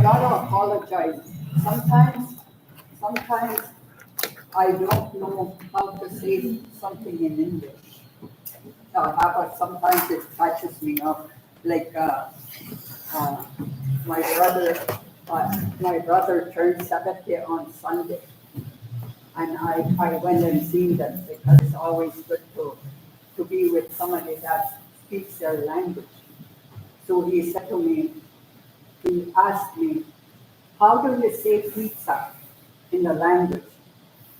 gotta apologize. Sometimes I don't know how to say something in English. Sometimes it catches me up. Like uh, my brother, my brother turned 70 on Sunday, and I went and seen them because it's always good to be with somebody that speaks their language. So he said to me, he asked me, how do you say pizza in the language?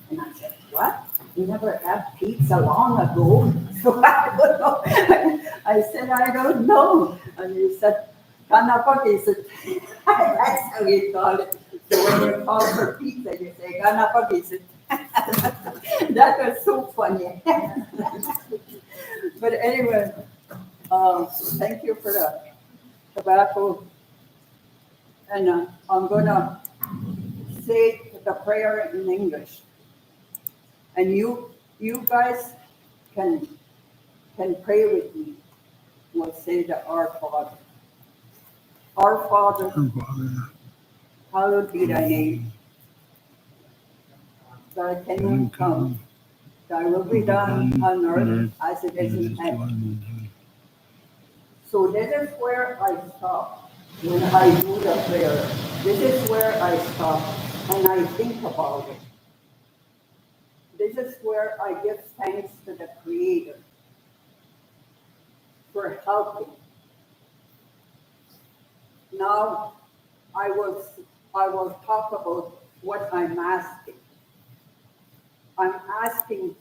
And I said, what? We never had pizza long ago, so I don't know. I said, I don't know. And he said, Ganapagis. That's how he called it. So when you call for pizza, you say, Ganapagis. That was so funny. But anyway, thank you for the tobacco. And I'm going to say the prayer in English. And you guys can pray with me. We'll say the Our Father. Our Father, hallowed be thy name. Thy kingdom come. Thy will be done on earth as it is in heaven. So this is where I stop when I do the prayer. This is where I stop and I think about it. This is where I give thanks to the Creator for helping. Now I will talk about what I'm asking. I'm asking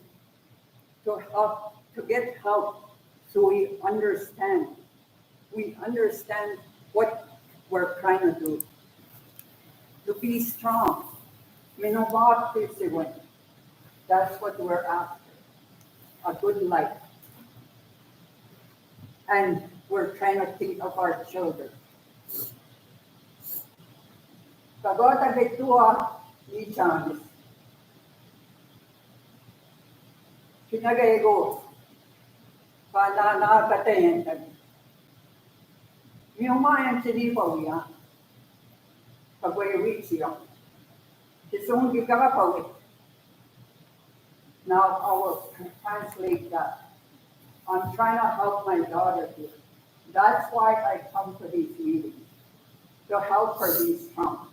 to help, to get help so we understand. We understand what we're trying to do. To be strong. That's what we're after. A good life. And we're trying to think of our children. Kagota Getua Nichanis. Kinagaygo. Kanana Katayan. Miumayan Sinipo ya. Pagwaywitio. Kisung Gigarapawi. Now I will translate that. I'm trying to help my daughter here. That's why I come to these meetings, to help her be strong.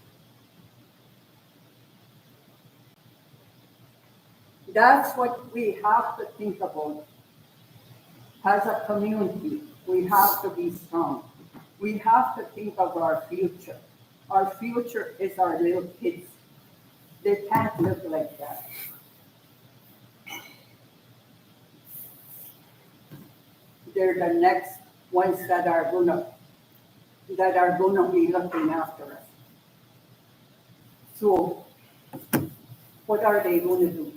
That's what we have to think about. As a community, we have to be strong. We have to think of our future. Our future is our little kids. They can't live like that. They're the next ones that are gonna be looking after us. So what are they going to do?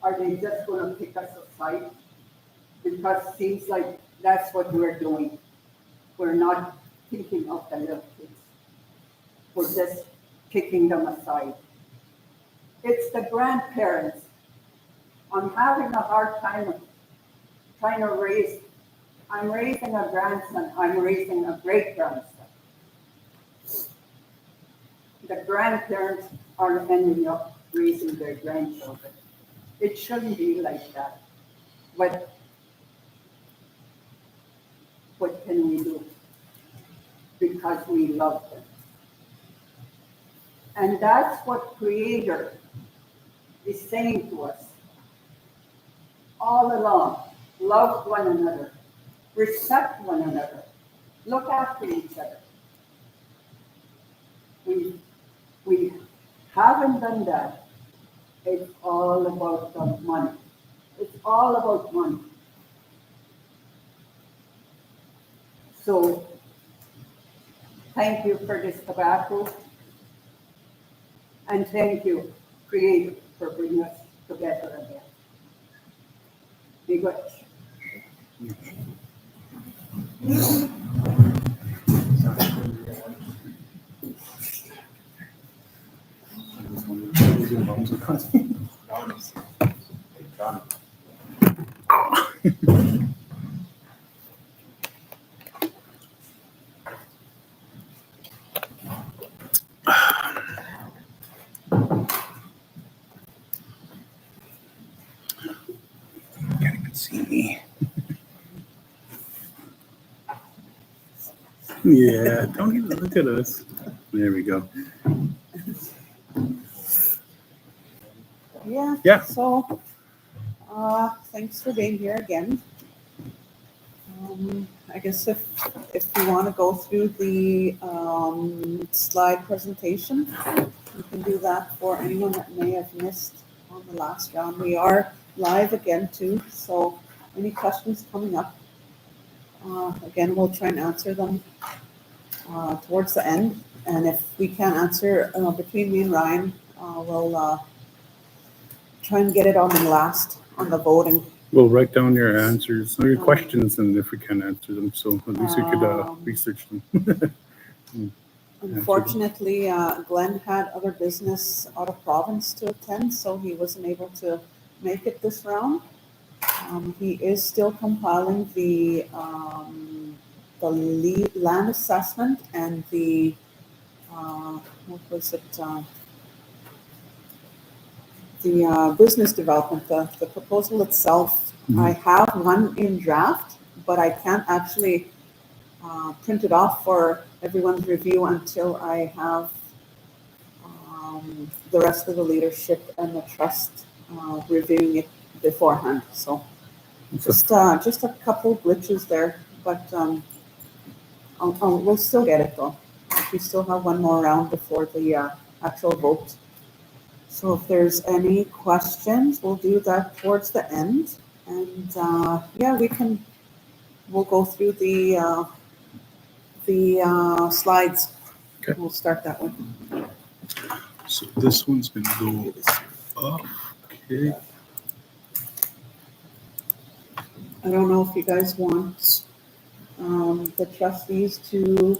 Are they just going to pick us aside? Because it seems like that's what we're doing. We're not thinking of the little kids. We're just kicking them aside. It's the grandparents. I'm having a hard time trying to raise. I'm raising a grandson. I'm raising a great-grandson. The grandparents are ending up raising their grandchildren. It shouldn't be like that. But what can we do? Because we love them. And that's what Creator is saying to us all along. Love one another. Respect one another. Look after each other. We haven't done that. It's all about the money. It's all about money. So, thank you for this tobacco. And thank you, Creator, for bringing us together again. Be good. Yeah, don't even look at us. There we go. Yeah. Yeah. So, thanks for being here again. I guess if you want to go through the slide presentation, you can do that for anyone that may have missed on the last round. We are live again too, so any questions coming up, again, we'll try and answer them towards the end. And if we can't answer between me and Ryan, we'll try and get it on the last, on the voting. We'll write down your answers or your questions, and if we can answer them, so at least we could research them. Unfortunately, Glenn had other business out of province to attend, so he wasn't able to make it this round. He is still compiling the land assessment and the what was it? The business development, the proposal itself. I have one in draft, but I can't actually print it off for everyone's review until I have the rest of the leadership and the trust reviewing it beforehand. So just a couple glitches there, but we'll still get it though. We still have one more round before the actual vote. So if there's any questions, we'll do that towards the end. And yeah, we'll go through the slides. Okay. We'll start that one. So this one's going to go up. Okay. I don't know if you guys want the trustees to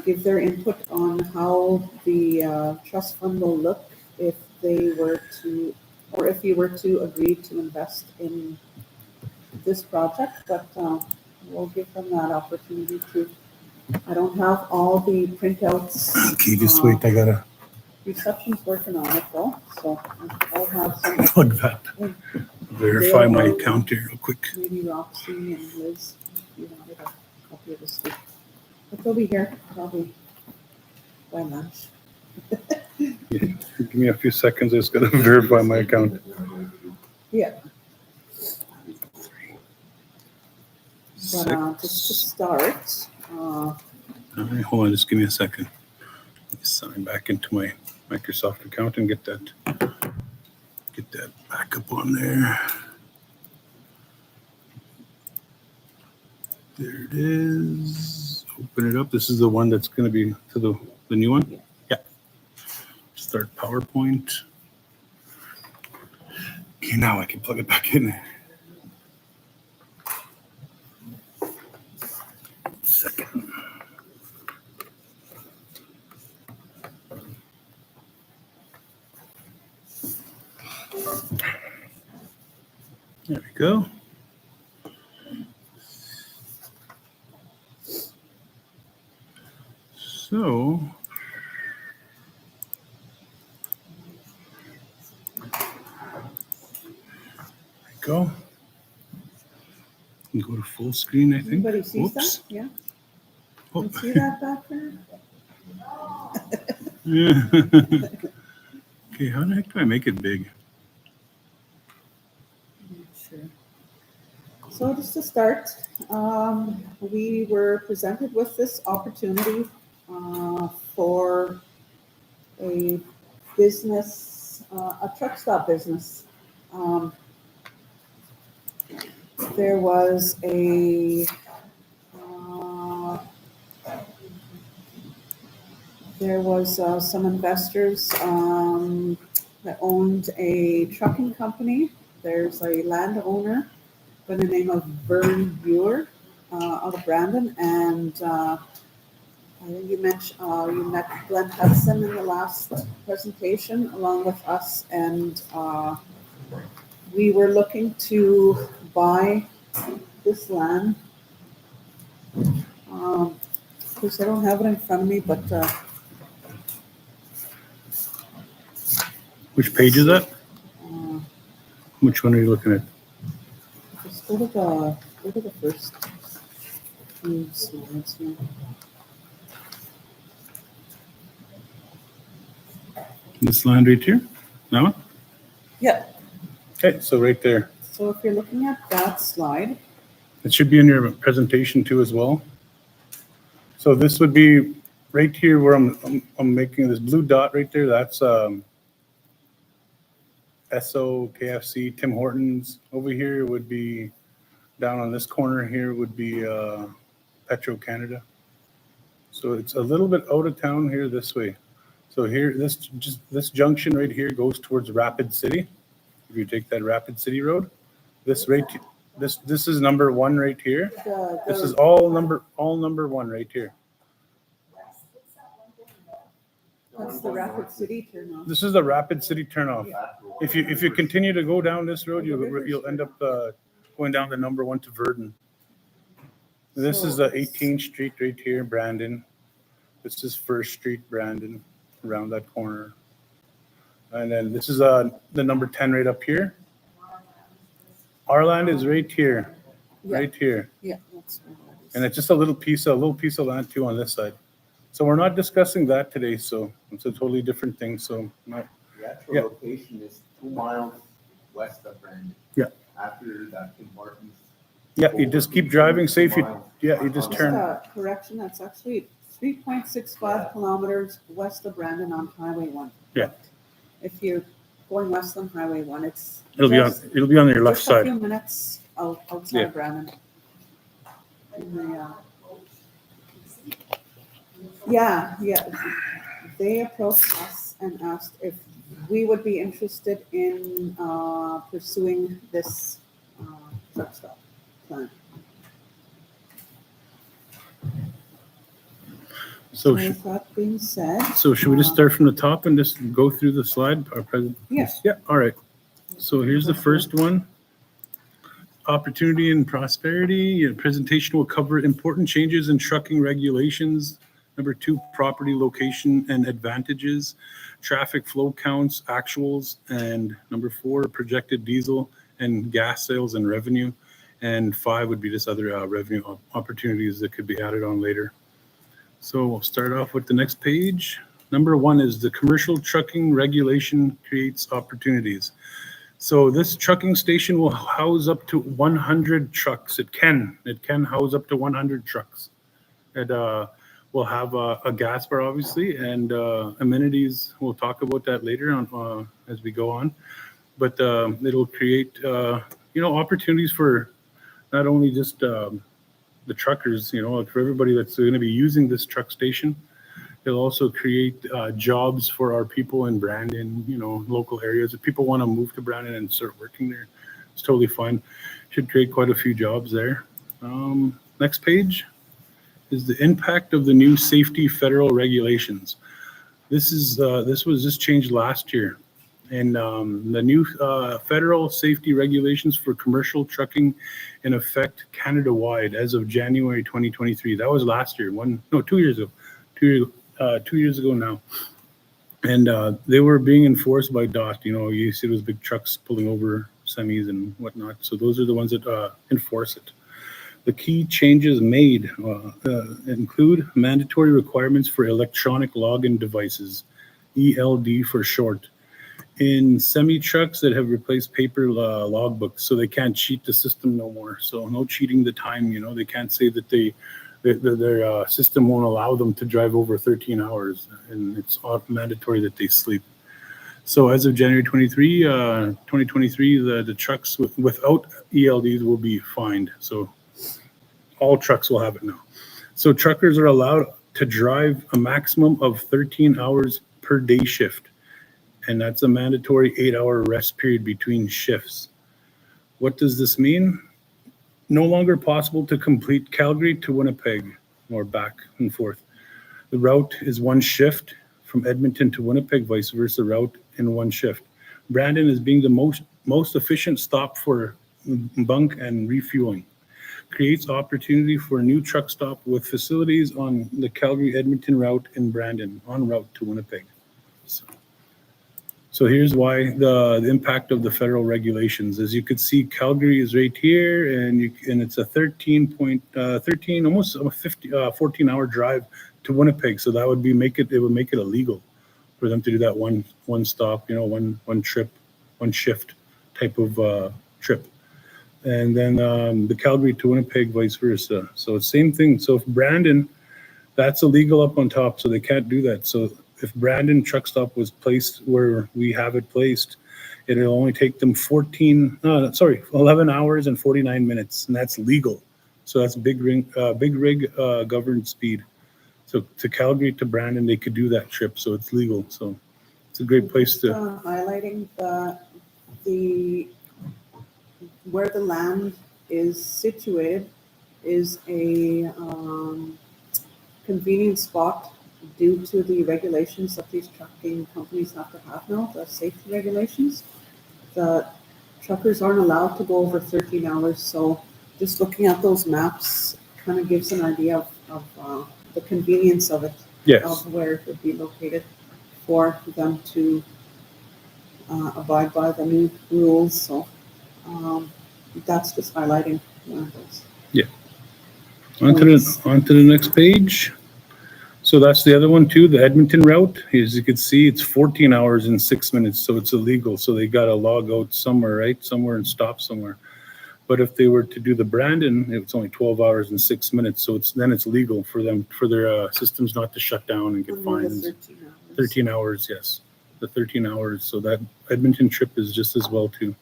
give their input on how the trust fund will look if they were to, or if you were to agree to invest in this project, but we'll give them that opportunity to. I don't have all the printouts. Okay, just wait. I gotta Reception's working on it though, so I'll have some. plug that. Verify my account here real quick. Maybe Roxy and Liz, if you wanted a copy of this. But they'll be here probably by lunch. Yeah, give me a few seconds. I just gotta verify my account. Yeah. But just to start, All right, hold on. Just give me a second. Let me sign back into my Microsoft account and get that back up on there. There it is. Open it up. This is the one that's going to be to the new one. Yeah. Start PowerPoint. Okay, now I can plug it back in there. Second. There we go. So, there we go. You go to full screen, I think. anybody sees that? Yeah. Oh. You see that back there? Okay, how the heck do I make it big? Sure. So just to start, we were presented with this opportunity for a business, a truck stop business. There was some investors that owned a trucking company. There's a landowner by the name of Vern Buer out of Brandon, and I think you mentioned you met Glenn Hudson in the last presentation along with us, and we were looking to buy this land. Of course, I don't have it in front of me, but Which page is that? Which one are you looking at? just go to the first few slides here. This line right here? No? Yeah, Okay, so right there. so if you're looking at that slide, It should be in your presentation too as well. So this would be right here where I'm making this blue dot right there. That's Esso, KFC, Tim Hortons. Over here would be, down on this corner here would be Petro Canada. So it's a little bit out of town here this way. So here, this junction right here goes towards Rapid City. If you take that Rapid City road, this is number one right here. This is all number one right here. that's the Rapid City turnoff. This is the Rapid City turnoff. If you continue to go down this road, you'll end up going down the number one to Verdun. This is the 18th Street right here, Brandon. This is First Street, Brandon, around that corner. And then this is the number 10 right up here. Our land is right here, right here. Yeah, that's where that is. And it's just a little piece of land too on this side. So we're not discussing that today, so it's a totally different thing, so. The actual Yeah. location is 2 miles west of Brandon. Yeah. After that Tim Hortons. Yeah, you just keep driving safe. You just Just turn. a correction, that's actually 3.65 kilometers west of Brandon on Highway 1. Yeah. If you're going west on Highway 1, it's It'll be on your left just a side. few minutes outside Yeah. of Brandon. Yeah, they approached us and asked if we would be interested in pursuing this truck stop plan. So, With that being said. should we just start from the top and just go through the slide? Our present. Yes. Yeah. All right. So here's the first one. Opportunity and prosperity. Your presentation will cover important changes in trucking regulations. Number 2, property location and advantages, traffic flow counts, actuals, and number 4, projected diesel and gas sales and revenue. And 5 would be just other revenue opportunities that could be added on later. So we'll start off with the next page. Number 1 is the commercial trucking regulation creates opportunities. So this trucking station will house up to 100 trucks. It can house up to 100 trucks. It will have a gas bar, obviously, and amenities. We'll talk about that later on as we go on. But it'll create, opportunities for not only just the truckers, for everybody that's going to be using this truck station. It'll also create jobs for our people in Brandon, local areas. If people want to move to Brandon and start working there, it's totally fine. Should create quite a few jobs there. Next page is the impact of the new safety federal regulations. This was just changed last year. And the new federal safety regulations for commercial trucking in effect Canada-wide as of January 2023. That was last year, 2 years ago. 2 years ago now. And they were being enforced by DOT. You see those big trucks pulling over semis and whatnot. So those are the ones that enforce it. The key changes made include mandatory requirements for electronic login devices, ELD for short, in semi-trucks that have replaced paper logbooks, so they can't cheat the system no more. So no cheating the time, they can't say that their system won't allow them to drive over 13 hours, and it's mandatory that they sleep. So as of January 2023, the trucks without ELDs will be fined. So all trucks will have it now. So truckers are allowed to drive a maximum of 13 hours per day shift. And that's a mandatory 8-hour rest period between shifts. What does this mean? No longer possible to complete Calgary to Winnipeg or back and forth. The route is one shift from Edmonton to Winnipeg, vice versa route in one shift. Brandon is being the most efficient stop for bunk and refueling. Creates opportunity for a new truck stop with facilities on the Calgary-Edmonton route in Brandon, en route to Winnipeg. So, So here's why the impact of the federal regulations. As you could see, Calgary is right here, and it's a 13, almost a 14-hour drive to Winnipeg. So that would make it illegal for them to do that one stop, one trip, one shift type of trip. And then the Calgary to Winnipeg, vice versa. So it's same thing. So if Brandon, that's illegal up on top, so they can't do that. So if Brandon truck stop was placed where we have it placed, it'll only take them 11 hours and 49 minutes, and that's legal. So that's big rig governed speed. So to Calgary to Brandon, they could do that trip, so it's legal. So it's a great place to. Highlighting the where the land is situated is a convenient spot due to the regulations that these trucking companies have to have now, the safety regulations. The truckers aren't allowed to go over 13 hours, so just looking at those maps kind of gives an idea of the convenience of it, Yes. of where it would be located for them to abide by the new rules. So that's just highlighting one of those. On to the next page. So that's the other one too, the Edmonton route. As you can see, it's 14 hours and 6 minutes, so it's illegal. So they got to log out somewhere, right? Somewhere and stop somewhere. But if they were to do the Brandon, it's only 12 hours and 6 minutes. So it's legal for them, for their systems not to shut down and get Only the fines. 13 hours. 13 hours, yes. The 13 hours. So that Edmonton trip is just as well too.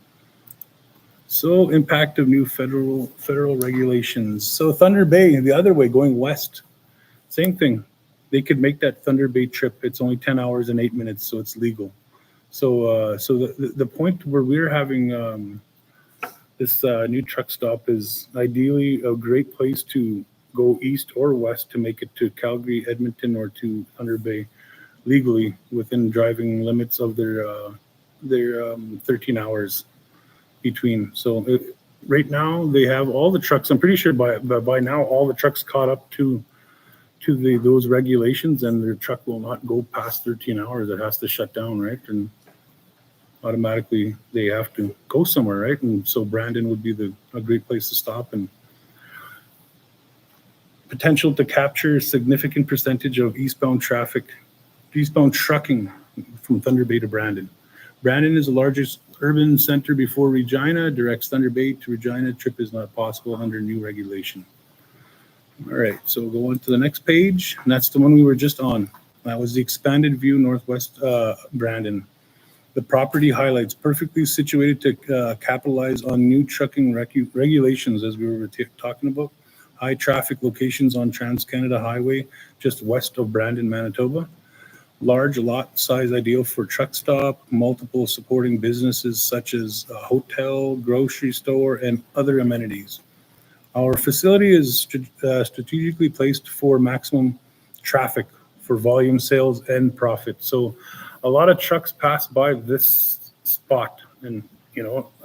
So impact of new federal regulations. So Thunder Bay, the other way, going west, same thing. They could make that Thunder Bay trip. It's only 10 hours and 8 minutes, so it's legal. So the point where we're having this new truck stop is ideally a great place to go east or west to make it to Calgary, Edmonton, or to Thunder Bay legally within driving limits of their 13 hours between. So right now they have all the trucks. I'm pretty sure by now all the trucks caught up to those regulations, and their truck will not go past 13 hours. It has to shut down, right? And automatically they have to go somewhere, right? And so Brandon would be a great place to stop, and potential to capture a significant percentage of eastbound trucking from Thunder Bay to Brandon. Brandon is the largest urban center before Regina. Directs Thunder Bay to Regina. Trip is not possible under new regulation. All right, so we'll go on to the next page, and that's the one we were just on. That was the expanded view Northwest Brandon. The property highlights perfectly situated to capitalize on new trucking regulations, as we were talking about. High traffic locations on Trans-Canada Highway, just west of Brandon, Manitoba. Large lot size ideal for truck stop, multiple supporting businesses such as a hotel, grocery store, and other amenities. Our facility is strategically placed for maximum traffic for volume sales and profit. So a lot of trucks pass by this spot, and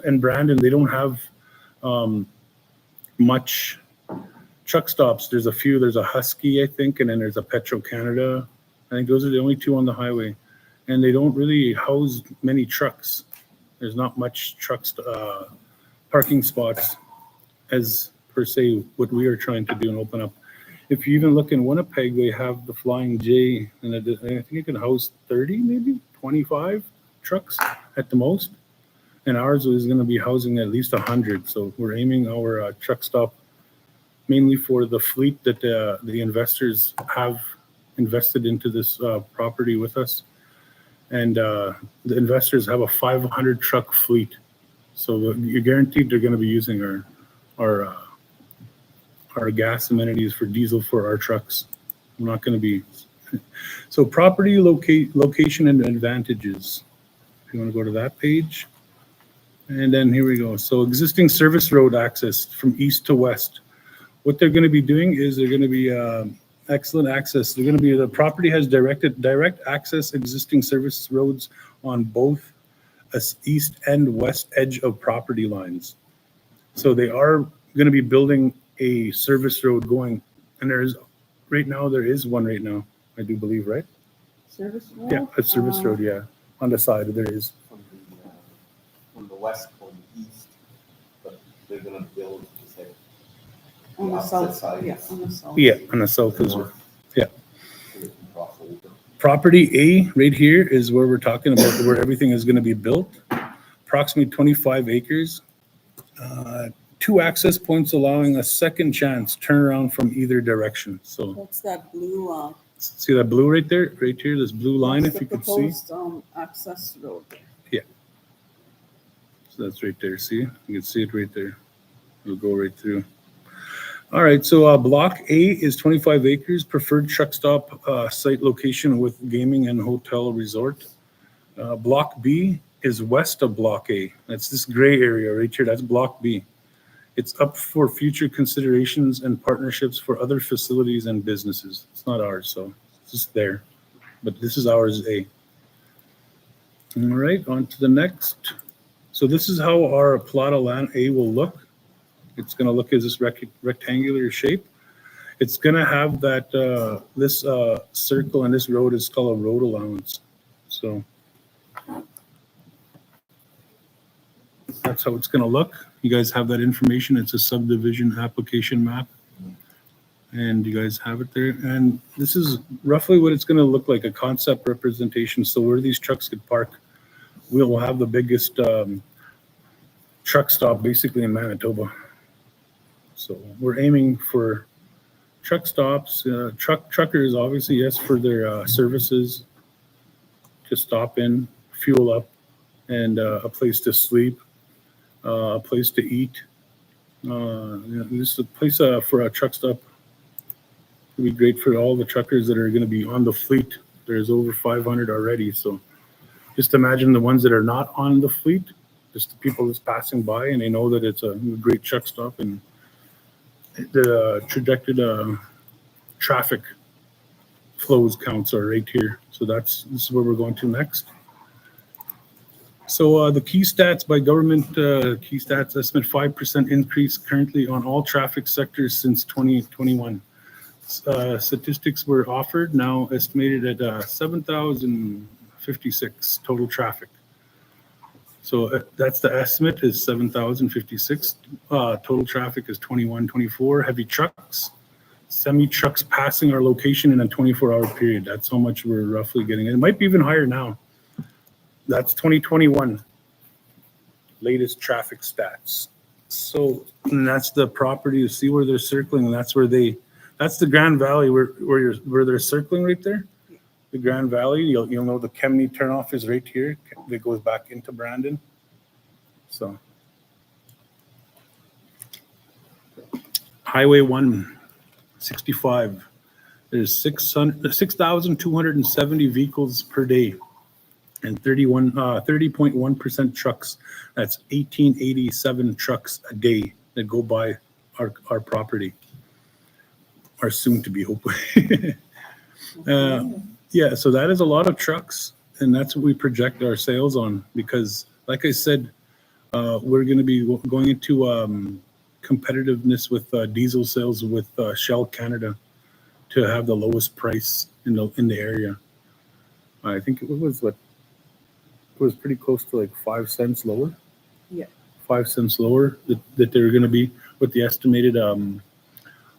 in Brandon, they don't have much truck stops. There's a few. There's a Husky, I think, and then there's a Petro-Canada. I think those are the only two on the highway, and they don't really house many trucks. There's not much parking spots as per se what we are trying to do and open up. If you even look in Winnipeg, they have the Flying J, and I think it can house 30, maybe 25 trucks at the most. And ours is going to be housing at least 100. So we're aiming our truck stop mainly for the fleet that the investors have invested into this property with us. And the investors have a 500 truck fleet. So you're guaranteed they're going to be using our gas amenities for diesel for our trucks. We're not going to be. So property location and advantages. If you want to go to that page. And then here we go. So existing service road access from east to west. What they're going to be doing is they're going to be excellent access. They're going to be, the property has direct access existing service roads on both east and west edge of property lines. So they are going to be building a service road going, and there is one right now, I do believe, right? Service road? Yeah, a service road, yeah. on the side, there is. From the west going east, but they're gonna build, you said, On the opposite south, sides. yeah, on the south. Yeah, on the south as well. north, Yeah. so they can cross over. Property A right here is where we're talking about, where everything is gonna be built. Approximately 25 acres. 2 access points allowing a second chance turnaround from either direction. So What's that blue, see that blue right there, right here, this blue line, what's if the you can see. proposed, access road? So that's right there, see? You can see it right there. It'll go right through. All right, so Block A is 25 acres, preferred truck stop site location with gaming and hotel resort. Block B is west of Block A. That's this gray area right here, that's Block B. It's up for future considerations and partnerships for other facilities and businesses. It's not ours, so it's just there. But this is ours A. All right, on to the next. So this is how our plot of land A will look. It's gonna look as this rectangular shape. It's gonna have that, this circle and this road is called a road allowance. So that's how it's gonna look. You guys have that information. It's a subdivision application map. And you guys have it there. And this is roughly what it's gonna look like, a concept representation. So where these trucks could park, we'll have the biggest truck stop basically in Manitoba. So we're aiming for truck stops, truckers, obviously, yes, for their services, to stop in, fuel up, and a place to sleep, a place to eat. This is a place for a truck stop. It'd be great for all the truckers that are going to be on the fleet. There's over 500 already, so just imagine the ones that are not on the fleet, just the people that's passing by, and they know that it's a great truck stop, and the trajectory traffic flows counts are right here. So this is where we're going to next. So the key stats by government, key stats estimate 5% increase currently on all traffic sectors since 2021. Statistics were offered, now estimated at 7,056 total traffic. So that's the estimate is 7,056. Total traffic is 2124. Heavy trucks, semi trucks passing our location in a 24-hour period. That's how much we're roughly getting. It might be even higher now. That's 2021 latest traffic stats. So and that's the property. You see where they're circling, and that's where that's the Grand Valley where they're circling right there. The Grand Valley, you'll know the Kemney turnoff is right here. That goes back into Brandon. So Highway 165, there's 6,270 vehicles per day and 30.1% trucks. That's 1,887 trucks a day that go by our property, or soon to be, hopefully. Yeah, so that is a lot of trucks, and that's what we project our sales on, because like I said, we're going to be going into competitiveness with diesel sales with Shell Canada to have the lowest price in the area. I think it was pretty close to like 5 cents lower. Yeah. 5 cents lower that they're going to be with the estimated. I'm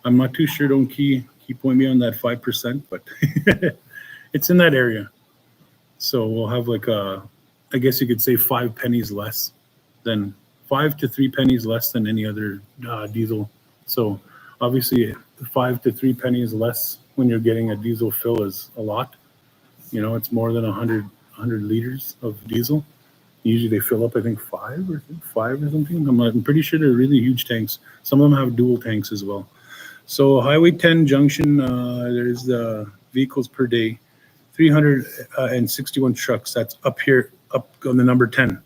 not too sure. Don't key point me on that 5%, but. It's in that area. So we'll have like I guess you could say 5 pennies less than 5 to 3 pennies less than any other diesel. So obviously 5 to 3 pennies less when you're getting a diesel fill is a lot. You know, it's more than 100 liters of diesel. Usually they fill up, I think 5 or something. I'm pretty sure they're really huge tanks. Some of them have dual tanks as well. So Highway 10 junction, there's the vehicles per day. 361 trucks. That's up here, up on the number 10.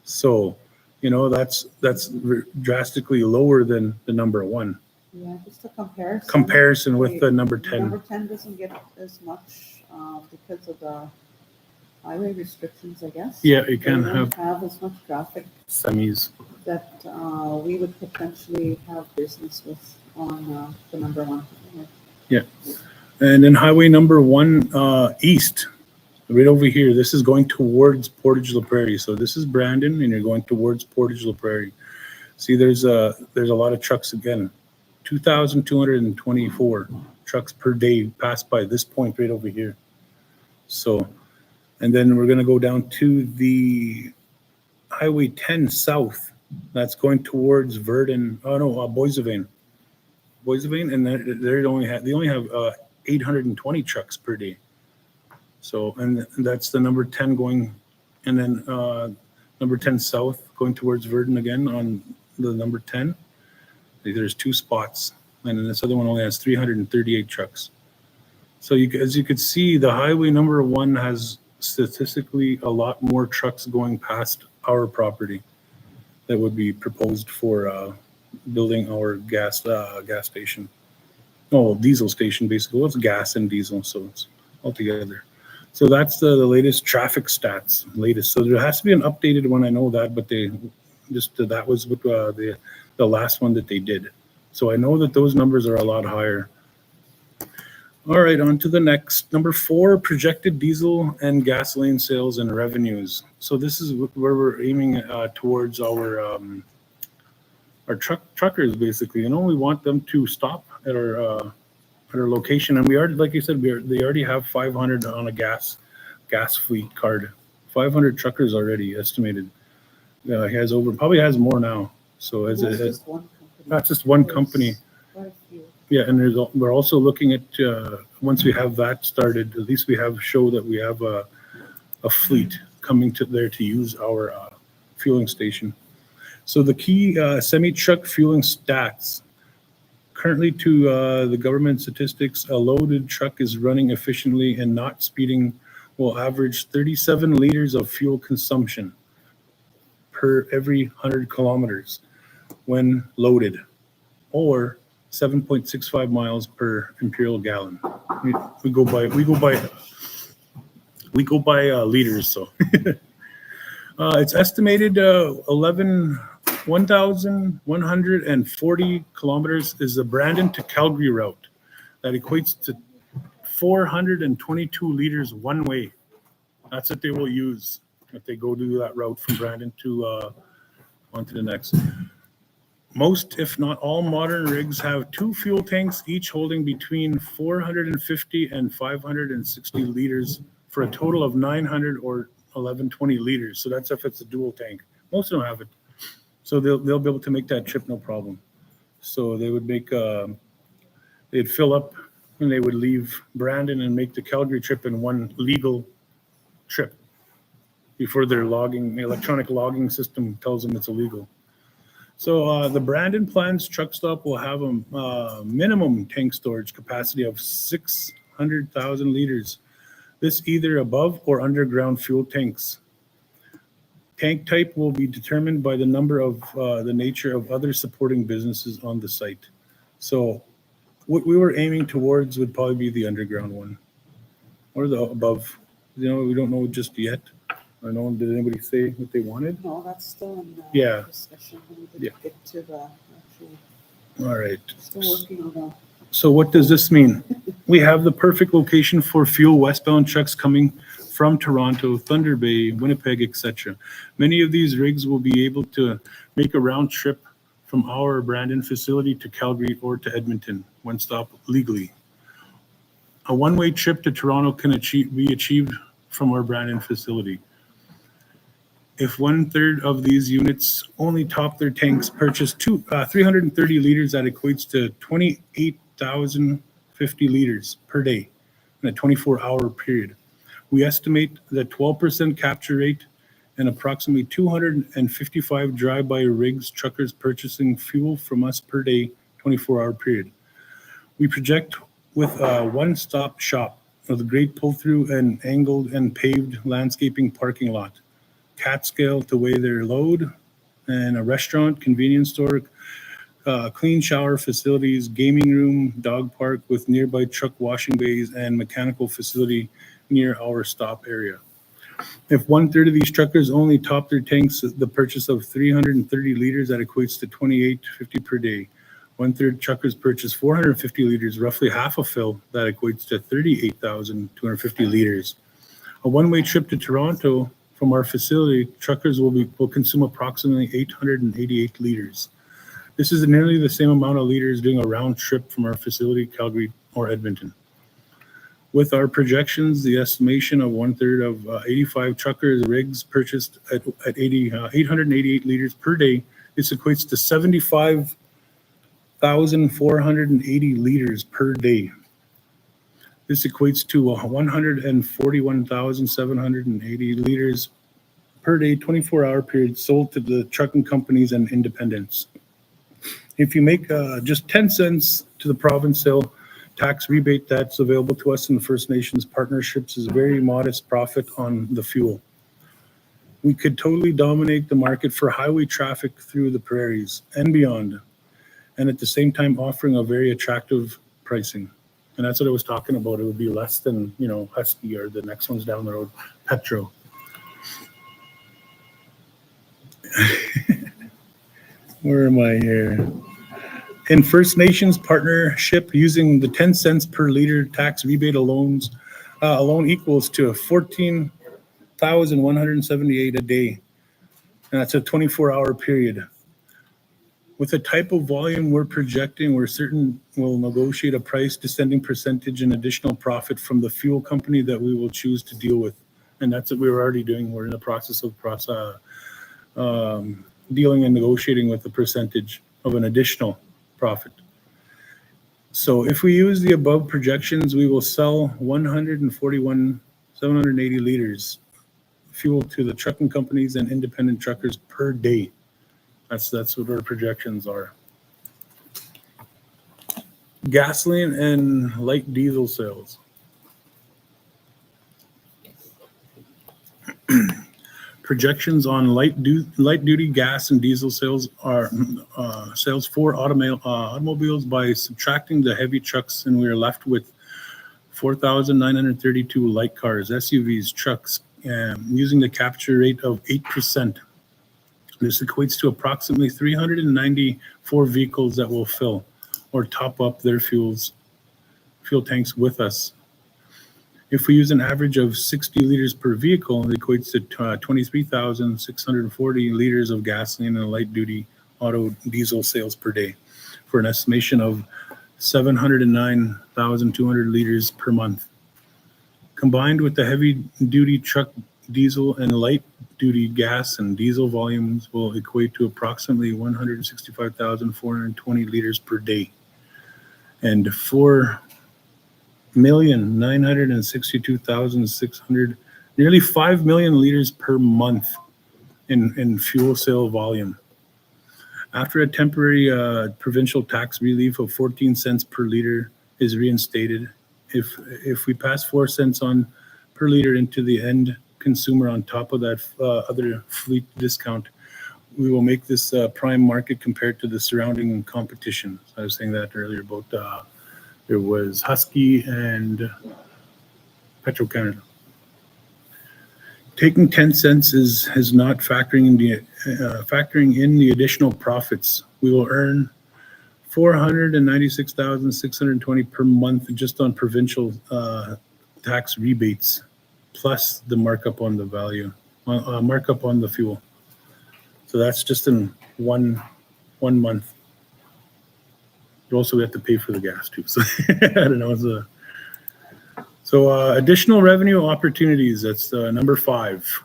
So, you know, that's drastically lower than the number 1. Yeah, just a comparison. Comparison with the number 10. Number 10 doesn't get as much because of the highway restrictions, I guess. Yeah, you can They have don't have as much traffic semis. that we would potentially have business with on the number 1. Yeah. And then highway number 1 east, right over here, this is going towards Portage La Prairie. So this is Brandon, and you're going towards Portage La Prairie. See, there's a lot of trucks again. 2,224 trucks per day pass by this point right over here. So, and then we're gonna go down to the Highway 10 South. That's going towards Verdun. Oh no, Boissevain. Boissevain, and they only have 820 trucks per day. So, and that's the number 10 going, and then number 10 South going towards Verdun again on the number 10. There's 2 spots, and then this other one only has 338 trucks. So as you could see, the highway number 1 has statistically a lot more trucks going past our property that would be proposed for building our gas station. Oh, diesel station, basically. Well, it's gas and diesel, so it's all together. So that's the latest traffic stats, latest. So there has to be an updated one, I know that, but that was what, the last one that they did. So I know that those numbers are a lot higher. All right, on to the next. Number 4, projected diesel and gasoline sales and revenues. So this is where we're aiming towards our truckers, basically. We want them to stop at our location, and we already, like you said, they already have 500 on a gas fleet card. 500 truckers already estimated. He has probably has more now. So that's just one company. Quite a few. Yeah, and we're also looking at once we have that started, at least we show that we have a fleet coming there to use our fueling station. So the key semi-truck fueling stats. Currently, to the government statistics, a loaded truck is running efficiently and not speeding will average 37 liters of fuel consumption per every 100 kilometers when loaded, or 7.65 miles per imperial gallon. We go by liters. So it's estimated 1,140 kilometers is the Brandon to Calgary route. That equates to 422 liters one way. That's what they will use if they go do that route from Brandon to on to the next. Most, if not all, modern rigs have 2 fuel tanks, each holding between 450 and 560 liters for a total of 900 or 1120 liters. So that's if it's a dual tank. Most of them have it. So they'll be able to make that trip no problem. So they would they'd fill up and they would leave Brandon and make the Calgary trip in one legal trip before their electronic logging system tells them it's illegal. So the Brandon Plans truck stop will have a minimum tank storage capacity of 600,000 liters. This either above or underground fuel tanks. Tank type will be determined by the number of the nature of other supporting businesses on the site. So what we were aiming towards would probably be the underground one or the above. We don't know just yet. I don't know, did anybody say what they wanted? No, that's still in discussion. We didn't get to the actual. All right. Still working on that. So what does this mean? We have the perfect location for fuel westbound trucks coming from Toronto, Thunder Bay, Winnipeg, etc. Many of these rigs will be able to make a round trip from our Brandon facility to Calgary or to Edmonton, one stop legally. A one-way trip to Toronto can be achieved from our Brandon facility. If 1/3 of these units only top their tanks, purchase 330 liters, that equates to 28,050 liters per day in a 24-hour period. We estimate that 12% capture rate and approximately 255 drive-by rigs, truckers purchasing fuel from us per day, 24-hour period. We project with a one-stop shop with a great pull-through and angled and paved landscaping parking lot. Cat scale to weigh their load, and a restaurant, convenience store, clean shower facilities, gaming room, dog park with nearby truck washing bays, and mechanical facility near our stop area. If 1/3 of these truckers only top their tanks, the purchase of 330 liters, that equates to 28.50 per day. 1/3 truckers purchase 450 liters, roughly half a fill, that equates to 38,250 liters. A one-way trip to Toronto from our facility, truckers will consume approximately 888 liters. This is nearly the same amount of liters doing a round trip from our facility, Calgary or Edmonton. With our projections, the estimation of 1/3 of 85 truckers rigs purchased at 888 liters per day, this equates to 75,480 liters per day. This equates to 141,780 liters per day, 24-hour period sold to the trucking companies and independents. If you make just 10 cents to the province sale tax rebate that's available to us in the First Nations partnerships is a very modest profit on the fuel. We could totally dominate the market for highway traffic through the prairies and beyond, and at the same time offering a very attractive pricing. And that's what I was talking about. It would be less than, Husky or the next one's down the road, Petro. Where am I here? In First Nations partnership, using the 10 cents per liter tax rebate alone equals to 14,178 a day. And that's a 24-hour period. With the type of volume we're projecting, we're certain we'll negotiate a price descending percentage and additional profit from the fuel company that we will choose to deal with. And that's what we're already doing. We're in the process of dealing and negotiating with the percentage of an additional profit. So if we use the above projections, we will sell 141,780 liters fuel to the trucking companies and independent truckers per day. That's what our projections are. Gasoline and light diesel sales. Projections on light duty gas and diesel sales are sales for automobiles by subtracting the heavy trucks, and we are left with 4,932 light cars, SUVs, trucks, using the capture rate of 8%. This equates to approximately 394 vehicles that will fill or top up their fuel tanks with us. If we use an average of 60 liters per vehicle, it equates to 23,640 liters of gasoline and light-duty auto diesel sales per day, for an estimation of 709,200 liters per month. Combined with the heavy-duty truck diesel and light-duty gas and diesel volumes will equate to approximately 165,420 liters per day, and 4,962,600, nearly 5 million liters per month in fuel sale volume. After a temporary provincial tax relief of 14 cents per liter is reinstated, if we pass 4 cents per liter into the end consumer on top of that other fleet discount, we will make this prime market compared to the surrounding competition. I was saying that earlier about there was Husky and Petro-Canada. Taking 10 cents is not factoring in the additional profits. We will earn 496,620 per month just on provincial tax rebates, plus the markup on the markup on the fuel. So that's just in one month. But also we have to pay for the gas too. So I don't know. So additional revenue opportunities. That's number 5.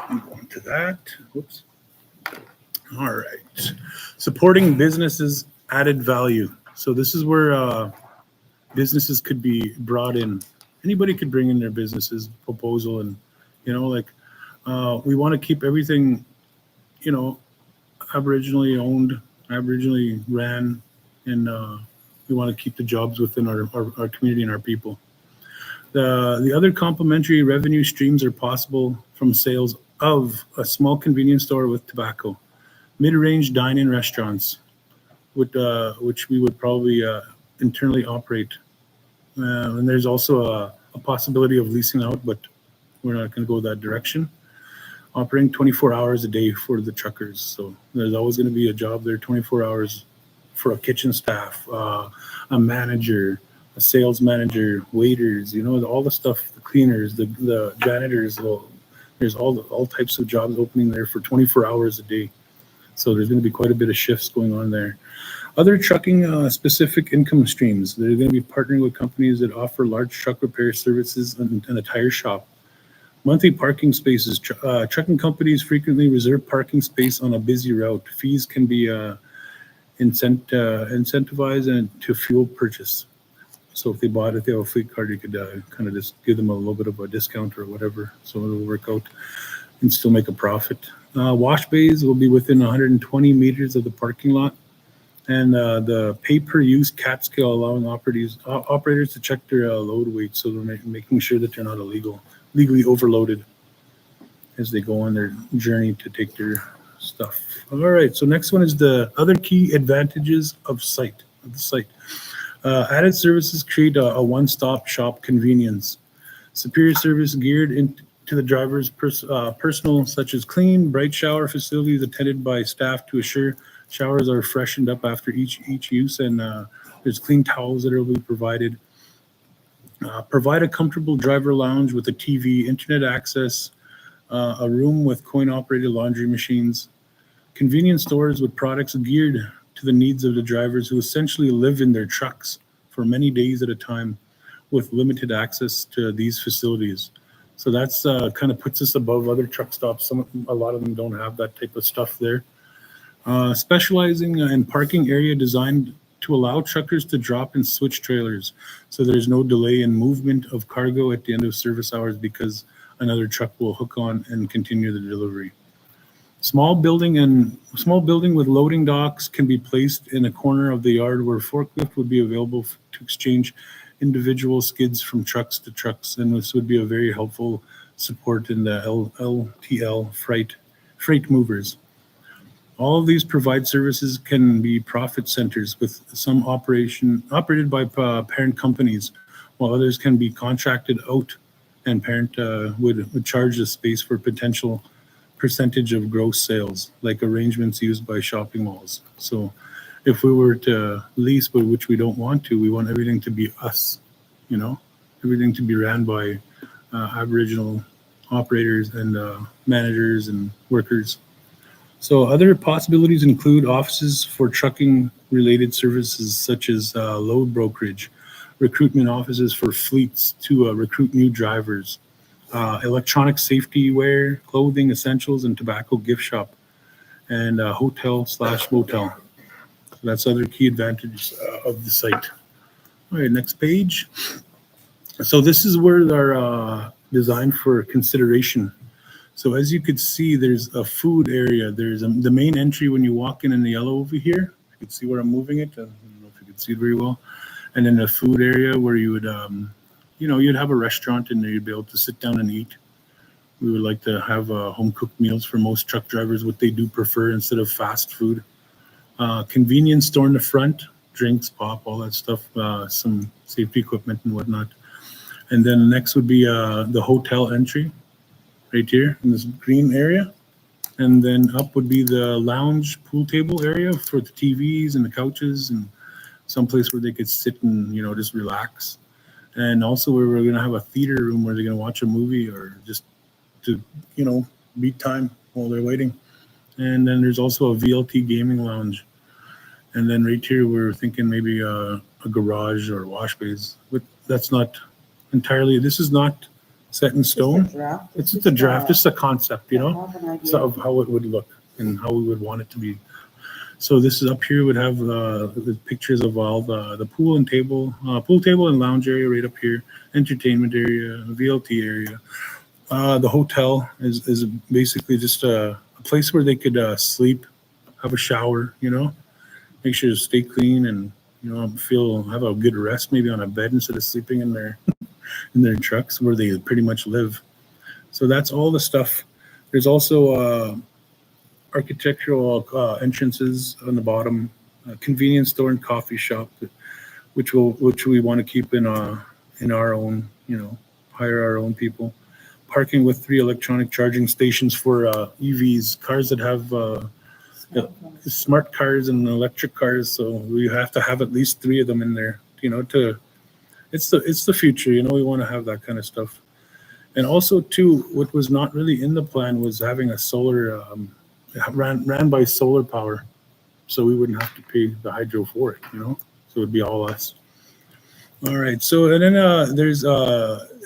Going to that. Whoops. All right. Supporting businesses' added value. So this is where businesses could be brought in. Anybody could bring in their businesses proposal, and we want to keep everything, Aboriginally owned, Aboriginally ran, and we want to keep the jobs within our community and our people. The other complementary revenue streams are possible from sales of a small convenience store with tobacco, mid-range dine-in restaurants, which we would probably internally operate. And there's also a possibility of leasing out, but we're not going to go that direction. Operating 24 hours a day for the truckers. So there's always going to be a job there, 24 hours for a kitchen staff, a manager, a sales manager, waiters, all the stuff, the cleaners, the janitors. Well, there's all types of jobs opening there for 24 hours a day. So there's going to be quite a bit of shifts going on there. Other trucking specific income streams. They're going to be partnering with companies that offer large truck repair services and a tire shop. Monthly parking spaces. Trucking companies frequently reserve parking space on a busy route. Fees can be incentivized and to fuel purchase. So if they have a fleet card, you could kind of just give them a little bit of a discount or whatever. So it'll work out and still make a profit. Wash bays will be within 120 meters of the parking lot. And the pay-per-use CAT scale allowing operators to check their load weight, so they're making sure that they're not legally overloaded as they go on their journey to take their stuff. All right, so next one is the other key advantages of the site. Added services create a one-stop shop convenience. Superior service geared into the driver's personal, such as clean, bright shower facilities attended by staff to assure showers are freshened up after each use, and there's clean towels that will be provided. Provide a comfortable driver lounge with a TV, internet access, a room with coin-operated laundry machines, convenience stores with products geared to the needs of the drivers who essentially live in their trucks for many days at a time with limited access to these facilities. So that's kind of puts us above other truck stops. A lot of them don't have that type of stuff there. Specializing in parking area designed to allow truckers to drop and switch trailers, so there's no delay in movement of cargo at the end of service hours because another truck will hook on and continue the delivery. Small building with loading docks can be placed in a corner of the yard where forklift would be available to exchange individual skids from trucks to trucks, and this would be a very helpful support in the LTL freight movers. All of these provide services can be profit centers, with some operated by parent companies, while others can be contracted out, and parent would charge the space for potential percentage of gross sales, like arrangements used by shopping malls. So if we were to lease, but which we don't want to, we want everything to be us, everything to be ran by Aboriginal operators and managers and workers. So other possibilities include offices for trucking related services such as load brokerage, recruitment offices for fleets to recruit new drivers, electronic safety wear, clothing, essentials, and tobacco gift shop, and hotel/motel. So that's other key advantages of the site. All right, next page. So this is where our design for consideration. So as you could see, there's a food area. There's the main entry when you walk in the yellow over here. You can see where I'm moving it. I don't know if you can see it very well. And then the food area where you would, you'd have a restaurant in there. You'd be able to sit down and eat. We would like to have home-cooked meals for most truck drivers, what they do prefer instead of fast food. Convenience store in the front, drinks, pop, all that stuff, some safety equipment and whatnot. And then next would be the hotel entry. Right here in this green area. And then up would be the lounge pool table area for the TVs and the couches and someplace where they could sit and, just relax. And also where we're going to have a theater room where they're going to watch a movie or just to, beat time while they're waiting. And then there's also a VLT gaming lounge. And then right here, we're thinking maybe a garage or wash bays, but that's not entirely, this is not set in stone. It's just a draft, just a concept, so of how it would look and how we would want it to be. So this is up here would have the pictures of all the pool table and lounge area right up here, entertainment area, VLT area. The hotel is basically just a place where they could sleep, have a shower, make sure to stay clean and have a good rest, maybe on a bed instead of sleeping in their trucks where they pretty much live. So that's all the stuff. There's also architectural entrances on the bottom, a convenience store and coffee shop, which we want to keep in our own, hire our own people. Parking with 3 electronic charging stations for EVs, cars that have smart cars and electric cars. So we have to have at least 3 of them in there, to it's the future, you know, we want to have that kind of stuff. And also too, what was not really in the plan was having a solar, ran by solar power. So we wouldn't have to pay the hydro for it, you know? So it'd be all us. All right, so and then there's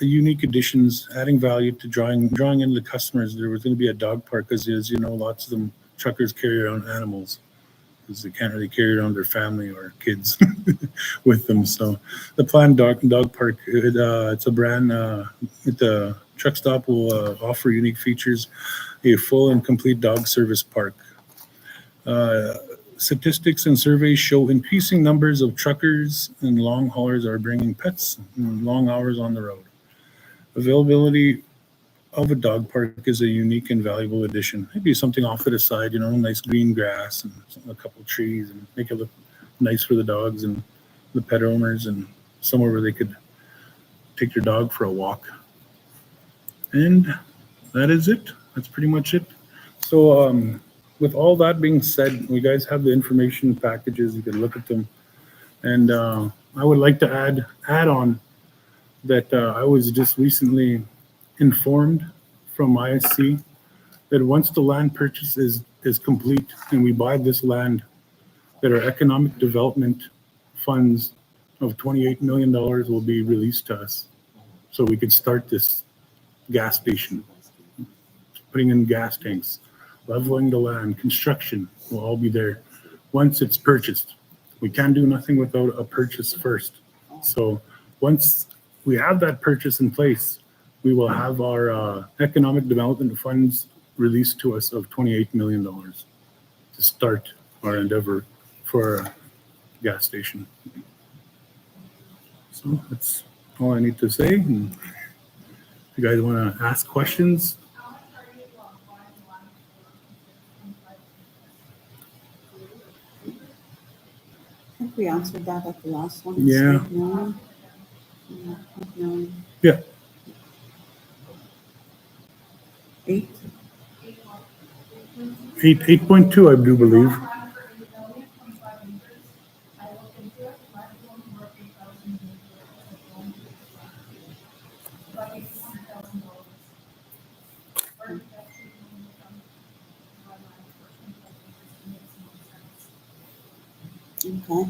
unique additions, adding value to drawing in the customers. There was going to be a dog park, because as you know, lots of them truckers carry around animals because they can't really carry around their family or kids with them. So the planned dog park, it's a brand. The truck stop will offer unique features, a full and complete dog service park. Statistics and surveys show increasing numbers of truckers and long haulers are bringing pets and long hours on the road. Availability of a dog park is a unique and valuable addition. Maybe something off to the side, you know, nice green grass and a couple trees, and make it look nice for the dogs and the pet owners, and somewhere where they could take their dog for a walk. And that is it. That's pretty much it. So, with all that being said, you guys have the information packages. You can look at them. And I would like to add on that I was just recently informed from ISC that once the land purchase is complete and we buy this land, that our economic development funds of $28 million will be released to us. So we could start this gas station, putting in gas tanks, leveling the land, construction will all be there once it's purchased. We can't do nothing without a purchase first. So once we have that purchase in place, we will have our economic development funds released to us of $28 million to start our endeavor for a gas station. So that's all I need to say. And if you guys want to ask questions, I think we answered that at the last one. Yeah. No. No. Yeah. 8. 8.2, I do believe. Okay.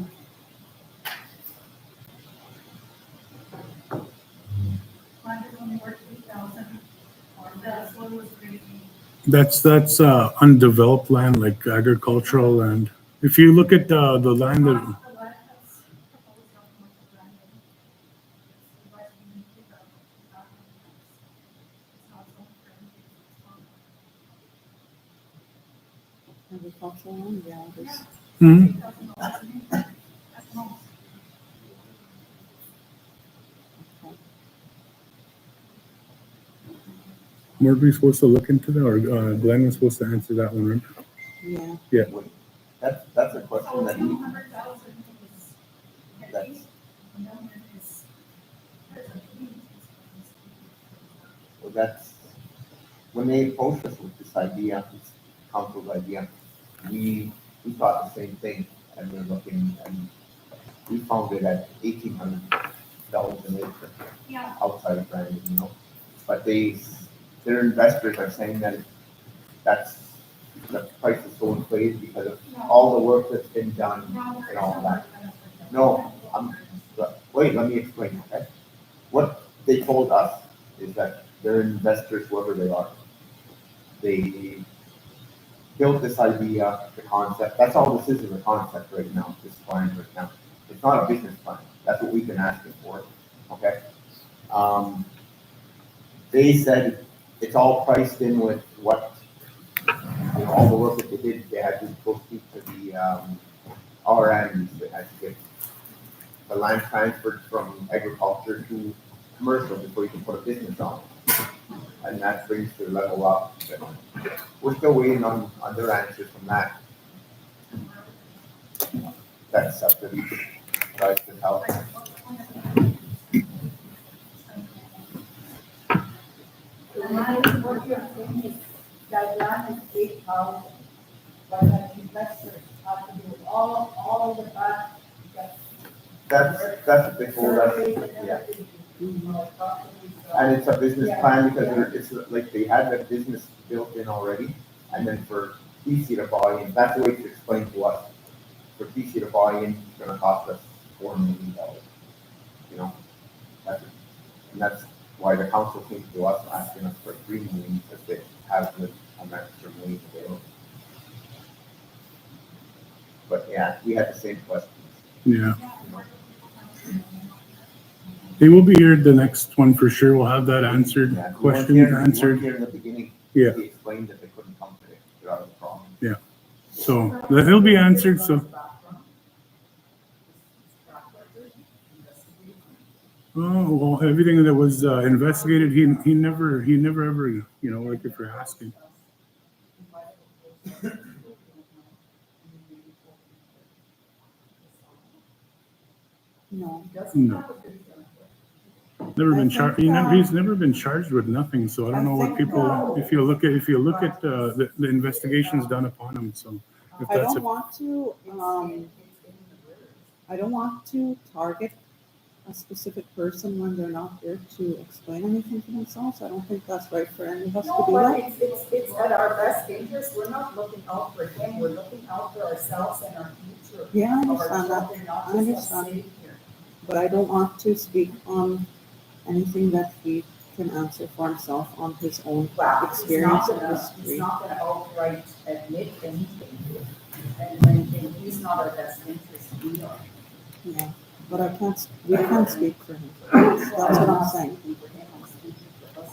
That's undeveloped land, like agricultural land. If you look at the land that, Agricultural land, yeah, it is. Mhm. Weren't we supposed to look into that, or Glenn was supposed to answer that one, right? Yeah. Yeah. That's a question that that's, well, that's, when they approached us with this idea, this council's idea, we thought the same thing, and we're looking, and we found it at $1,800 an acre. Yeah. Outside of Brandon, you know, but their investors are saying that the price is so inflated because of all the work that's been done and all that. No, wait, let me explain, okay? What they told us is that their investors, whoever they are, they built this idea, the concept. That's all this is a concept right now, this plan right now. It's not a business plan. That's what we've been asking for, okay? They said it's all priced in with what, you know, all the work that they did. They had to go speak to the RMs. They had to get the land transferred from agriculture to commercial before you can put a business on it. And that brings their level up. But we're still waiting on their answers from that. That's up to you guys to help. What you're saying is that land is 8,000, but the investors have to do all the back. That's what they told us, yeah. And it's a business plan because it's like they had the business built in already. And then for TC to buy in, that's the way to explain to us. For TC to buy in, it's gonna cost us $4 million. You know, and that's why the council came to us asking us for $3 million because they have an extra $1 million available. But yeah, we had the same questions. Yeah. They will be here the next one for sure. We'll have that answered, Yeah, question you weren't answered. here in the beginning. Yeah. He explained that they couldn't come today. They're out of the problem. So it'll be answered. So, oh, well, everything that was investigated, he never ever, you know, like if you're asking. No. No. Never been charged. He's never been charged with nothing. So I don't know what people. If you look at the investigations done upon him. So if I that's don't want to target a specific person when they're not there to explain anything to themselves. I don't think that's right for any of us to No, do but that. it's at our best interest, we're not looking out for him, we're looking out for ourselves and our future. Yeah, I of our understand that. children, not I just us understand. sitting here. But I don't want to speak on anything that he can answer for himself on his own Well, experience and he's history. not gonna outright admit anything, and he's not our best interest either. Yeah, but we can't speak for him. That's what I'm saying. Speaking for him, I'm speaking for us.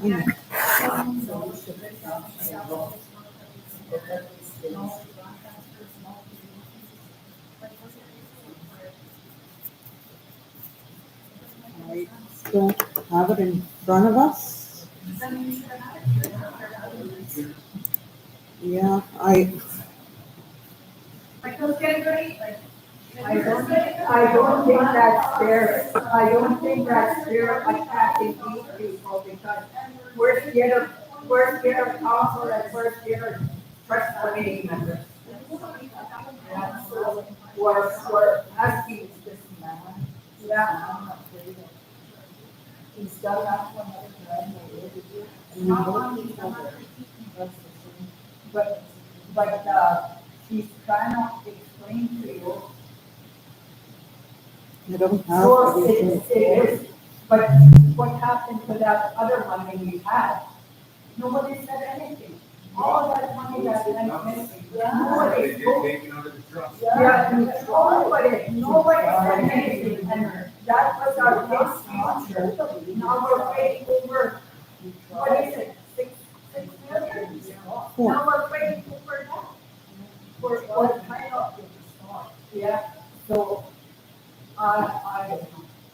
Yeah, I know. So we should let down ourselves. But that is, I don't have it in front of us. Yeah, I don't think that's fair. I don't think that's fair attacking these people because we're scared of council and we're scared of trust committee members. Yeah, so we're asking this man. Yeah. he's done that for another time, Not on the other. But she's trying to explain to you. I don't have Sure, everything. it is, but what happened to that other money we had? Nobody said anything. All that money that went missing, nobody spoke. Yeah, nobody said anything, and that was our big future. Now we're paying over, what is it, six million? Now we're paying over that. For kind of, yeah, so, I don't know.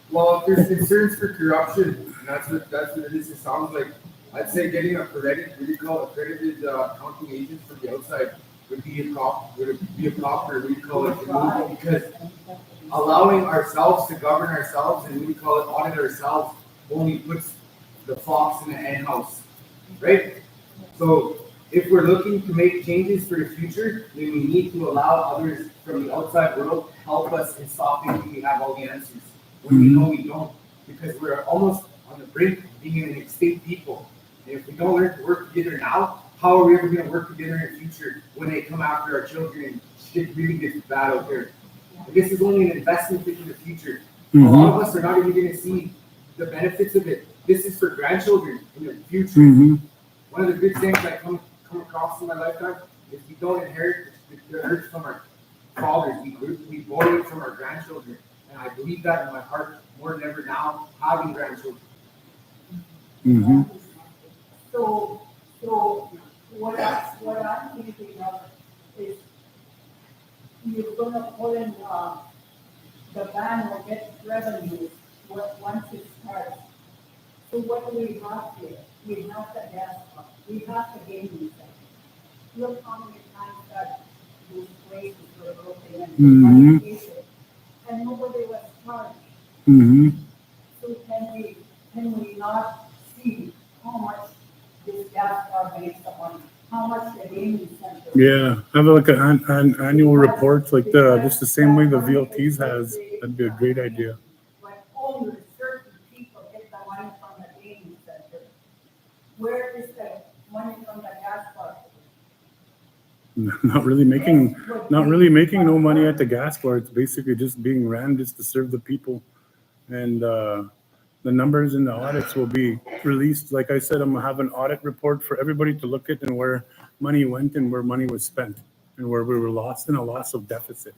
Well, if there's concerns for corruption, and that's what it is, it sounds like, I'd say getting accredited accounting agent from the outside would be a proper, move, because allowing ourselves to govern ourselves and audit ourselves only puts the fox in the hen house, right? So if we're looking to make changes for the future, then we need to allow others from the outside world to help us in stopping we have all the answers. When we know we don't, because we're almost on the brink of being an extinct people. And if we don't learn to work together now, how are we ever going to work together in the future when they come after our children and shit really gets bad out there? And this is only an investment into the future. A lot of us are not even going to see the benefits of it. This is for grandchildren in the future. One of the big things I come across in my lifetime is we don't inherit the urge from our fathers. We borrow it from our grandchildren. And I believe that in my heart more than ever now, having grandchildren. So what I'm thinking of is you're gonna put in, the van will get revenue once it starts. So what do we have here? We have the gas pump, we have the gaming center. Look how many times that those places were broken in. And nobody was charged. So can we not see how much this gas car makes the money? how much the gaming center. Yeah, have like an annual report, like just the same way the VLTs has. That'd be a great idea. But only certain people get the money from the gaming center. Where is the money from the gas bar? Not really making no money at the gas bar. It's basically just being ran just to serve the people. And the numbers in the audits will be released. Like I said, I'm gonna have an audit report for everybody to look at and where money went and where money was spent and where we were lost in a loss of deficit.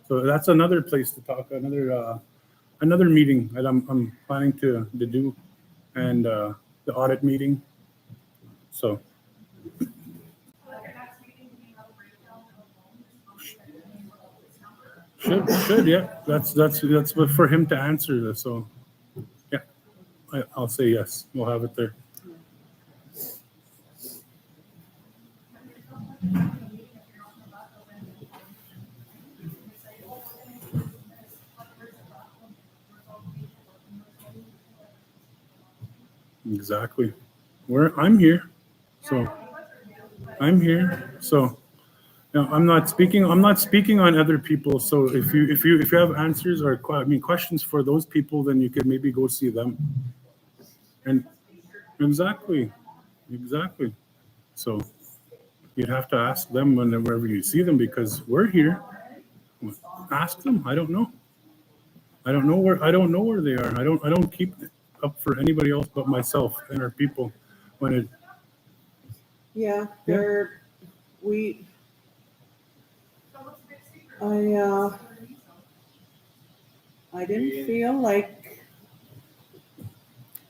So that's another place to talk, another meeting that I'm planning to do, and the audit meeting. So. Should, yeah. That's for him to answer this. So, yeah, I'll say yes. We'll have it there. Exactly. I'm here. So, I'm here. So. No, I'm not speaking on other people. So if you have answers or questions for those people, then you could maybe go see them. And exactly. So you'd have to ask them whenever you see them, because we're here. Ask them. I don't know where they are. I don't keep up for anybody else but myself and our people. I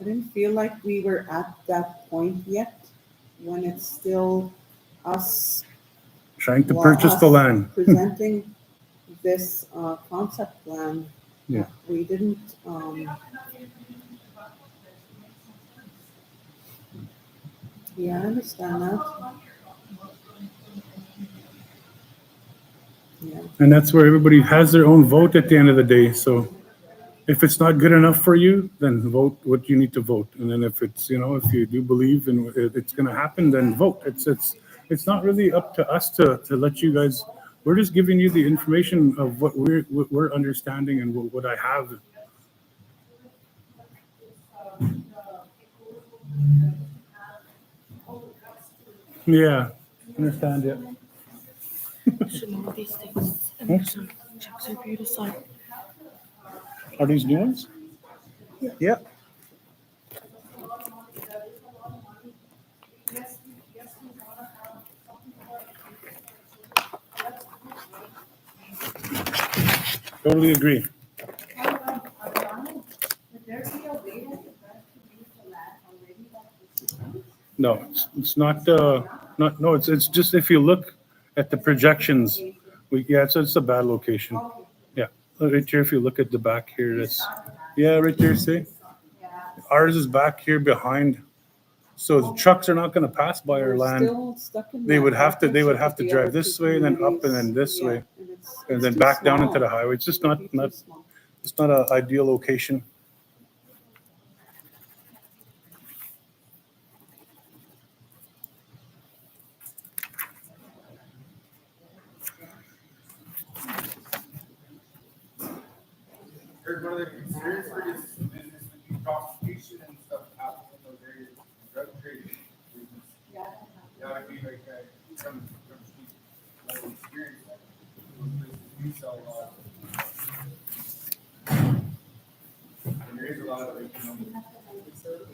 didn't feel like we were at that point yet when it's still us trying to purchase the land. Presenting this concept plan. Yeah. We didn't. Yeah, I understand that. Yeah. And that's where everybody has their own vote at the end of the day. So if it's not good enough for you, then vote what you need to vote. And then if it's, if you do believe in it's going to happen, then vote. It's not really up to us to let you guys. We're just giving you the information of what we're understanding and what I have. Yeah, understand it. Should know these things. And there's some checks for you to sign. Are these new ones? Yeah. Totally agree. No, it's not. No, it's just if you look at the projections, it's a bad location. Yeah, right here. If you look at the back here, right there. See, ours is back here behind, so the trucks are not going to pass by our land. They would have to drive this way, and then up, and then this way, and then back down into the highway. It's just not it's not an ideal location. There's one of the concerns for this business would be prostitution and stuff happening in those areas, drug trading business. That would be like some experience that those places do sell a lot. And there is a lot of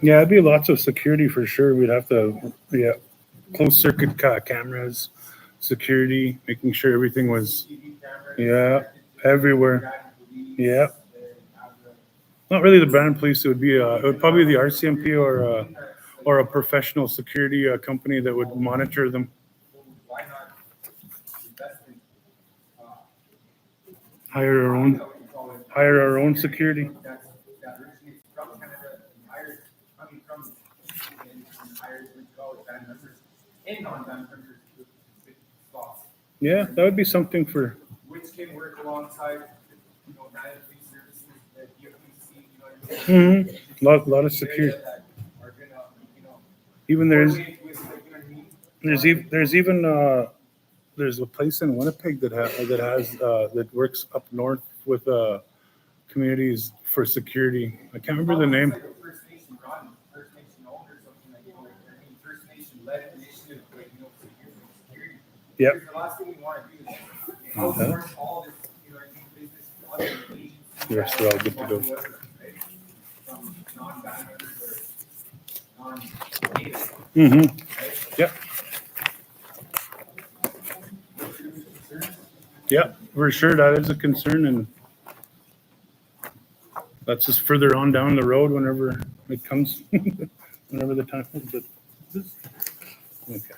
Yeah, it'd be lots of security for sure. We'd have to, closed circuit cameras, security, making sure everything was, everywhere. Yeah. Not really the brand police. It would probably the RCMP or a professional security company that would monitor them. Why not invest in Hire our own security. that originates from Canada and coming from and hires what you call it band members and non-band members with spots, Yeah, that would be something for. which can work alongside nine police services that you see, Lot of security. that are gonna, Even there's coordinate with, There's even, there's a place in Winnipeg that works up north with, communities for security. I can't remember the name. It's like a First Nation run, First Nation owned or something like, First Nation led initiative, like, security. Yep. Because the last thing we want to do is outsource all this, business to other agencies. Yes, they're all good to go. Right? From non-bad members or non-native, Mm-hmm. right? Yep. Yeah, for sure, that is a concern, and that's just further on down the road whenever it comes, whenever the time comes, but, okay.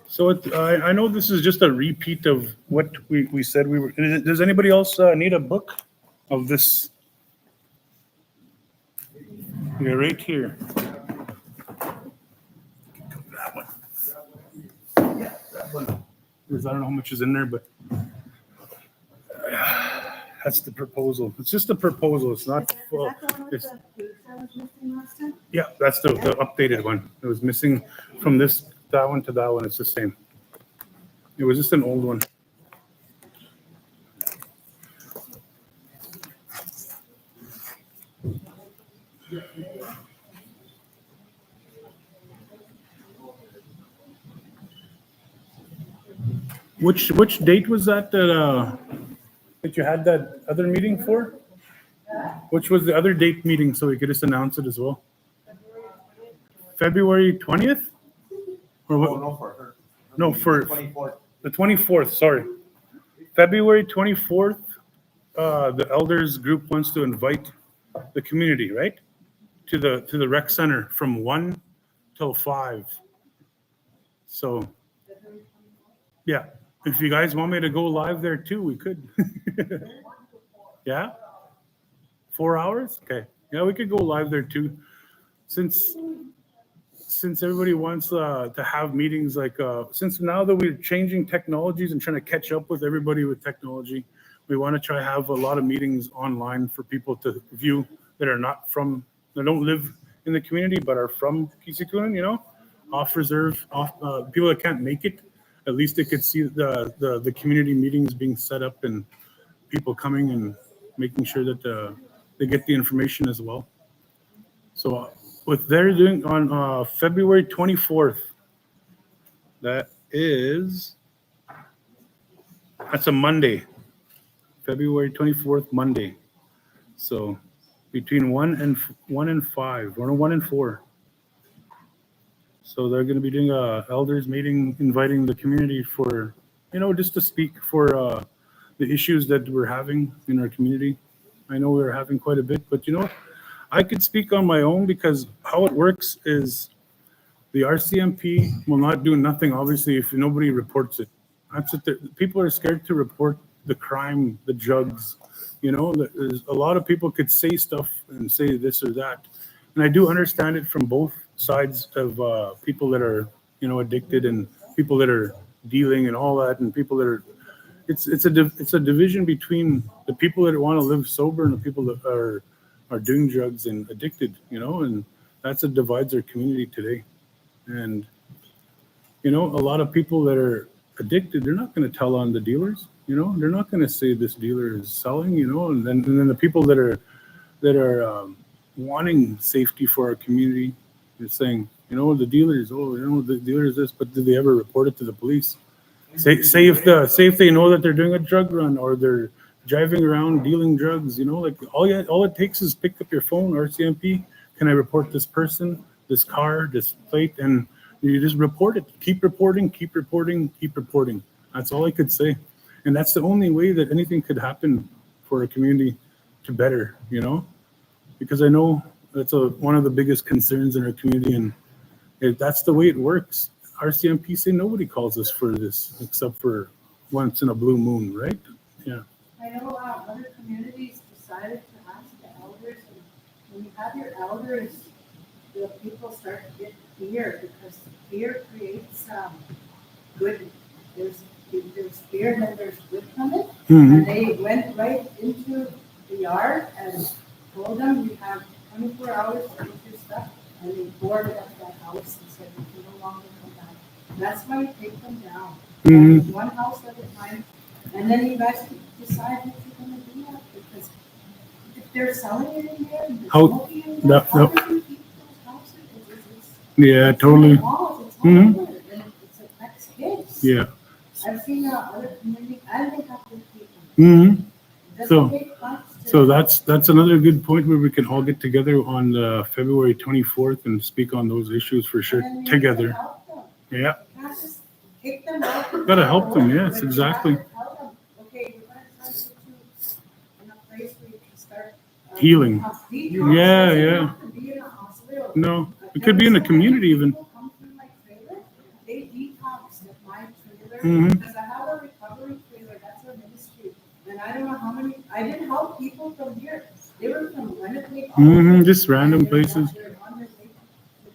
So I know this is just a repeat of what we said we were, does anybody else need a book of this? Yeah, right here. That one. Yeah, that one. I don't know how much is in there, but that's the proposal. It's just a proposal. It's not full. It's, yeah, that's the updated one. It was missing from that one to that one. It's the same. It was just an old one. Which date was that that you had that other meeting for? Which was the other date meeting, so we could just announce it as well? February 20th? Or what? No, for her. No, for 24th. the 24th, sorry. February 24th, the elders group wants to invite the community, right? To the rec center from 1 till 5. So, yeah, if you guys want me to go live there too, we could. Yeah? 4 hours? Okay. Yeah, we could go live there too. Since everybody wants to have meetings like, since now that we're changing technologies and trying to catch up with everybody with technology, we want to try to have a lot of meetings online for people to view that are not from, that don't live in the community, but are from Kisikunan, off reserve, people that can't make it. At least they could see the community meetings being set up and people coming and making sure that they get the information as well. So what they're doing on February 24th, that's a Monday, February 24th, Monday. So between 1 and 5, or 1 and 4. So they're going to be doing a elders meeting, inviting the community for, just to speak for the issues that we're having in our community. I know we're having quite a bit, but I could speak on my own because how it works is the RCMP will not do nothing, obviously, if nobody reports it. That's what people are scared to report the crime, the drugs. There's a lot of people could say stuff and say this or that. And I do understand it from both sides of people that are, addicted and people that are dealing and all that, and people that are, it's a division between the people that want to live sober and the people that are doing drugs and addicted, and that's what divides our community today. And, a lot of people that are addicted, they're not going to tell on the dealers, they're not going to say this dealer is selling, and then the people that are wanting safety for our community, they're saying, the dealers, the dealer is this, but did they ever report it to the police? Say if they know that they're doing a drug run or they're driving around dealing drugs, like all it takes is pick up your phone, RCMP, can I report this person, this car, this plate, and you just report it. Keep reporting. That's all I could say. And that's the only way that anything could happen for a community to better, because I know that's one of the biggest concerns in our community, and if that's the way it works. RCMP say nobody calls us for this except for once in a blue moon, right? Yeah. I know other communities decided to ask the elders, and when you have your elders the people start to get fear, because fear creates, good, there's fear and then there's good from it. Mhm. And they went right into the yard and told them, you have 24 hours to get your stuff, and they boarded up that house and said, you can no longer come back. And that's why you take them down. Mhm. One house at a time, and then you guys decide what you're gonna do that, because if they're selling it in there, and they're How- smoking in there, that- how that- do you keep those houses? It's- Yeah, it's totally. in the walls, it's all Mhm. over it, and it's affects kids. Yeah. I've seen other communities, and they have to keep them. hmm It So- doesn't make sense to. So that's another good point where we can all get together on February 24th and speak on those issues for sure And then you together. can help them. Yeah. You can't just kick them out. Gotta help them, yes, But you exactly. have to tell them, okay, we're gonna try to put you in a place where you can start. Healing. Detox. Yeah, Doesn't yeah. have to be in a hospital. No, it could be in the community even. People come through my trailer, they detox at my trailer, Mhm. because I have a recovery trailer, that's our ministry. And I don't know how many, I didn't help people from here, they were from Winnipeg. all over. Just random And they're places. they're on their way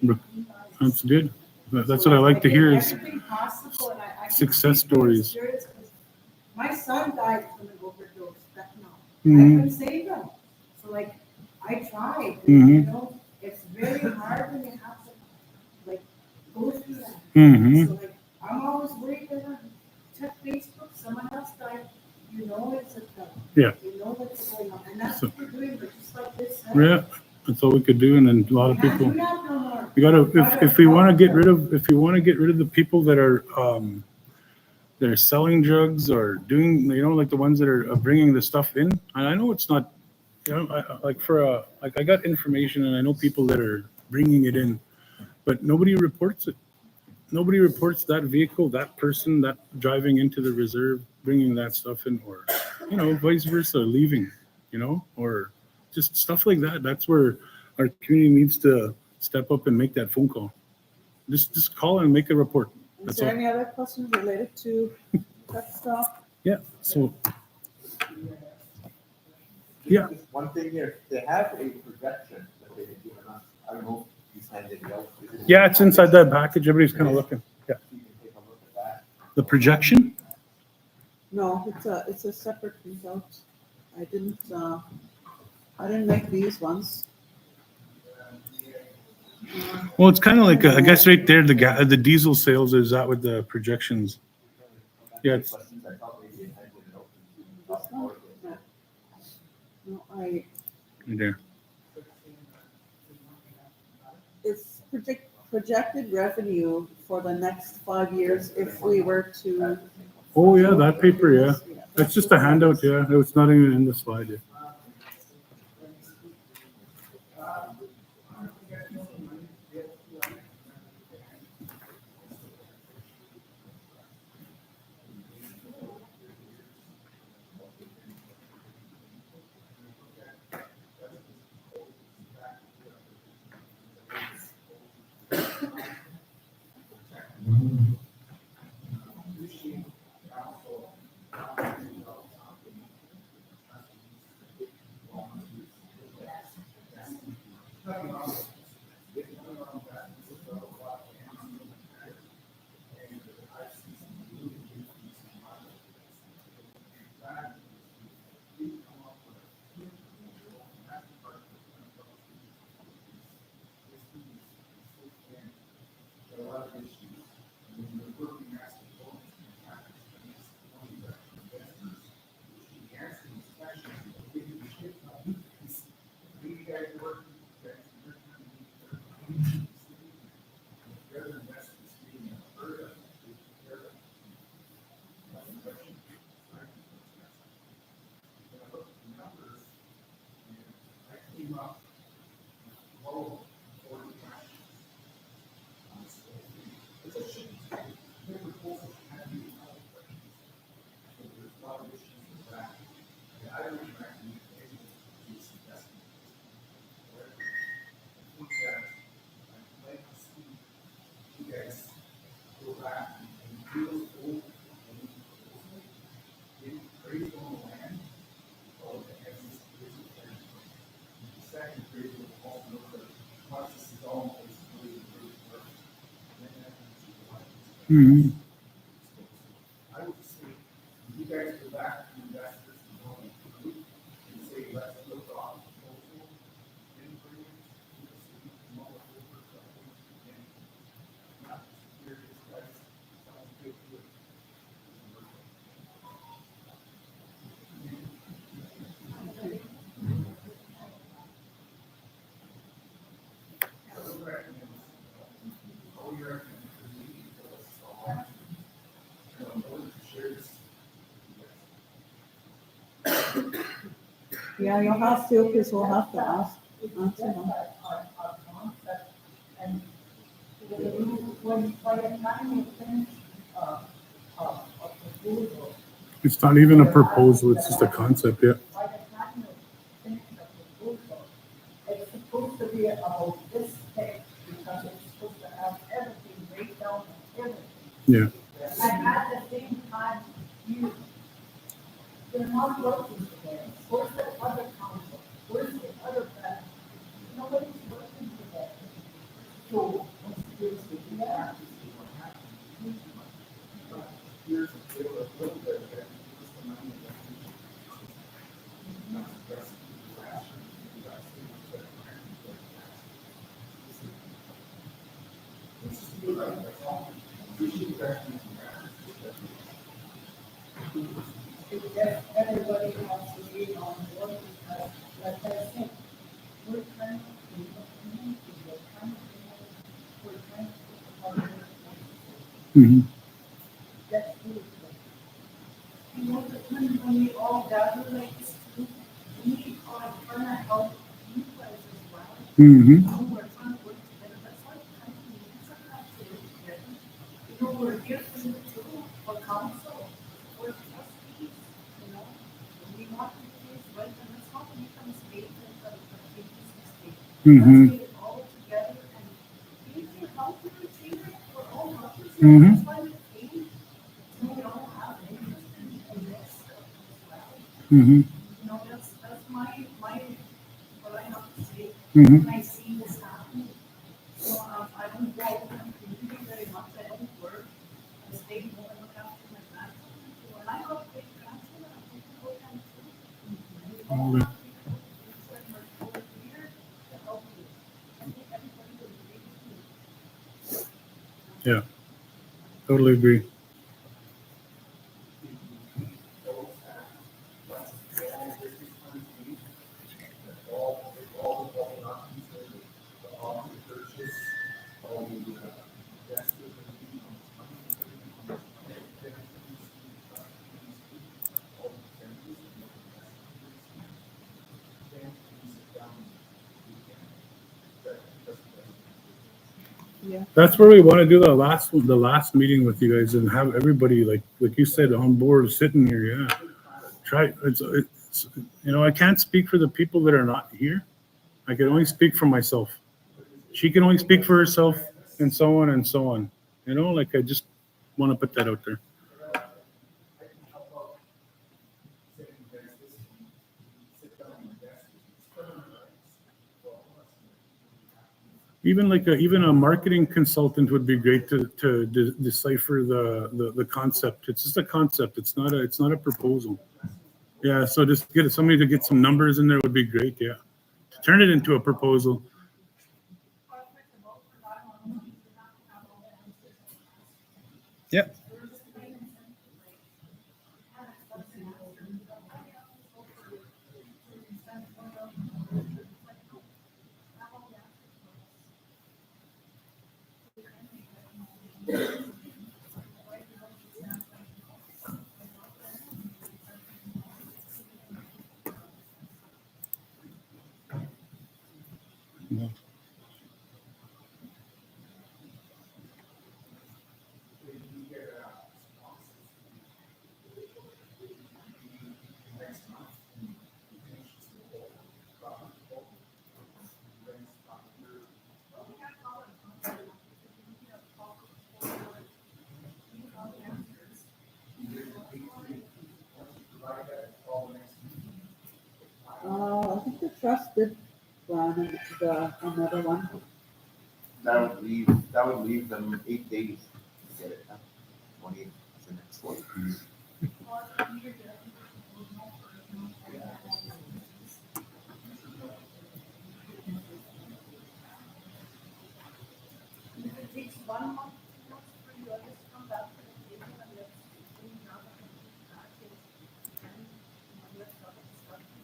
to the detox. That's good. That's what I like to hear is Everything possible, and I can success speak from stories. experience, 'cause my son died from an overdose, fentanyl. I Mhm. couldn't save him. So like, I tried, Mhm. you know, it's very hard when you have to, like, go through that. Mhm. So like, I'm always worried that I check Facebook, someone else died, you know it's a thing. Yeah. You know what's going on, and that's So- what we're doing, but just like this. Yeah, that's all we could do. And then a lot of Can't people, do that no more. we gotta, if you want to get rid of, the people that are, selling drugs or doing, like the ones that are bringing the stuff in. And I know it's not, I got information and I know people that are bringing it in, but nobody reports it. Nobody reports that vehicle, that person, that driving into the reserve, bringing that stuff in, or, vice versa, leaving, or just stuff like that. That's where our community needs to step up and make that phone call. Just call and make a report. Is That's there all. any other questions related to that stuff? Yeah, so. Yeah. Just one thing here, they have a projection that they've given us, I don't know if you signed it out. Yeah, it's inside that package. Everybody's kind of looking. Yeah. You can take a look at that. The projection? No, it's a separate result. I didn't make these ones. Well, it's kind of like, I guess right there, the diesel sales, is that with the projections? Yeah, it's, Questions, I thought maybe you handed it out. This one? Yeah. No, right there. it's projected revenue for the next 5 years if we were to. Oh, yeah, that paper, yeah. That's just a handout, yeah. It's not even in the slide yet. Mhm. I would just say, you guys go back to investors and say, let's look on proposal, and bring it to the city, come up with something, and not here, this price, sounds good to it. Yeah, you'll have to, because we'll have to ask. Answer them. Our concept, and when, by the time you finish, a proposal, It's not even a proposal, it's just a concept, yeah. by the time you finish a proposal, it's supposed to be about this thick, because it's supposed to have everything, breakdown and everything. Yeah. And at the same time, you're not working together. Where's the other council? Where's the other plan? Nobody's working together. So, yeah. Because everybody has to be on board because, like I said, we're trying to be a community, we're trying to put the public. Mhm. That's good. You know, the time when we all gather like this, we are trying to help you guys as well. Mhm. You know, we're trying to work together, that's why companies sometimes they work together. You know, we're here for you too, for council, for trustees, you know. We want to do this right, and let's not make a mistake and try to take this mistake. Mhm. Let's get it all together and we can help you achieve it, we're all helpers, Mhm. that's why we came. We all have interest in this as well. Mhm. You know, that's my, what I have to say, Mhm. when I see this happening. So, I don't go out in the community very much, I don't work, I stay home and look after my grandchildren. So when I got big grandchildren, I'm taking care of them too. And we all have to do things that we're here to help you. I think everybody would agree with me. Yeah, totally agree. Yeah. That's where we want to do the last meeting with you guys and have everybody, like you said, on board, sitting here, yeah. Try, it's, you know, I can't speak for the people that are not here. I can only speak for myself. She can only speak for herself, and so on and so on. You know, like, I just want to put that out there. Even like even a marketing consultant would be great to decipher the concept. It's just a concept. It's not a proposal. Yeah. So just get somebody to get some numbers in there would be great. Yeah. To turn it into a proposal. Yeah. I think the trust did plan another one. that would leave them 8 days to get it done. 28 is the next one. If it takes 1 month, 2 months for you guys to come back to the table and let's, now that I'm back is, and, let's start the discussion.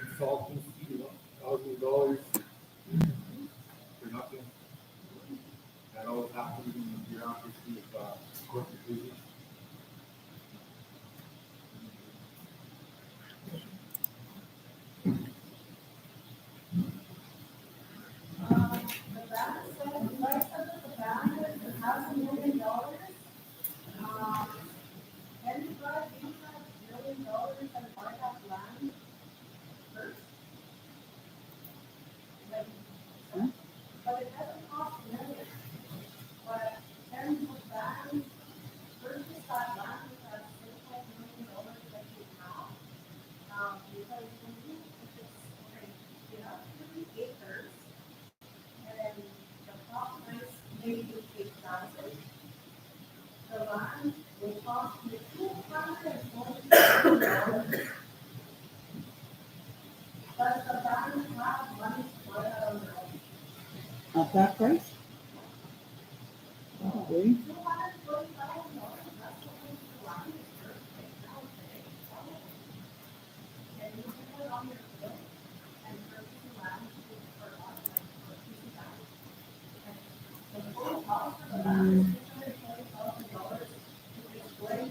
Consulting fee, $1,000 for nothing. That all happens in the bureaucracy of corporate business. The ban said, you guys said that the ban is $500,000. Can you guys use that $1 million and buy that land first? Like, but it doesn't cost millions. But can the ban purchase that land with that $35 million that you have? Because when you, if it's, okay, you have 3 acres, and then the plot price maybe 8,000. The land will cost you $240,000. Does the bank have money to buy that on their own? At that price? Probably. $240,000, that's what the land is worth right now today. And you can put it on your bill and purchase the land for us, like for a piece of land. And the total cost of the land is $640,000 to display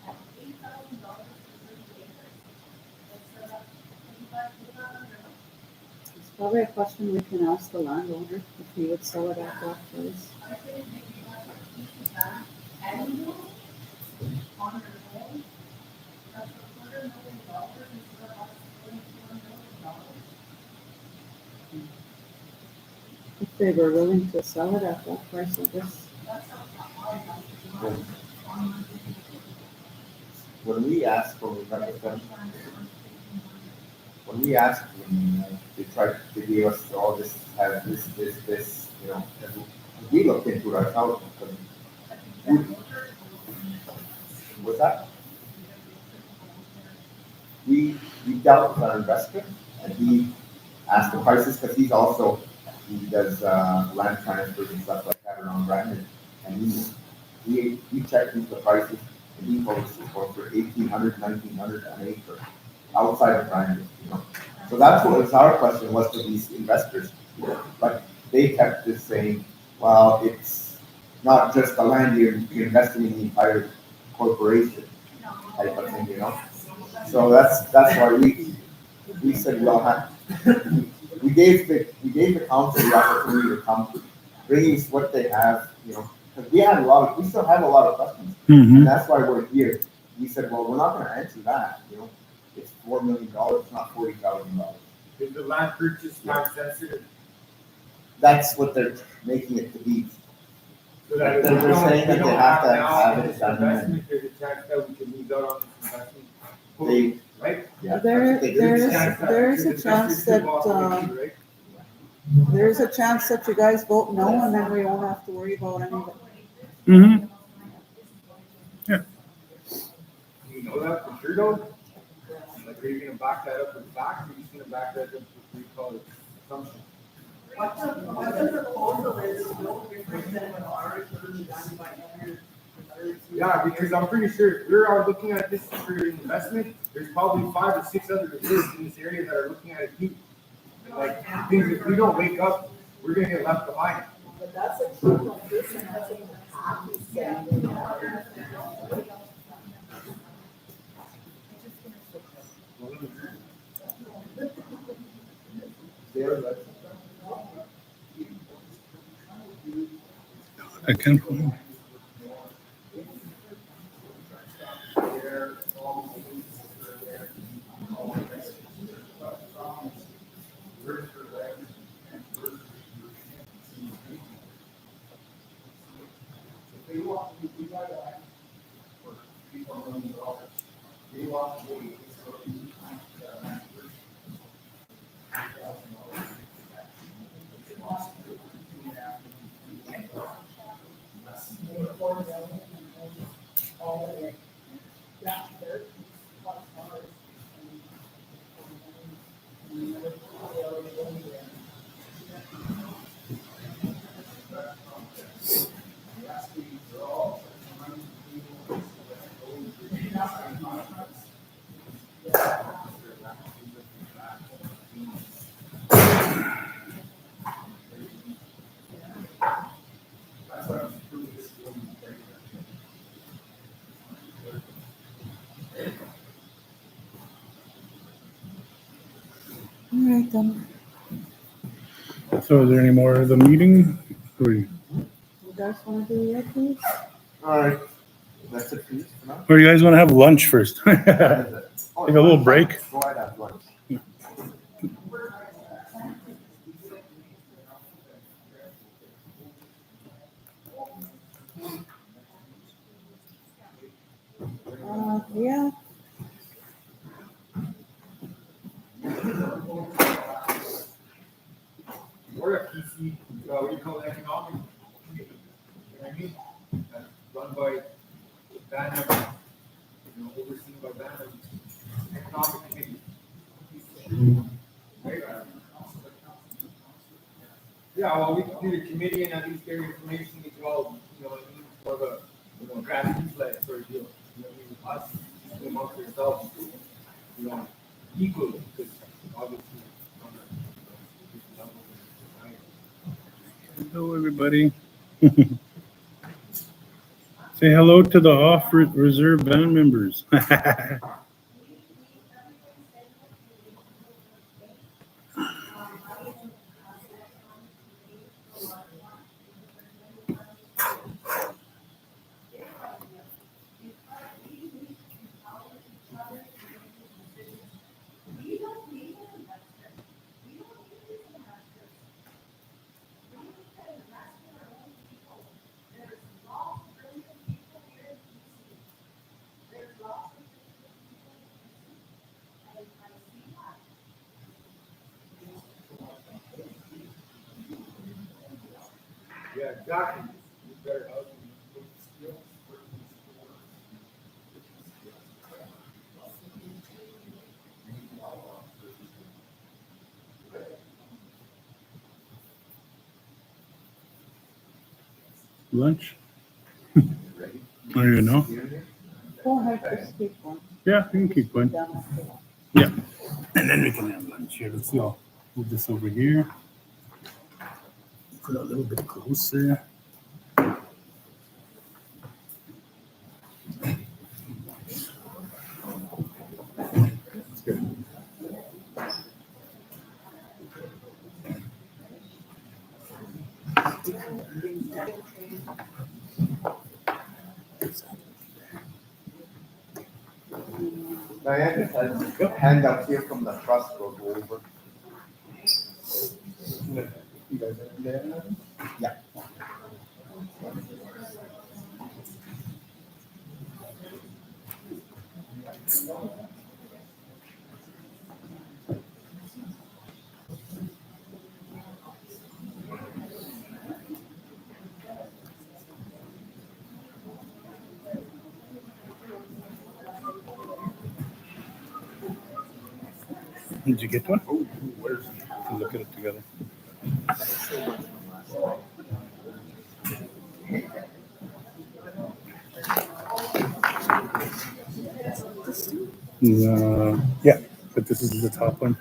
at $8,000 for 30 acres. And so that, can you guys do that on your own? It's probably a question we can ask the landowner if he would sell it at that price. I think maybe that's a piece of land annual on your own. That's $250,000 instead of us paying $1 million. If they were willing to sell it at that price, I guess. When we asked for the representative, when we asked them, they gave us all this, you know, and we looked into it ourselves. What's that? We dealt with our investor, and he asked the prices, because he does land transfers and stuff like that around Brandon, and he checked into the prices, and he told us it's going for $1,800, $1,900 an acre outside of Brandon, you know. So that's what was our question was to these investors, but they kept just saying, well, it's not just the land, you're investing in the entire corporation type of thing, you know. So that's why we said, well, we gave the council the opportunity to come, bring us what they have, you know, because we still have a lot of questions, and that's why we're here. We said, well, we're not going to answer that, you know. It's $4 million, not $40,000. Is the land purchase time sensitive? That's what they're making it to be. So that if They're we don't- saying that we they don't have to now have it this done. investment, there's a chance that we can lose out on this investment. They- Right? Yeah, There that's what they do. is a Because chance investors that, do walk away, right? there's a chance that you guys vote no, and then we won't have to worry about anything. Mm-hmm. You know that for sure though? Like, are you gonna back that up with facts, or are you just gonna back that up with, what you call it, assumption? What the proposal is no different than what already being done by others. Yeah, because I'm pretty sure if we're looking at this for investment, there's probably 5 or 6 other businesses in this area that are looking at it too. And like, things, if we don't wake up, we're gonna get left behind. But that's a key like this, and that's a happy standing. I can't find. All right, then. So is there any more of the meeting? You guys want to do your piece? All right. That's it for you for now. Or you guys want to have lunch first? Take Take a little break. Go ahead, have lunch. Yeah. Or a PC, what do you call it, economic committee? You know what I mean? That's run by Banner, overseen by Banner, economic committee. Right? Yeah, well, we can do the committee and at least get information as well, you know what I mean, for the, grassroots led sort of deal. You know what I mean, us, amongst ourselves, equally, because obviously. Hello, everybody. Say hello to the off-reserve band members. Yeah, exactly. You better help me with the skills. Lunch? I don't even know. Go ahead, just keep one. Yeah, you can keep going. Down after that. Yeah. And then we can have lunch here. Let's see. I'll move this over here. Put it a little bit closer. That's good. Diane just has handouts here from the trust we'll go over. You guys are there? Yeah. Did you get one? We'll look at it together. Yeah, but this is the top one.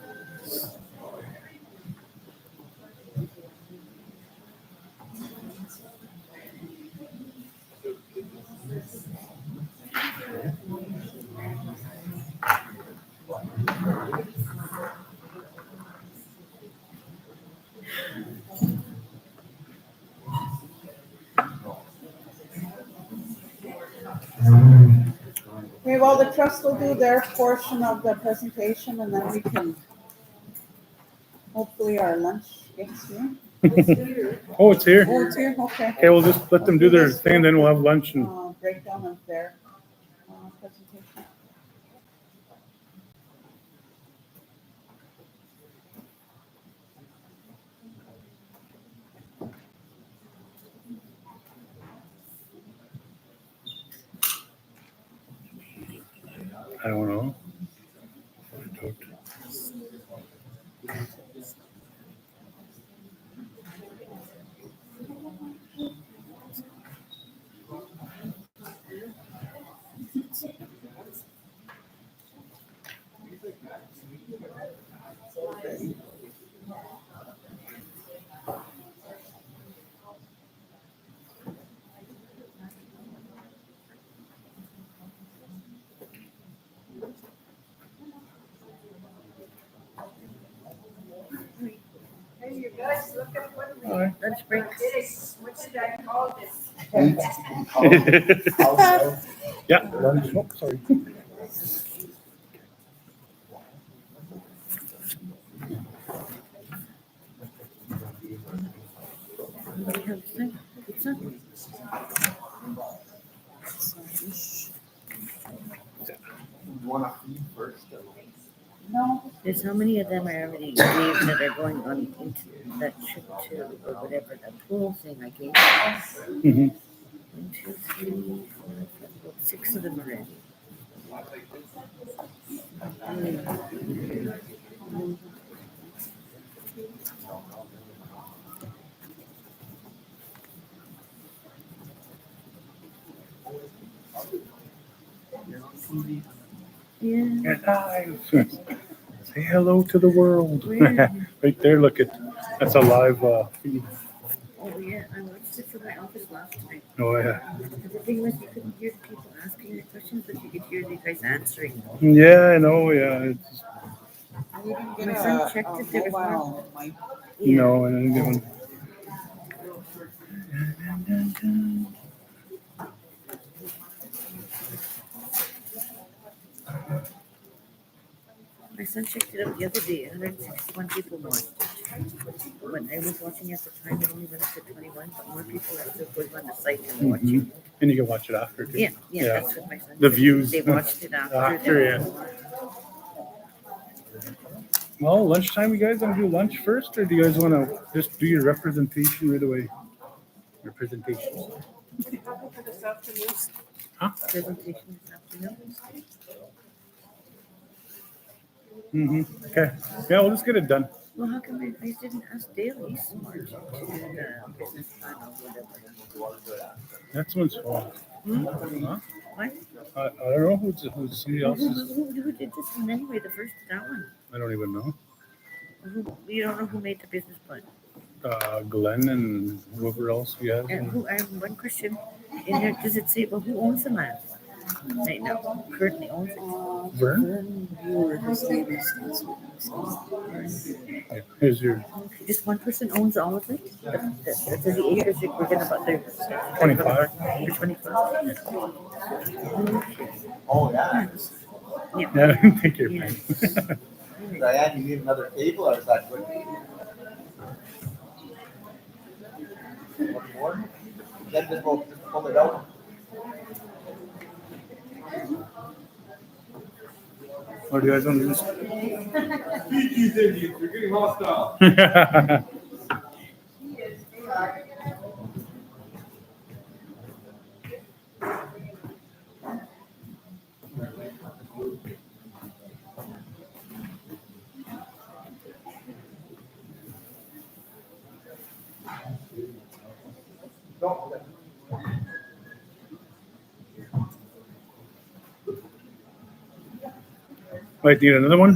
well, the trust will do their portion of the presentation and then we can, hopefully our lunch gets here. Oh, it's here. Oh, it's here, okay. Okay, we'll just let them do their thing and then we'll have lunch and Breakdown of their presentation. I don't know. Hey, you guys, look at what we Hi. Lunch break. did. What should I call this? Yeah, lunch. Oh, sorry. Anybody have some pizza? You wanna feed first? No, There's how many of them I already gave that are going on into that trip to, or whatever, that pool thing I gave. Mhm. 1, 2, 3, 4, 5, 6 of them already. Yeah. And hi. Say hello to the world. Where? Right there, look at, that's a live feed. Oh yeah, I watched it from my office last night. Oh, yeah. The thing was, you couldn't hear the people asking the questions, but you could hear the guys answering. Yeah, I know, yeah. It's, we didn't get My son a checked if there was mobile mic. Yeah. no, I didn't get one. My son checked it out the other day, 161 people watched. When I was watching at the time, it only went up to 21, but more people are still going on the site and watching. And you can watch it after too. Yeah, Yeah. that's what my son The said. views. They watched it after. After, yeah. Well, lunchtime, you guys want to do lunch first, or do you guys want to just do your representation right away? Representation. Presentation this afternoon. Mm-hmm. Okay. Yeah, we'll just get it done. Well, how come you guys didn't ask Daley Smart to do the business plan or whatever? That's one's fault. Hmm? Huh? What? I don't know who's somebody else's. Who did this one anyway, the first, that one? I don't even know. You don't know who made the business plan? Glenn and whoever else we have. And who, I have one question in here, does it say, well, who owns the land? Right now, currently owns it. Vern? Vern Buer, his name is, that's what it says. Yeah. Here's your Okay, just one person owns all of it? The acres that we're gonna, about there. 25. For 25. Oh, yeah. Yeah, take your Yeah. time. Diane, you need another table or is that good? One more? Then just pull it out. Or do you guys want to Feed these Indians, they're getting hostile. just? Wait, need another one?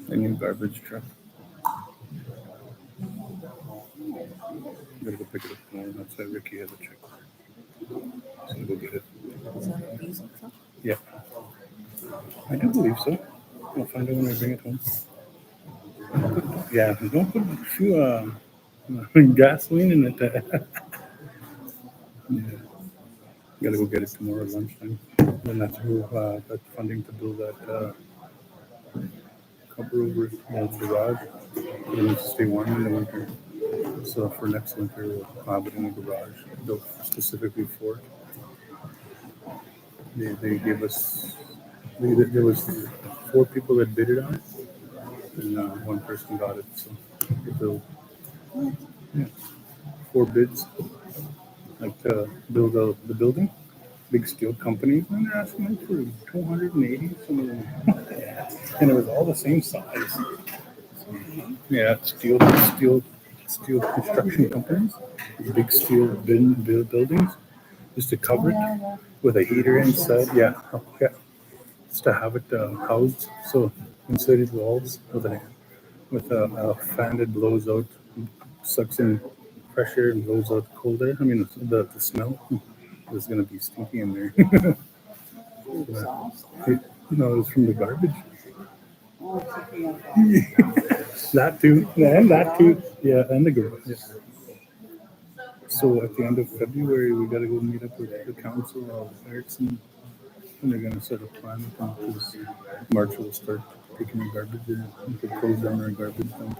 A new garbage truck. Gotta go pick it up tomorrow. Outside Ricky has a check. So I'll go get it. Is that a diesel truck? Yeah. I do believe so. I'll find out when I bring it home. Yeah, don't put a few gasoline in it. Yeah. Gotta go get it tomorrow at lunchtime. Then that's who got funding to build that cover over the garage. It needs to stay warm in the winter. So for next winter, we'll have it in the garage built specifically for it. They gave us, there was 4 people that bid it on it, and 1 person got it. So they built, yeah, 4 bids, like to build the building. Big steel companies, and they're asking like for 280, some of them. And it was all the same size. Yeah, steel construction companies, big steel buildings, just to cover it with a heater inside. Yeah, yeah, just to have it housed. So insulated walls with a fan that blows out, sucks in pressure and blows out cold air. I mean, the smell is gonna be stinky in there. Exhaust. It was from the garbage. Oh, taking up. That too, and that too. Yeah, and the garage. Yeah. So at the end of February, we got to go meet up with the council of Erickson, and they're going to set a plan because March will start taking the garbage in and to close down our garbage dump.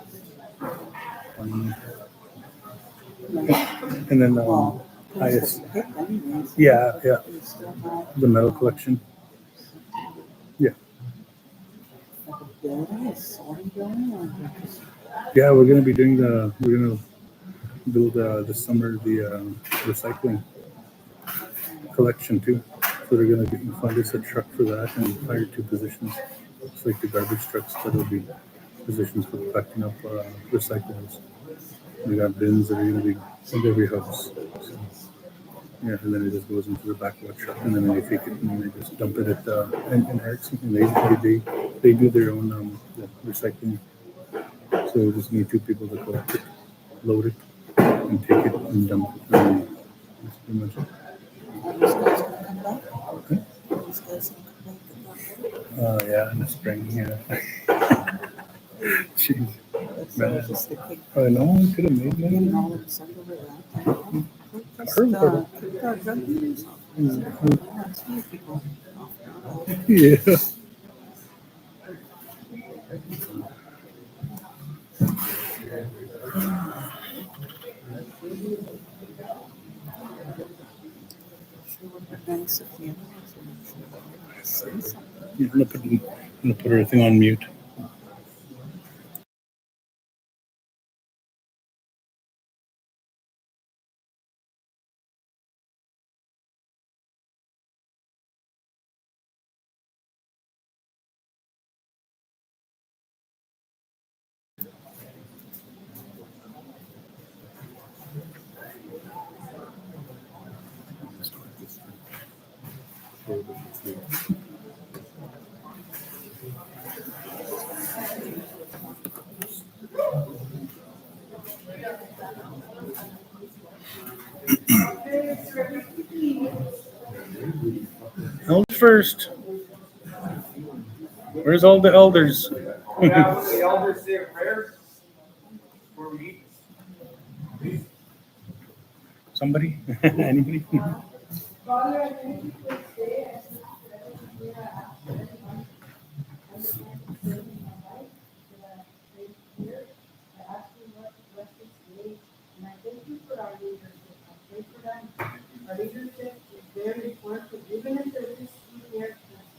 And then Well, IS, hip anyways. yeah, We still have the metal collection. like a building, a sorting building, or just Yeah, we're going to build this summer the recycling collection too. So they're going to find us a truck for that and hire 2 positions. It's like the garbage trucks that will be positions for collecting up recyclables. We got bins that are going to be in every house. So, yeah, and then it just goes into the back of a truck, and then they take it and they just dump it at in Erickson, and they do their own recycling. So we just need 2 people to collect it, load it, and take it and dump it. And that's pretty much it. are these guys gonna come back? Are these guys gonna come back? Yeah, in the spring, yeah. Jeez. That's Man. just the kick. I know, we could have made Getting money. all of a sudden over that. Just, Heard about it. keep our drug dealers off. Mhm. Let's see people off. Yeah. Sure would be nice if the others would say something. I'm gonna put everything on mute. Elders first. Where's all the elders? Yeah, when the elders say a prayer for me. Somebody? Anybody? Father, I thank you for today. I thank you for everything that happened.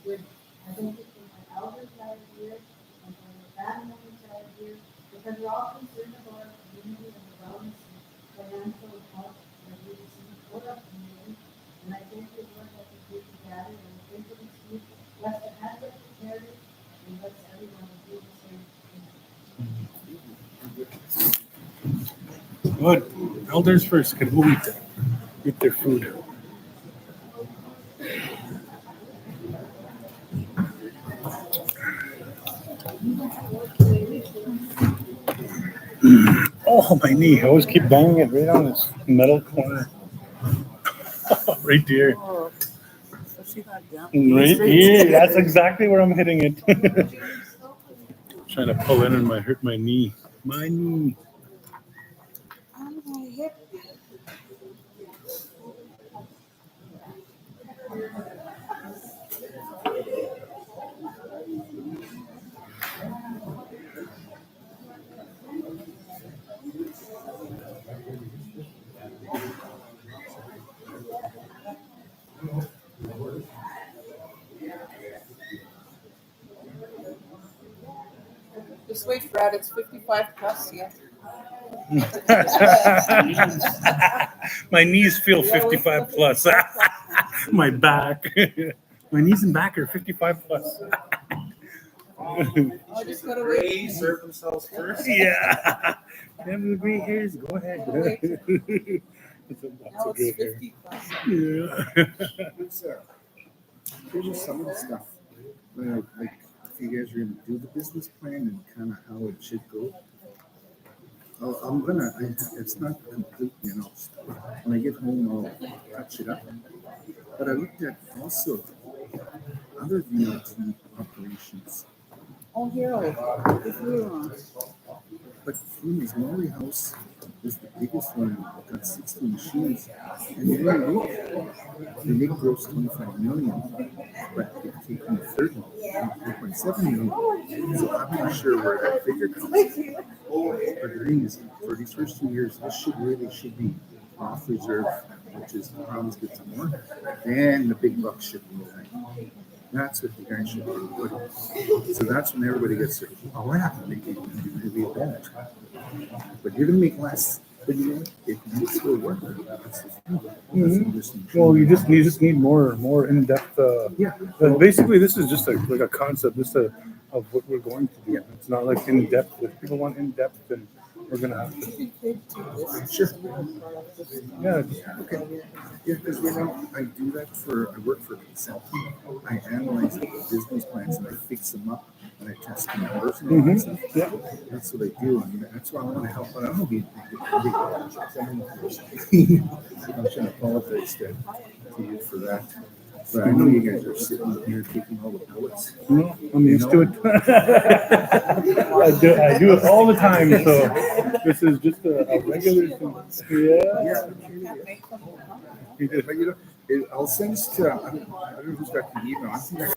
with, I think it's my elders that are here, and my family members that are here, because we're all concerned about our community and the wellness and financial health that we receive for our community. And I think the work that we do together, and I think that it's good, let's the hands up together, and let's everyone do the same thing. Good. Elders first can who eat their food. Oh, my knee. I always keep banging it right on this metal corner. Right there. Oh, especially that gap. Right here. That's exactly where I'm hitting it. Trying to pull in and hurt my knee. My knee. On my hip. Just wait, Brad, it's 55 plus, yeah. My knees feel 55 plus. My back. My knees and back are 55 plus. I just gotta wait. Serve themselves first. Yeah. Them the gray hairs, go ahead. That's Now a it's gray hair. 50 plus. Yeah. Here's just some of the stuff, like if you guys are gonna do the business plan and kind of how it should go. It's not complete, when I get home, I'll touch it up. But I looked at also other VLT operations. Oh, here, if you're on. But the thing is, Molly House is the biggest one, got 60 machines, and they make gross 25 million, but they've taken 3.7 million. So I'm not sure where that figure comes from. But the thing is, for these first 2 years, this should be off reserve, which is problems get some more. Then the big bucks should be like. That's what the guys should be putting. So that's when everybody gets their, oh, we're not gonna make it really bad. But you're gonna make less, but you know what? It makes it work. That's the thing. Well, you just need more in depth. Yeah. Basically, this is just like a concept, of what we're going to do. It's not like in depth. If people want in depth, then we're gonna have to. Sure. Yeah. Okay. Yeah, because I do that I work for consulting. I analyze the business plans and I fix them up and I test them personally and stuff. Yeah. That's what I do. And that's why I want to help. But I don't be I'm trying to apologize to you for that. But I know you guys are sitting here taking all the bullets. No, I'm used to it. I do it all the time. So this is just a regular thing. Yeah. But I'll send this to, I don't know who's got the email. I think I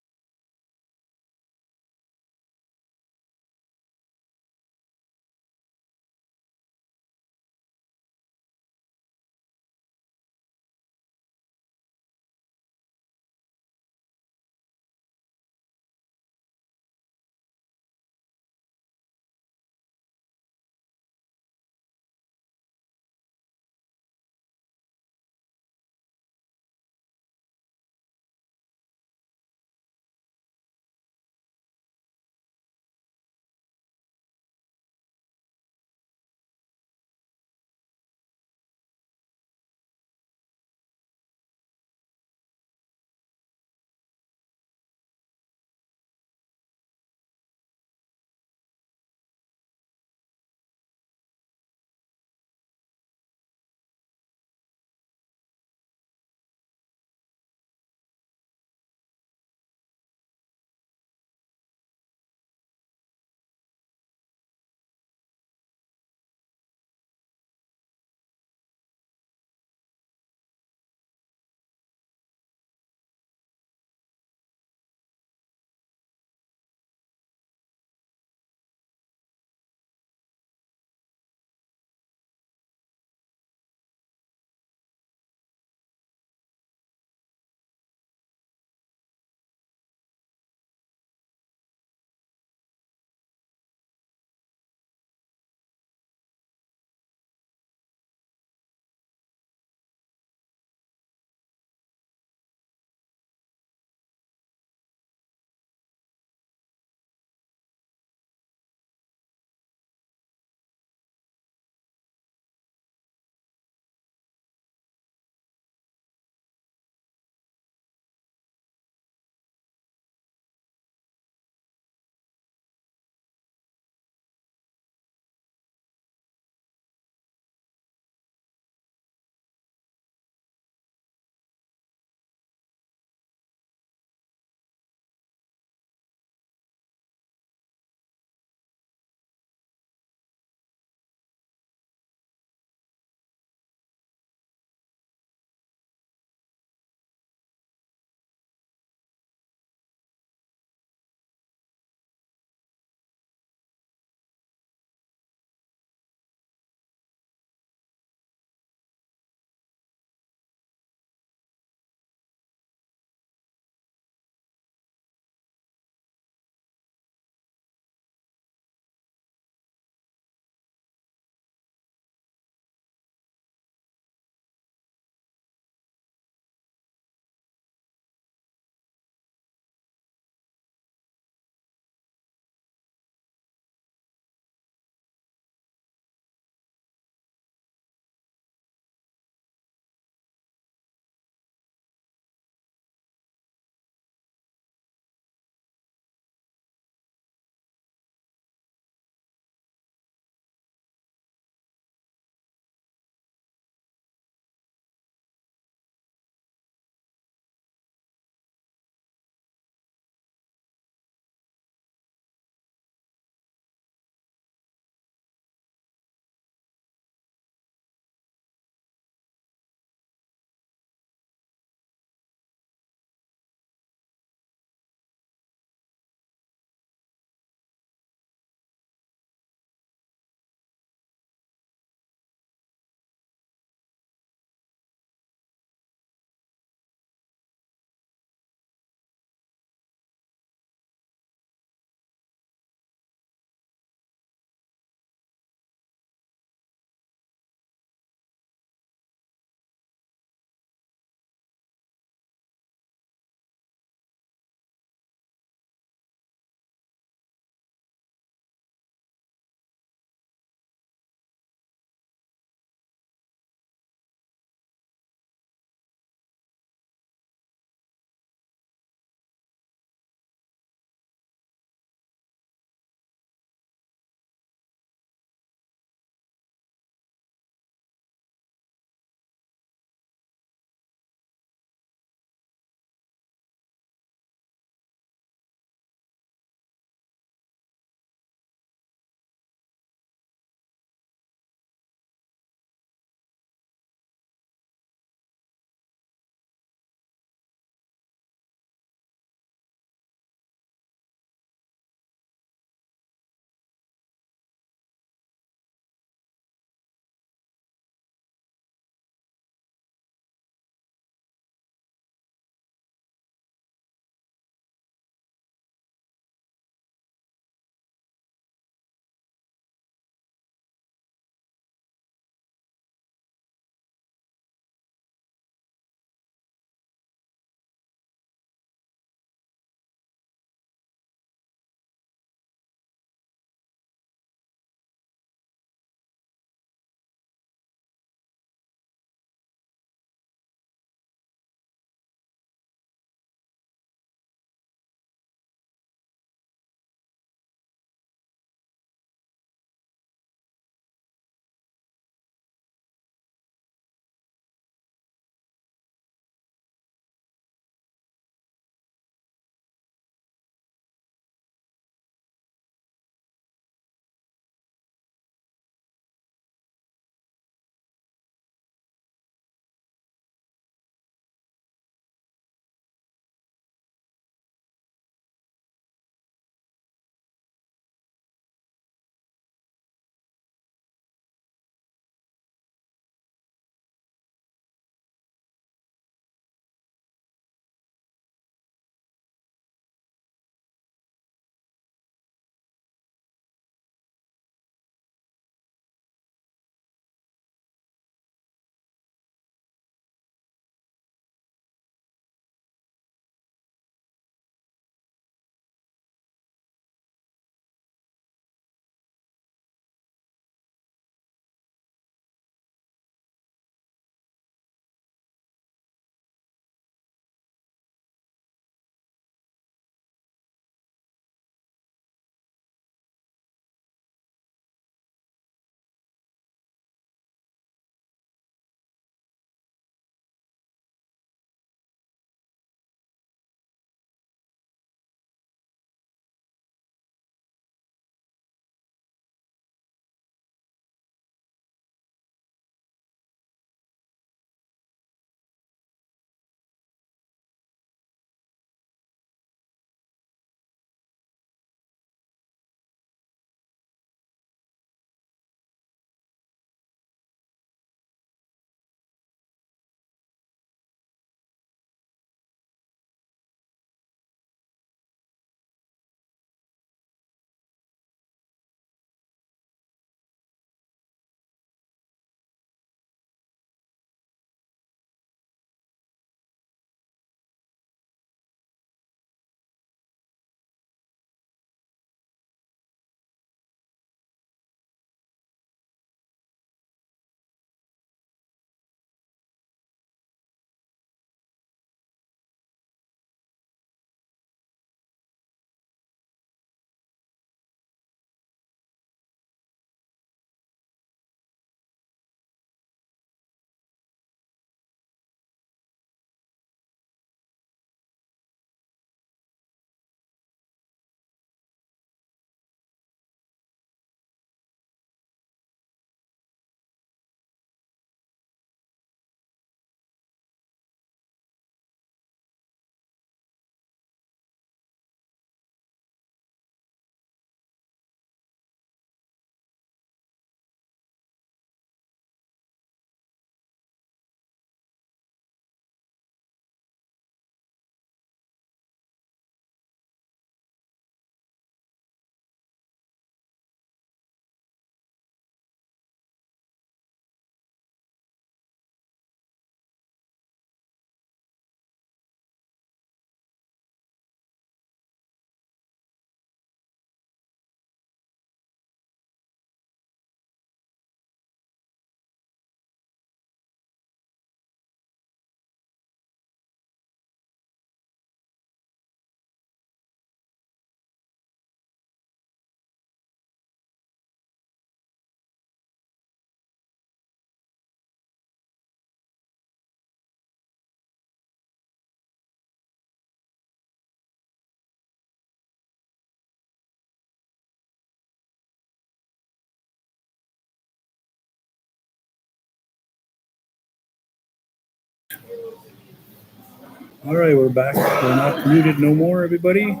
All right, we're back. We're not muted no more, everybody.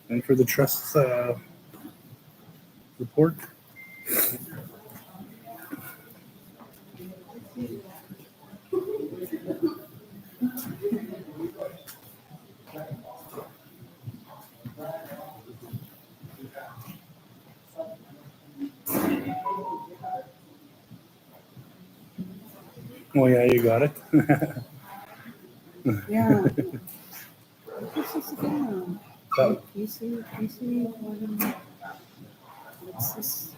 And for the trust's report. Oh, yeah, you got it. Yeah. What's this again? That- PC, what's this?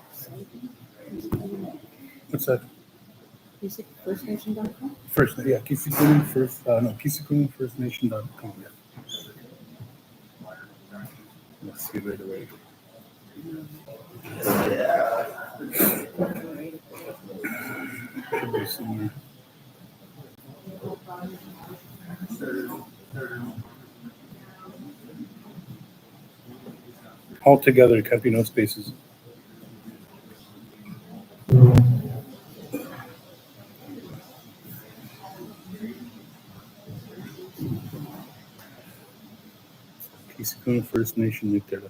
What's that? PC, firstnation.com? First, yeah, Kisikunin First, no, KisikuninFirstNation.com. Let's see right away. Should be somewhere. All together, copy no spaces. Kisikunin First Nation right there.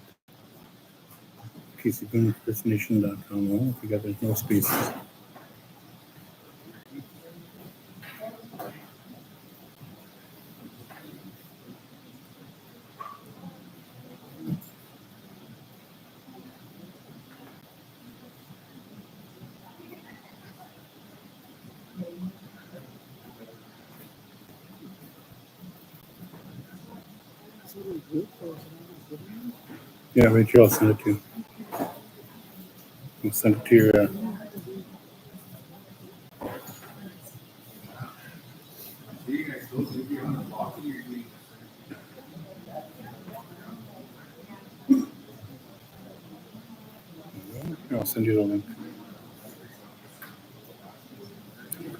KisikuninFirstNation.com. All together, no spaces. Yeah, Rachel, I'll send it to you. I'll send it to your. I'll send you the link.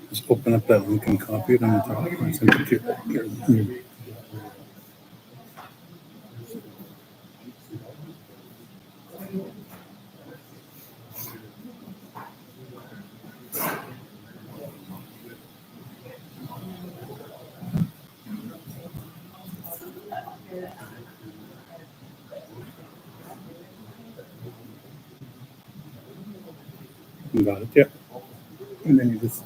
Just open up that link and copy it on the top and send it to you. You got it, yeah. And then you just.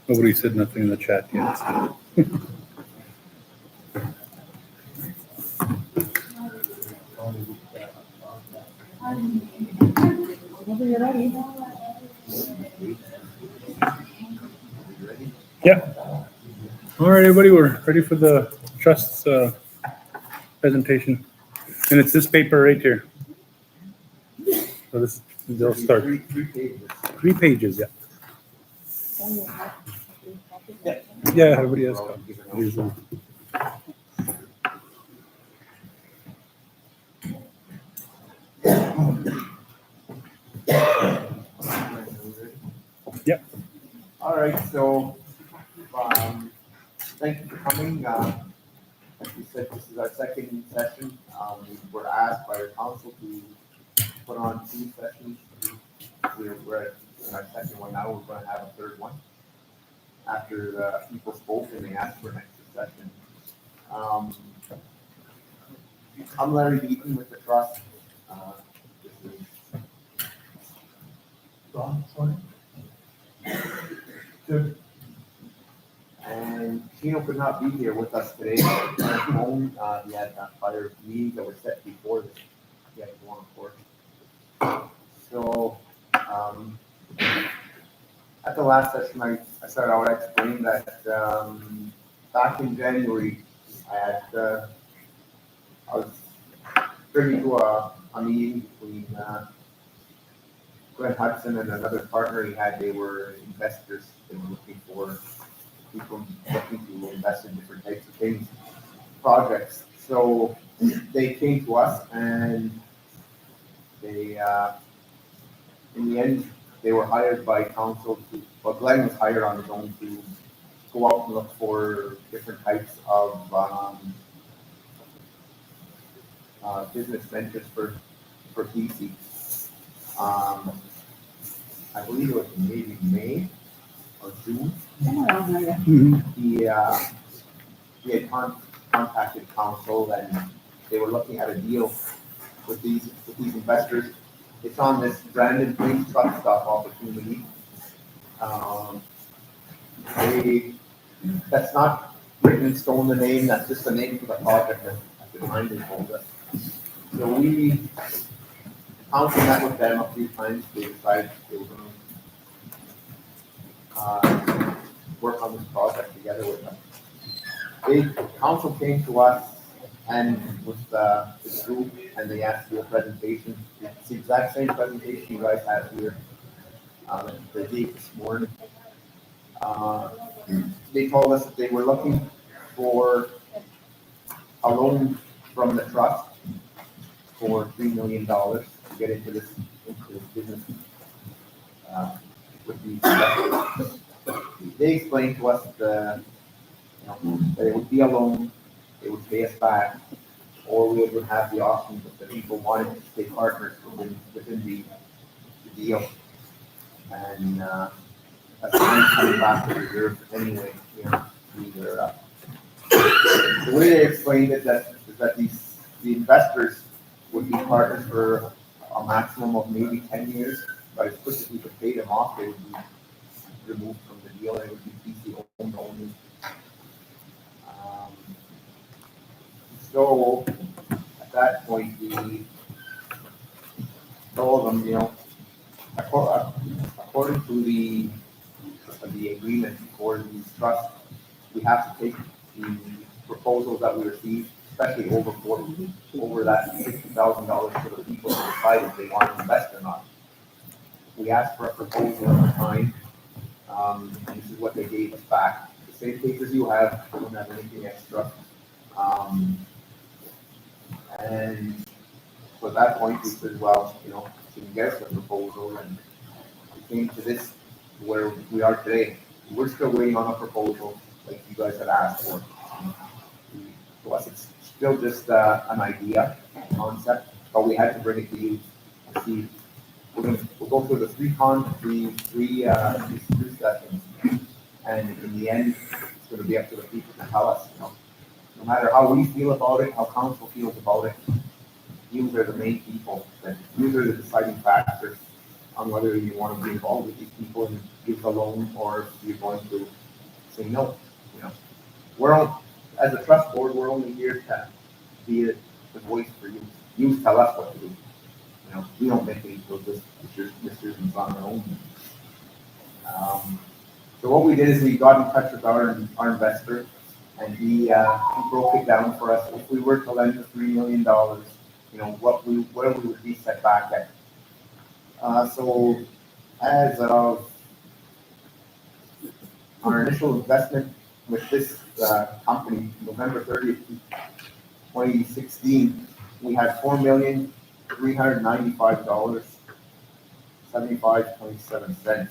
Nobody said nothing in the chat yet. Yeah. All right, everybody, we're ready for the trust's presentation. And it's this paper right here. So this, they'll start. Three pages. 3 pages, yeah. Yeah, everybody has copies. Yep. All right, so, thank you for coming. Like you said, this is our second session. We were asked by our council to put on 2 sessions. We're in our second one now, we're gonna have a third one. After the people spoke and they asked for an extra session. I'm Larry Beaton with the trust. This is Ron, sorry. Good. And Chino could not be here with us today. On his phone, he had other meetings that were set before this. He had to go on court. So, at the last session, I started out explaining that back in January, I was privy to a meeting between Glenn Hudson and another partner he had. They were investors. They were looking for people looking to invest in different types of things, projects. So they came to us and they, in the end, they were hired by council to, well, Glenn was hired on his own to go out and look for different types of business ventures for BC. I believe it was maybe May or June. Somewhere around there, yeah. He had contacted council and they were looking at a deal with these investors. It's on this Brandon Place truck stop opportunity. That's not written in stone, the name, that's just the name for the project at the time they told us. So council met with them a few times, they decided they were gonna work on this project together with them. Council came to us and with this group, and they asked for a presentation. It's the exact same presentation you guys have here, the date this morning. They told us that they were looking for a loan from the trust for $3 million to get into this business with these investors. They explained to us that it would be a loan, they would pay us back, or we would have the option if the people wanted to stay partners within the deal. And that's coming back to reserve anyway. The way they explained it is that the investors would be partners for a maximum of maybe 10 years, but as quick as we could pay them off, they would be removed from the deal, and it would be PC owned only. So at that point, we told them, according to the agreement for these trusts, we have to take the proposals that we received, especially over that $60,000 for the people to decide if they want to invest or not. We asked for a proposal at the time, and this is what they gave us back. The same papers you have, I don't have anything extra. And so at that point, we said, well, can you get us a proposal? And we came to this, where we are today. We're still waiting on a proposal, like you guys had asked for. To us, it's still just an idea, a concept, but we had to bring it to you to see. We'll go through the three sessions, and in the end, it's going to be up to the people to tell us. No matter how we feel about it, how council feels about it, you are the main people. You are the deciding factors on whether you want to be involved with these people and give the loan, or if you're going to say no. As a trust board, we're only here to be the voice for you. You tell us what to do. We don't make any decisions on our own. So what we did is we got in touch with our investor, and he broke it down for us. If we were to lend the $3 million, what we would be set back at. So as of our initial investment with this company, November 30th, 2016, we had $4,395.75.27.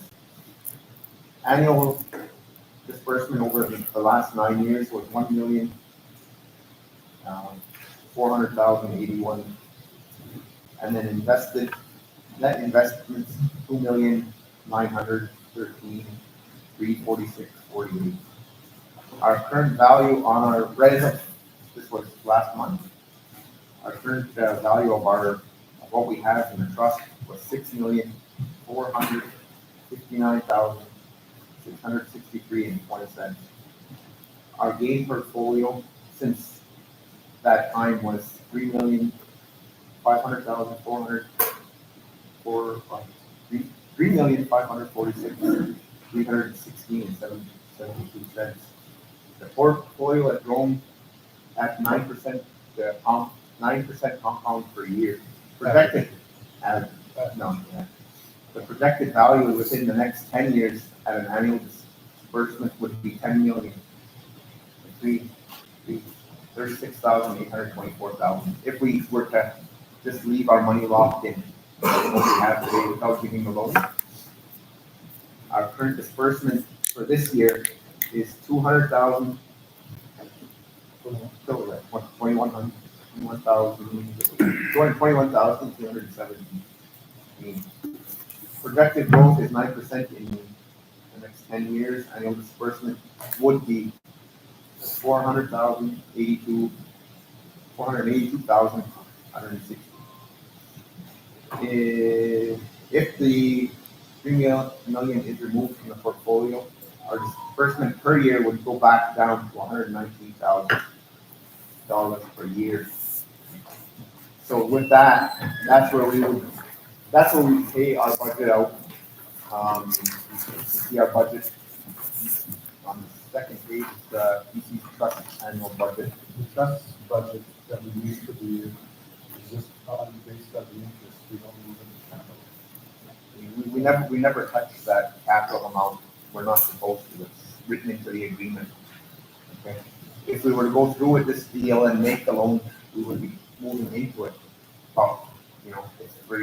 Annual disbursement over the last 9 years was $1,400,081, and then net investments $2,913,346.48. Our current value on our this was last month. Our current value of what we have in the trust was $6,459,663.20. Our gain portfolio since that time was $3,546,316.72. The portfolio has grown at 9%, 9% compound per year. Projected, the projected value within the next 10 years at an annual disbursement would be $10 million. $36,824,000. If we were to just leave our money locked in, what we have today without giving the loan. Our current disbursement for this year is $200,000. 221,217. Projected growth is 9% in the next 10 years, annual disbursement would be 482,160. If the 3 million is removed from the portfolio, our disbursement per year would go back down to $119,000 per year. So with that, that's where we pay our budget out. You can see our budget on the second page, the PC Trust annual budget. The trust budget that we use for the year is just based on the interest, we don't use any capital. We never touch that capital amount, we're not supposed to, it's written into the agreement. Okay. If we were to go through with this deal and make the loan, we would be moving into it. But, it's for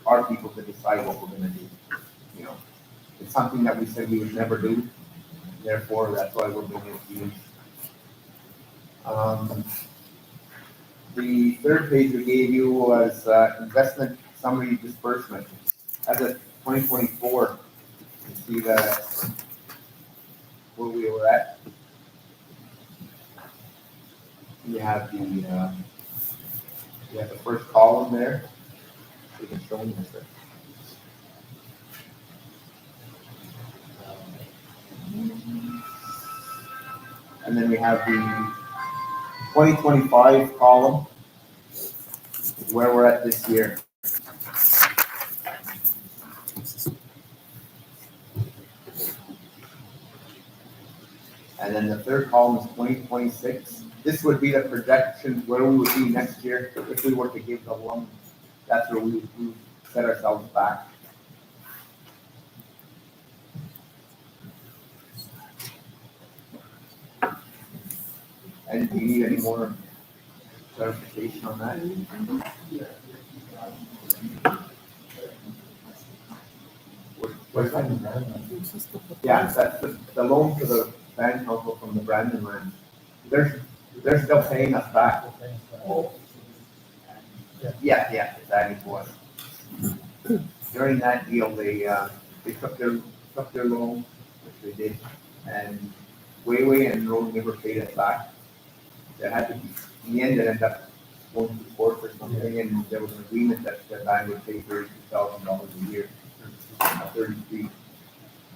our people to decide what we're gonna do. It's something that we said we would never do, therefore, that's why we're bringing it to you. The third page we gave you was investment summary disbursement. As of 2024, you see that where we were at. You have the first column there. We can show you this. And then we have the 2025 column, where we're at this year. And then the third column is 2026. This would be the projection where we would be next year if we were to give the loan. That's where we would set ourselves back. And do you need any more clarification on that? What's that? Yeah, that's the loan to the band council from the Brandon land. They're still paying us back. Yeah, that is what. During that deal, they took their loan, which they did, and Wayway and Road never paid us back. There had to be, in the end, it ended up going to court or something, and there was an agreement that the bank would pay $32,000 a year. 33.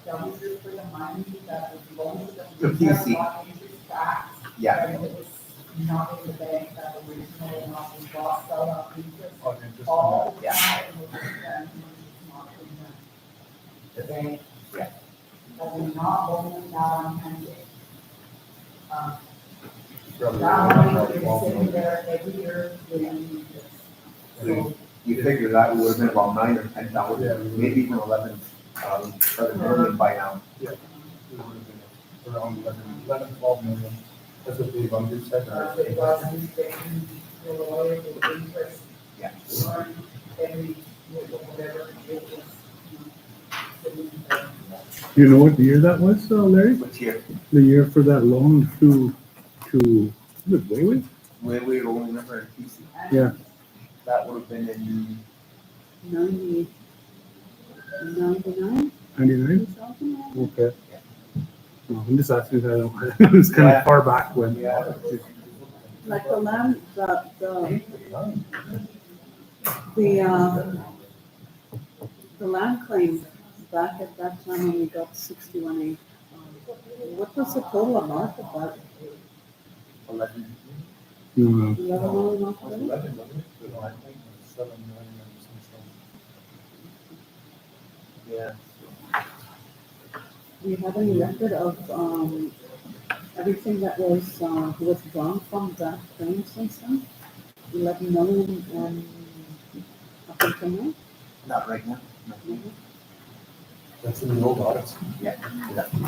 That was just for the money that was loaned to The them. PC. Got interest back, Yeah, and it was not in the bank that originally, not was lost out on interest. Oh, and just All the Yeah. time, it was not in the bank. Yeah. But we're not loaning now on Monday. Probably That around money about is 12 sitting million. there every year doing interest. So, you figure that would have been about 9 or 10,000, Yeah. maybe even 11 million by now. Around 12 million. That's what Dave Unger said. it was, he's taking the lawyer, the interest. Yeah. Every, whatever it was. Sitting there. You know what year that was, Larry? Which year? The year for that loan to, was it Wayway? Wayway, Road, River, and PC. Yeah. That would have been in 99? 99? 2000? Okay. No, I'm just asking that, it was kind Yeah. of far back when. Yeah. Like the land, the land claim back at that time when we got 61A. What was the total amount of that? 11. No, 11 million off of it? 11, wasn't it? 7 million and some stuff. Yeah. Do you have any record of, everything that was, withdrawn from that claim since then? 11 million and up until now? Not right now. No. That's in the old audits. Yeah, that's the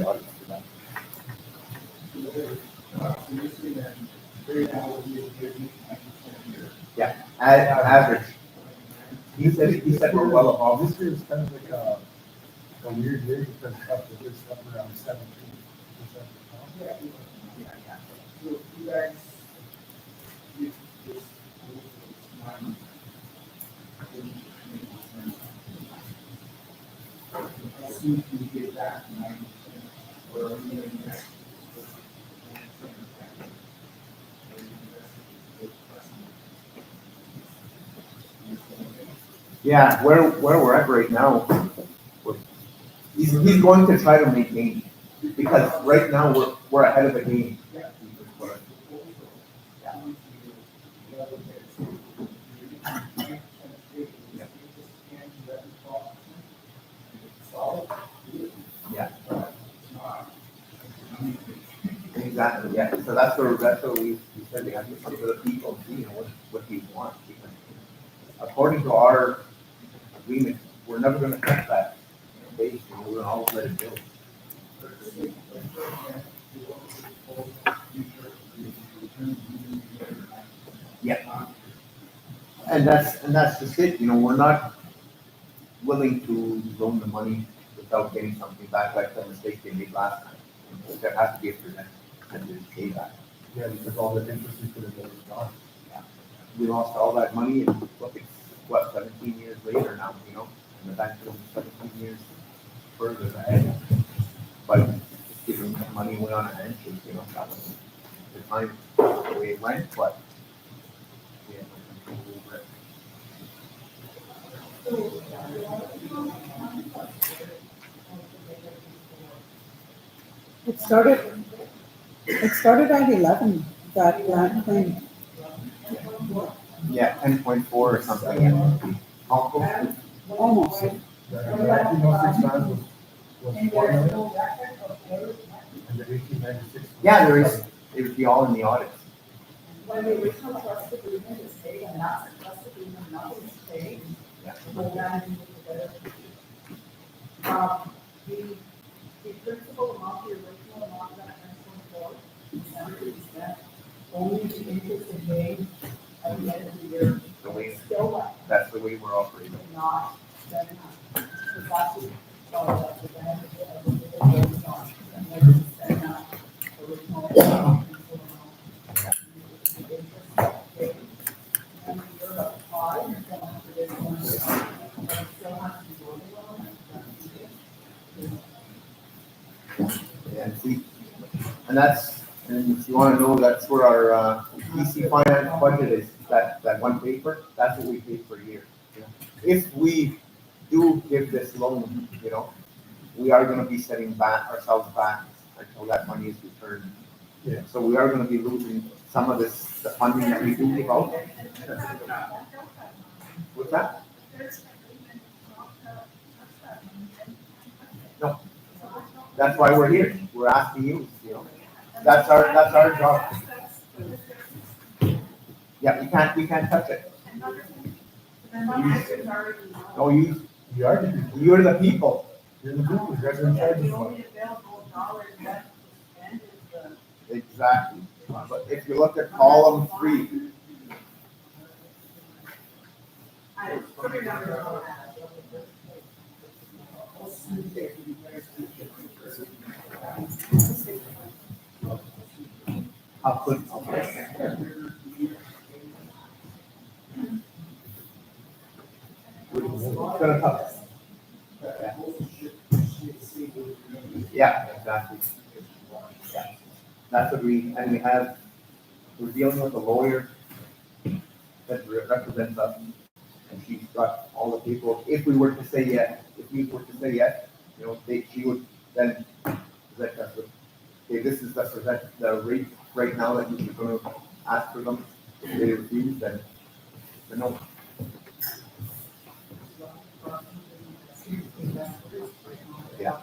audit for that. Yeah, average. He said we're well above. This year is kind of like a weird year because it's up around 17%. You guys. soon as we get that, 90%, or are we gonna do that? Yeah, where we're at right now, he's going to try to maintain, because right now, we're ahead of the game. Yeah. Exactly, yeah, so that's what we said, we have to come to the people, see, what people want, because according to our agreement, we're never gonna touch that base, we're gonna always let it build. Yeah. And that's just it, we're not willing to loan the money without getting something back, like the mistake they made last time. There has to be a percent, and to pay back. Yeah, because all the interest we could have done is gone. We lost all that money, and look, it's, 17 years later now, and the bank's 17 years further ahead. But just giving that money away on a handshake, that was the time, the way it went, but. Yeah, no control over it. It started at 11, that land thing. Yeah, 10.4 or something. Almost. Almost. The 1906 land was 4 million. And the 1896. Yeah, it would be all in the audits. When the original trust agreement is paid, and that's a trust agreement, nothing is paid. Yeah. The principal amount, the original amount of that 10.4 is never been spent, only the interest is paid at the end of the year. The way, Still left, that's the way we're operating. not spent enough. Because that's what, that's the benefit of the goes on, and never spent enough original amount, principal amount. The interest paid, and the year of five, and then after this one, but it still has to be voted on, And see, and if you wanna know, that's where our, PC finance budget is, that one paper, that's what we pay per year. If we do give this loan, we are gonna be setting ourselves back until that money is returned. Yeah. So we are gonna be losing some of the funding that we do give out. What's that? No. That's why we're here. We're asking you, That's our job. Yeah, we can't touch it. No, you're the people. You're the people, you guys are in charge of The it. only available dollar left to spend is the. Exactly. But if you look at column 3, I don't remember. I'll put. It's gonna come. Yeah, exactly. Yeah. That's what we have, we're dealing with a lawyer that represents us, and she's got all the people. If we were to say yes, she would then present us with, okay, this is the rate right now that you're gonna ask for them. If they refuse, then no. Yeah.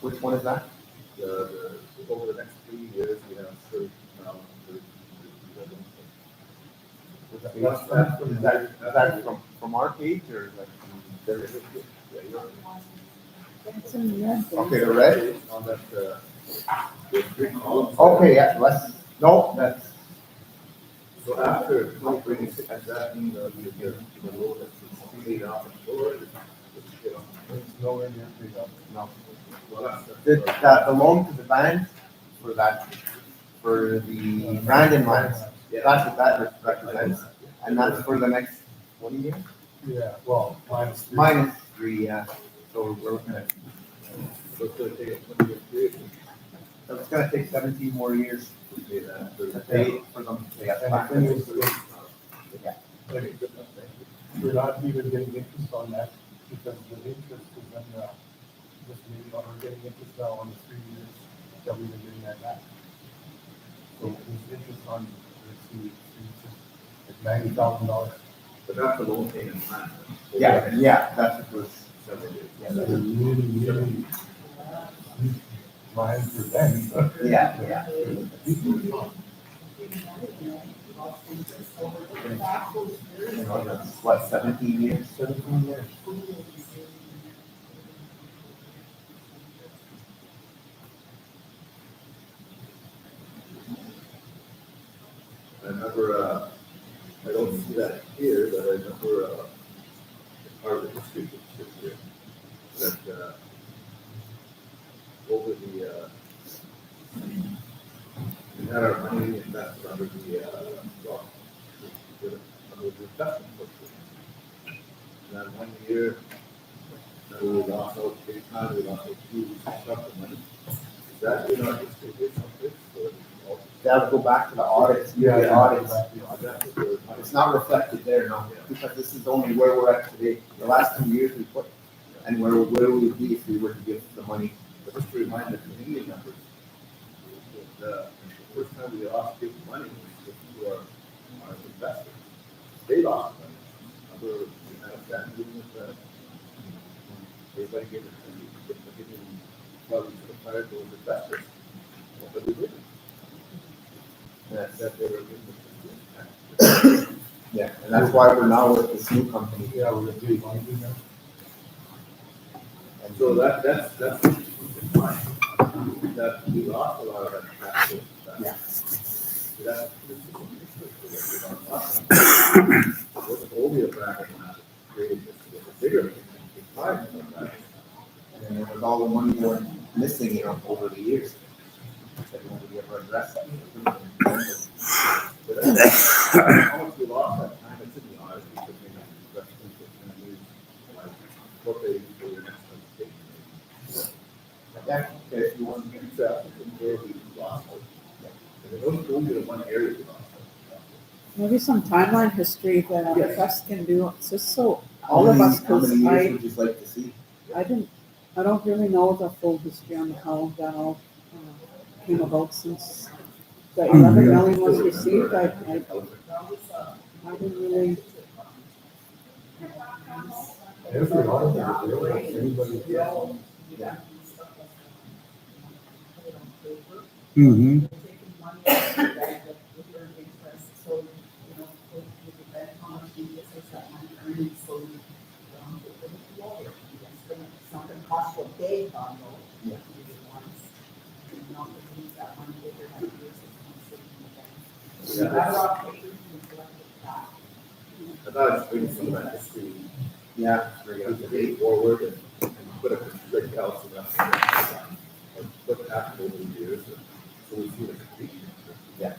Which one is that? Over the next 3 years, we have certain amount Is that from our page or like? It's in red. Okay, the red? on that, Okay, yeah, no, that's, So after 2026, does that mean the road that's 3 off the floor? It's nowhere near big enough. No. Well, the loan to the bank for that, for the Brandon lines, that's what that represents. And that's for the next 20 years? Yeah, well, minus 3. Minus 3, yeah. So we're looking at, So it's gonna take a 20-year period. so it's gonna take 17 more years to pay that, to pay for them to pay us And back. the thing is, Yeah. okay, good enough, thank you. We're not even getting interest on that because the interest is then, just maybe, we're getting interest now on the 3 years that we've been getting that back. So there's interest on, let's see, it's $90,000. But that's the loan payment plan. Yeah, yeah, that's what was. Yeah, So really mine for them. yeah. What, 17 years? 17 years. I remember, I don't see that here, but I remember, part of the history here, that, over the, we had our money invested under the, well, under the investment portfolio. And then 1 year, we lost out, big time, we lost out 2 weeks of stuff of money. Is that in our history here someplace, or? That would go back to the audits, Yeah, the audits. That's what we're- It's not reflected there, no, because this is only where we're at today. The last 2 years we put, and where we would be if we were to give the money. But just to remind the Canadian members, the first time we lost big money was to our investors. They lost money. Remember, we had a bad meeting with, everybody gave it, well, we should have fired those investors. But we didn't. That they were in Yeah, and that's why we're now with this new company. Yeah, we're gonna do one thing now. And so that's fine. That we lost a lot of that capital. Yeah. That's. It wasn't only a bracket that created this, it was a bigger, part of that. And there was all the money going missing, over the years. That nobody ever addressed that. But how much we lost that time, it's in the audit, because we have investments that can use, like, what they, for your next presentation. Yeah, if you want to get Exactly, where we lost it. And it wasn't only the one area we lost it. Maybe some timeline history that our Yes. press can do, just so how all of many- us, how because many years I would you like to see? I don't really know the full history on how that all came about since the 11 million was received. I didn't really, Every auditor, anybody. Yeah. Mm-hmm. Something cost you a big on those. Yeah. Yeah, I thought it's bringing some of that history, Yeah. bring it debate forward and put a strict house in that. And what happened over the years, and so we see the completion. Yeah.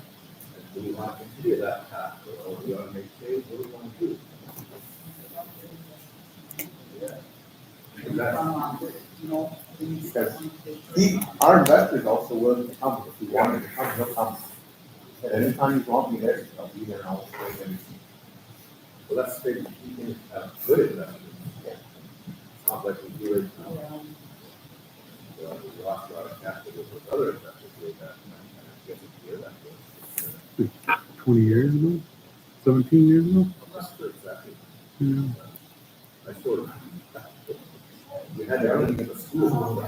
And do we want to continue that path, or do we want to make change, what do we want to do? Yeah. And that's- Because our investors also willing to come, if you wanted to come, they'll come. At any time you want me there, I'll be there and I'll explain everything. Well, that's the thing, we can have good investors. Yeah. Sounds like we do it. We lost a lot of capital with other investors doing that. And I guess it's here that goes. 20 years ago? 17 years ago? I'm not sure exactly. Yeah. I sort of. We had everything in the school.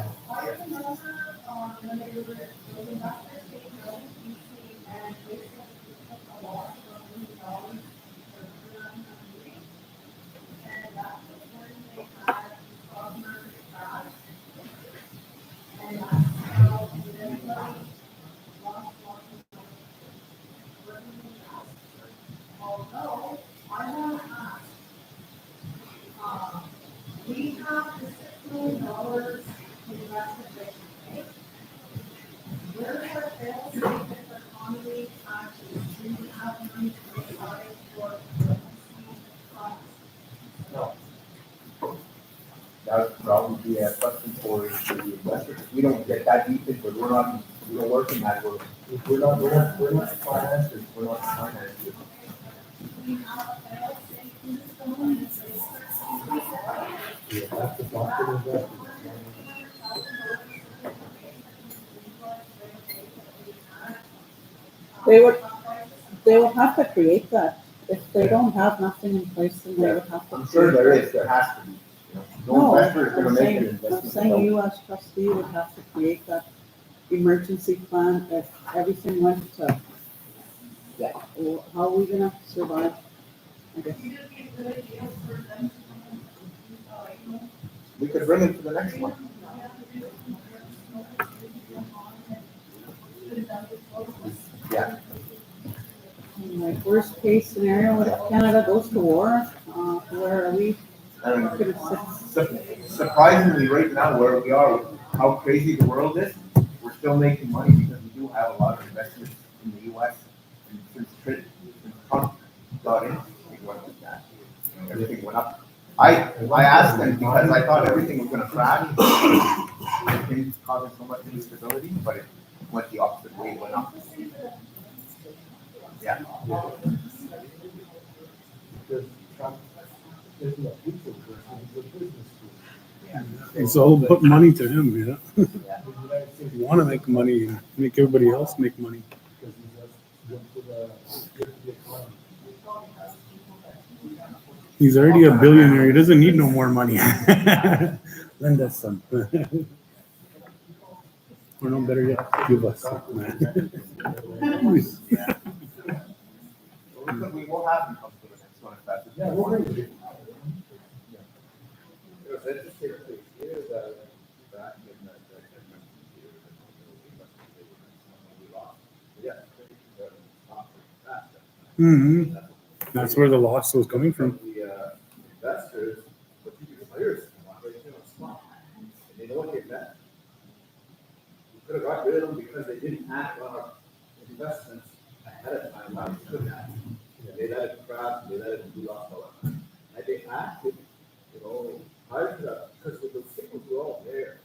it, but we're working at it. We're not the financiers, we're not the financiers. Yeah, that's the doctor of that. They would have to create that. If they don't have nothing in place, then they would have to. I'm sure create there has to be, you know. No No, investor is gonna I'm make an saying, I'm investment. saying without- you as trustee would have to create that emergency plan if everything went to. Yeah. Well, how are we gonna survive? I guess. We could bring it to the next one. Yeah, Like worst case scenario, what if Canada goes to war? Where are we? I mean, Gonna surprisingly, right now, where we are, with how crazy the world is, we're still making money because we do have a lot of investments in the US. And since Trump got in, it went like that. Everything went up. I asked them because I thought everything was gonna crash. Things causing so much instability, but it went the opposite way, it went up. Yeah. Because Trump isn't a people person, he's a business person. It's all about money to him, yeah. The United States. You want to make money and make everybody else make money. Because he's just good for the economy. He's already a billionaire. He doesn't need no more money. Lend us some. Or no better yet, give us some. We will have them come to the next one if that's. Yeah, we'll bring it. It was interesting to hear that back in that we lost. Yeah. Hmm. That's where the loss was coming from. The investors, what the players want right there on spot. And they know what they bet. We could have got rid of them because they didn't act on our investments ahead of time. Now we could have. They let it crash, they let it do lost all that. And they acted, you know, prior to that, because the signals were all there.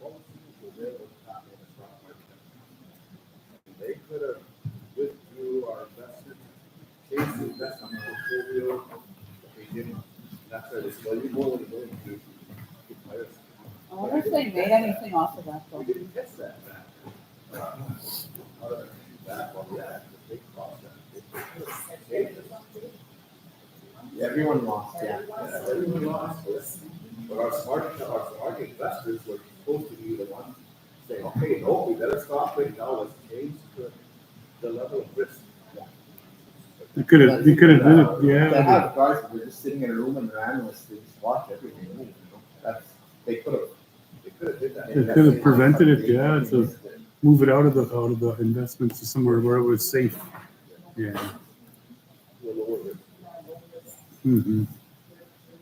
All the signals were there what was happening in the stock market. And they could have withdrew our investment, changed the investment portfolio, but they didn't. That's why they said, well, you know what you're going to do. I wonder if they made anything off of that though. We didn't catch that back. Out of that, well, yeah, the big cost. Everyone lost, yeah. Yeah, everyone lost, but our smart investors were supposed to be the ones saying, okay, no, we better stop right now, let's change the level of risk. You could have did it, They yeah. have guys that are just sitting in a room and they're analysts, they just watch everything move, you know, they could have did that. They could have prevented it, yeah, to move it out of the investments to somewhere where it was safe. Yeah. Mm-hmm.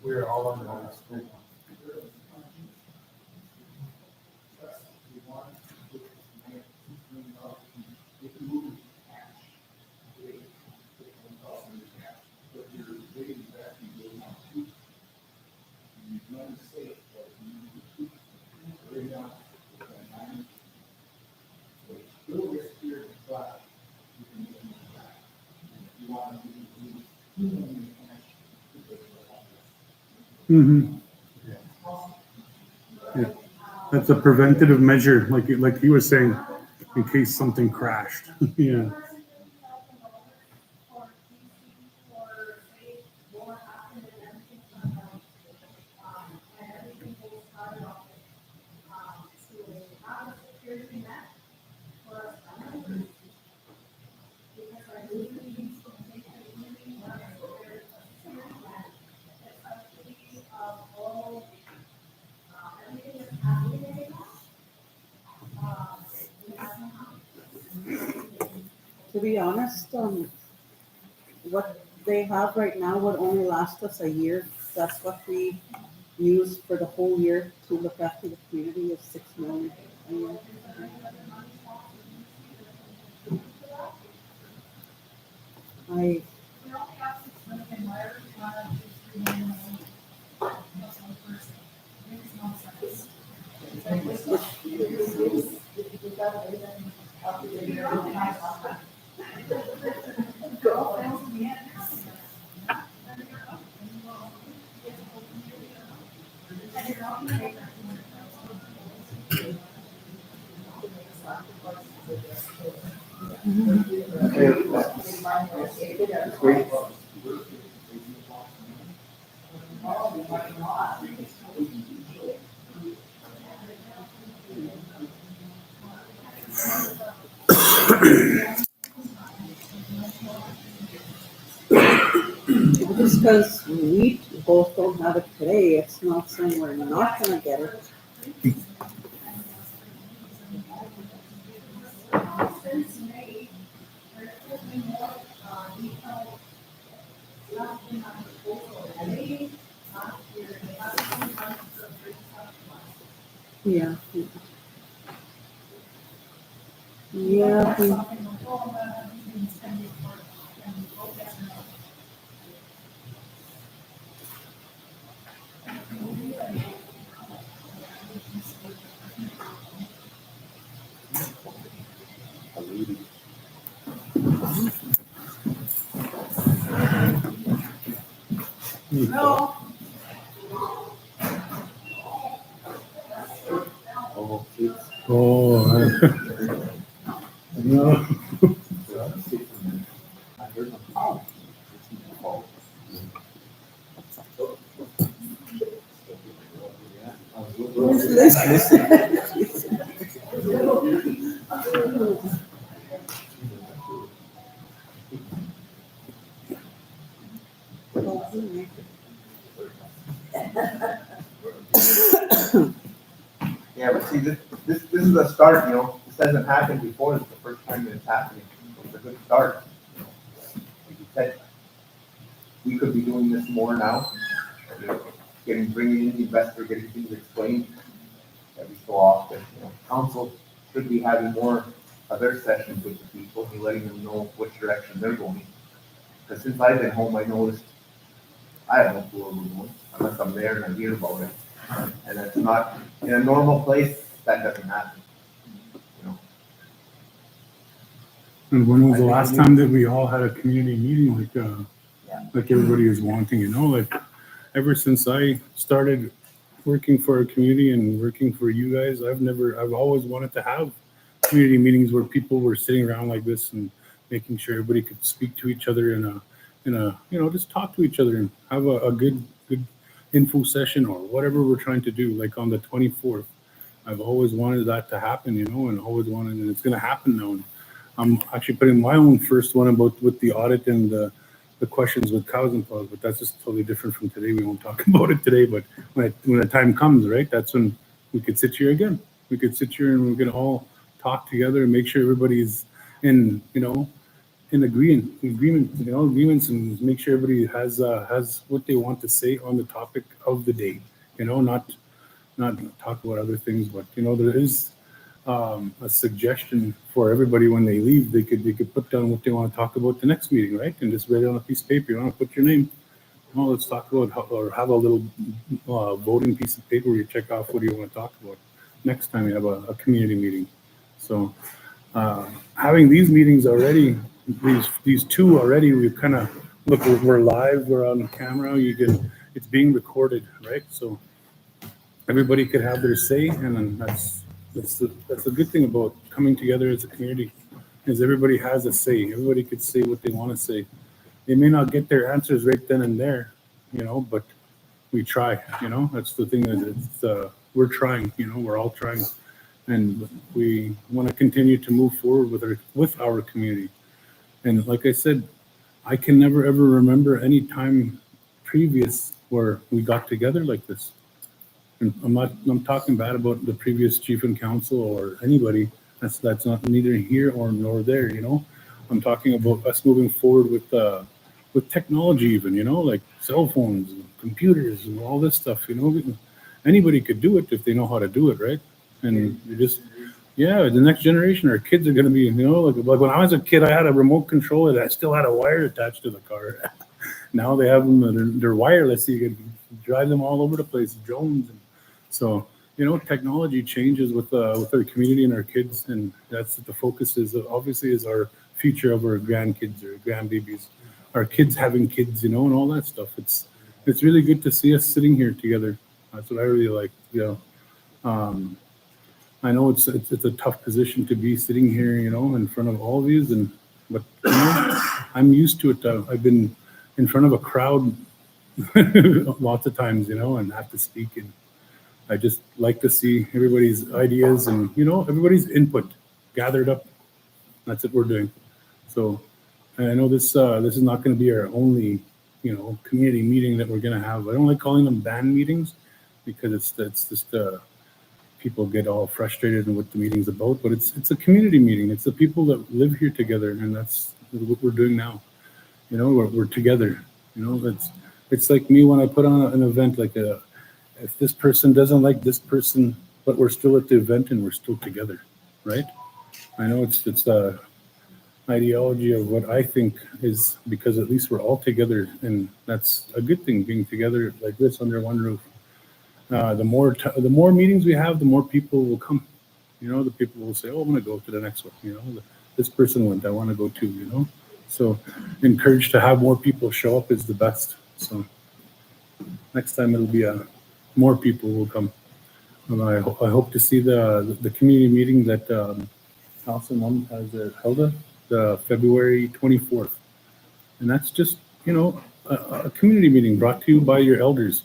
We're all on the wrong screen. Mm-hmm. Yeah. That's a preventative measure, like you were saying, in case something crashed. Yeah. To be honest, what they have right now would only last us a year. That's what we use for the whole year to look after the community is $6 million a year. I Great. Just because we both don't have it today, it's not saying we're not gonna get it. Yeah. Yeah. No. Oh, no. Yeah, but see, this is a start, you know, this hasn't happened before, it's the first time that it's happening, it's a good start. Like you said, we could be doing this more now, you know, bringing in the investor, getting things explained every so often, you know. Council should be having more of their sessions with the people, and letting them know which direction they're going. Because since I've been home, I noticed, I have no clue where we're going, unless I'm there and I hear about it. And it's not, in a normal place, that doesn't happen. You know, And when was the last time that we all had a community meeting like everybody is wanting, you know, like ever since I started working for a community and working for you guys, I've always wanted to have community meetings where people were sitting around like this and making sure everybody could speak to each other in a, you know, just talk to each other and have a good info session or whatever we're trying to do, like on the 24th. I've always wanted that to happen, you know, and always wanted, and it's going to happen now. And I'm actually putting my own first one about with the audit and the questions with cows and paws, but that's just totally different from today. We won't talk about it today, but when the time comes, right, that's when we could sit here again. We could sit here and we're going to all talk together and make sure everybody's in, you know, in agreement, you know, agreements, and make sure everybody has what they want to say on the topic of the day, you know, not talk about other things, but you know, there is a suggestion for everybody when they leave. They could put down what they want to talk about the next meeting, right? And just write it on a piece of paper. You want to put your name. Well, let's talk about or have a little voting piece of paper where you check off what do you want to talk about next time you have a community meeting. So having these meetings already, these two already, we've kind of look. We're live. We're on camera. It's being recorded, right? So everybody could have their say, and then that's the good thing about coming together as a community, is everybody has a say. Everybody could say what they want to say. They may not get their answers right then and there, you know, but we try, you know. That's the thing, that we're trying, you know, we're all trying, and we want to continue to move forward with our community. And like I said, I can never ever remember any time previous where we got together like this. And I'm talking bad about the previous chief and council or anybody. That's not neither here or nor there, you know. I'm talking about us moving forward with technology, even, you know, like cell phones and computers and all this stuff, you know. Anybody could do it if they know how to do it, right? And you just, yeah, the next generation, our kids are going to be, you know, like when I was a kid, I had a remote controller that still had a wire attached to the car. Now they have them, they're wireless, so you can drive them all over the place, drones. And so technology changes with our community and our kids, and that's what the focus is. Obviously, is our future of our grandkids or grandbabies, our kids having kids, and all that stuff. It's really good to see us sitting here together. That's what I really like. I know it's a tough position to be sitting here, in front of all of you, but I'm used to it. I've been in front of a crowd lots of times, and have to speak, and I just like to see everybody's ideas and everybody's input gathered up. That's what we're doing. So I know this is not going to be our only community meeting that we're going to have. I don't like calling them band meetings because it's just people get all frustrated in what the meeting's about. But it's a community meeting. It's the people that live here together, and that's what we're doing now. We're together. It's like me when I put on an event like if this person doesn't like this person, but we're still at the event and we're still together, right? I know it's the ideology of what I think is, because at least we're all together, and that's a good thing, being together like this under one roof. The more meetings we have, the more people will come. The people will say, "Oh, I'm going to go to the next one." This person went, I want to go too. So encouraged to have more people show up is the best. So next time it'll be more people will come. And I hope to see the community meeting that Council Mom has held the February 24th. And that's just, a community meeting brought to you by your elders.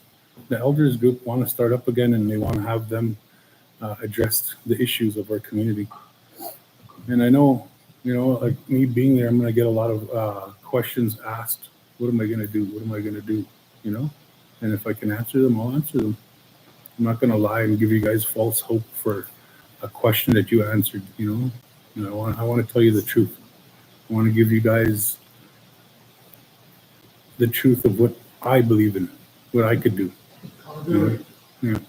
The elders group want to start up again, and they want to have them address the issues of our community. And I know, like me being there, I'm going to get a lot of questions asked. What am I going to do? What am I going to do? And if I can answer them, I'll answer them. I'm not going to lie and give you guys false hope for a question that you answered. I want to tell you the truth. I want to give you guys the truth of what I believe in, what I could do. Yeah.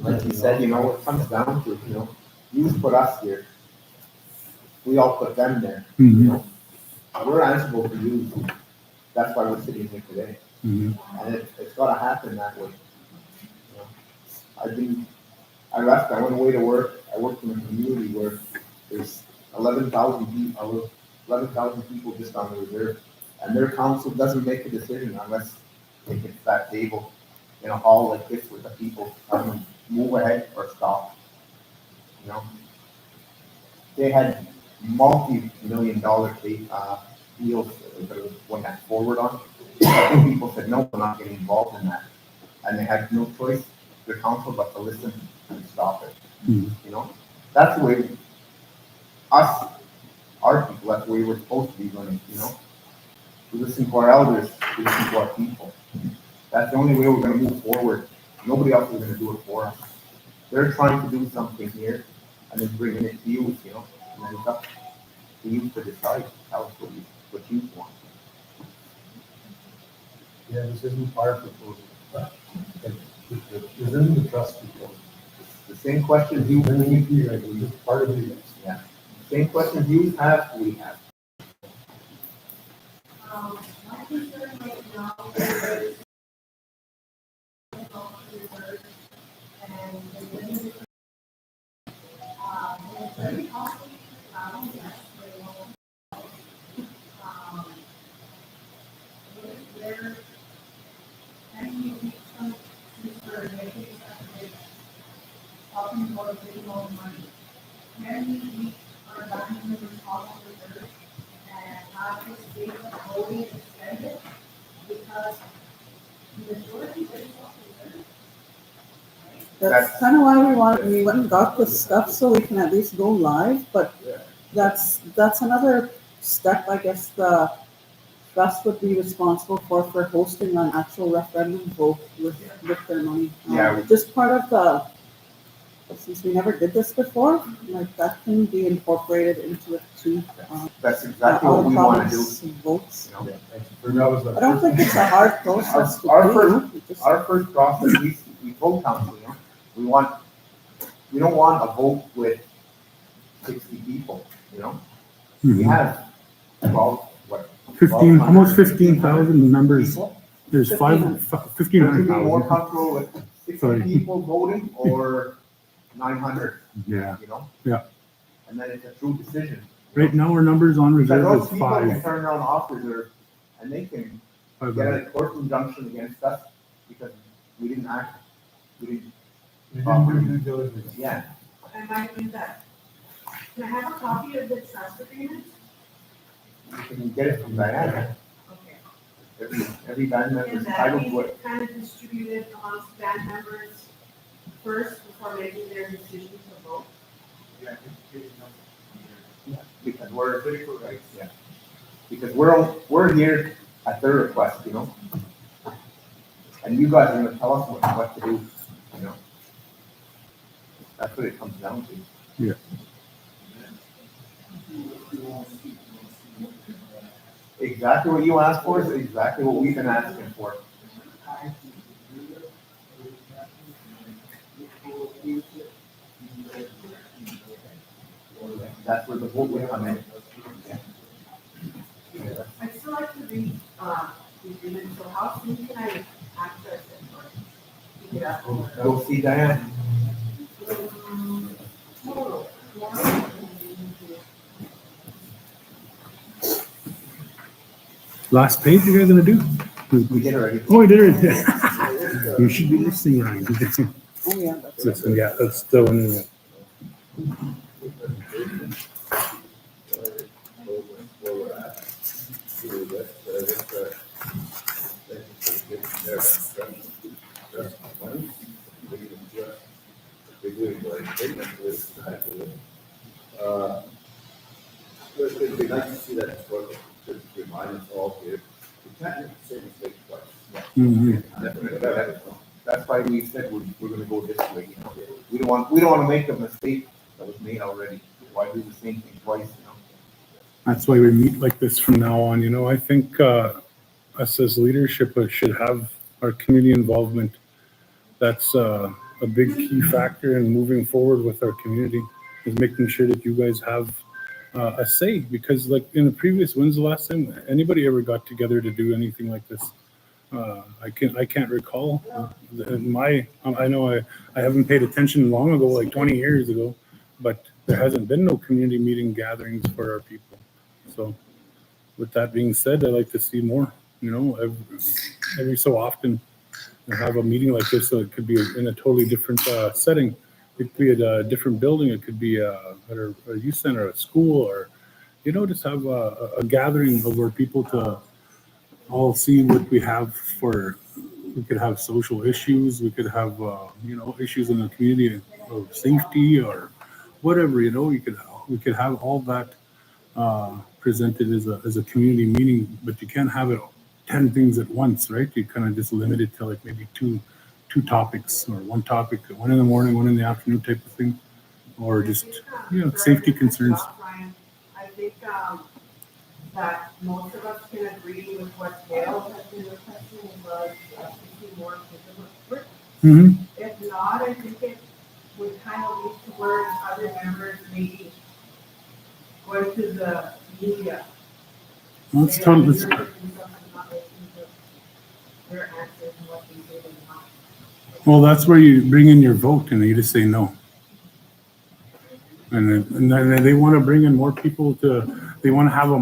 Like you said, it comes down to, you put us here. We all put them there. We're answerable for you. That's why we're sitting here today. And it's got to happen that way. I went away to work. I worked in a community where there's 11,000 people just on the reserve, and their council doesn't make a decision unless they get to that table in a hall like this with the people telling them move ahead or stop. They had multi-million-dollar deals that was one that forward on. People said no, we're not getting involved in that, and they had no choice, the council, but to listen and stop it. That's the way our people, that's the way we're supposed to be running. We listen to our elders, we listen to our people. That's the only way we're going to move forward. Nobody else is going to do it for us. They're trying to do something here, and then bringing it to you, and then it's up to you to decide how it's what you want. Yeah, this isn't our proposal. This isn't the trust proposal. The same questions you This is part of you guys. Yeah. Same questions you have, we have. My concern right now is and the limited, it's very costly to travel, yes, very well. There, and you need some future making talking about a big amount of money. Can we meet our diamond responsible reserve and have this data fully extended? Because the majority is off reserve. That's kind of why we went and got this stuff so we can at least go live, but that's another step, I guess, the trust would be responsible for hosting an actual referendum vote with their money. Just part of since we never did this before, like that can be incorporated into it too. That's exactly what we want to do. Votes. I don't think it's a hard process to do. Our first process, we vote council, we don't want a vote with 60 people, We have 12, 15,000 members. There's 1,500 Would you be more thousand. comfortable with Sorry. 60 people voting or 900, Yeah. you know? Yeah. And then it's a true decision. Right now, our numbers on Because reserve those is people can five. turn around off reserve and they can get 500. a court injunction against us because we didn't act, we didn't, You didn't do due diligence. yeah. I might do that. Can I have a copy of the trust agreement? You can get it from Diana. Okay. Every band member And is that entitled we to it. kind of distributed amongst band members first before making their decision to vote. Yeah, because we're critical rights, yeah. Because we're here at their request, you know? And you guys are gonna tell us what to do, you know? That's what it comes down to. Yeah. Exactly what you asked for is exactly what we've been asking for. That's where the vote will come in. I'd still like to read, the agreement, so how soon can I access it or pick it up? Go see Diane. Tomorrow. Last page you guys gonna do? We did already. Oh, we did it. You should be listening, Ryan. Oh, yeah, that's Listen, yeah, that's the one. It'd be nice to see that historical, to remind us all here, we can't make the same mistake twice. Mhm. That's why we said we're gonna go this way, you know? We don't wanna make a mistake that was made already. Why do the same thing twice, you know? That's why we meet like this from now on, you know, I think, us as leadership should have our community involvement. That's, a big key factor in moving forward with our community, is making sure that you guys have, a say, because like in the previous, when's the last time anybody ever got together to do anything like this? I can't recall. I know I haven't paid attention long ago, like 20 years ago, but there hasn't been no community meeting gatherings for our people. So with that being said, I'd like to see more, you know, every so often have a meeting like this. So it could be in a totally different setting. It could be at a different building. It could be at a youth center, a school, or, you know, just have a gathering of where people to all see what we have for. We could have social issues. We could have, you know, issues in the community of safety or whatever, you know. We could have all that presented as a community meeting, but you can't have it 10 things at once, right? You kind of just limit it to like maybe two topics, or one topic, one in the morning, one in the afternoon type of thing, or just, you know, safety concerns. Ryan, I think, that most of us can agree with what Dale has been requesting, was seeking more visible support. Mm-hmm. If not, I think it would kind of lead towards other members maybe going to the media. Let's Maybe talk. I Let's, hear something about listening to their answers and what they did and not. well, that's where you bring in your vote, and you just say no. And then they want to bring in more people they want to have a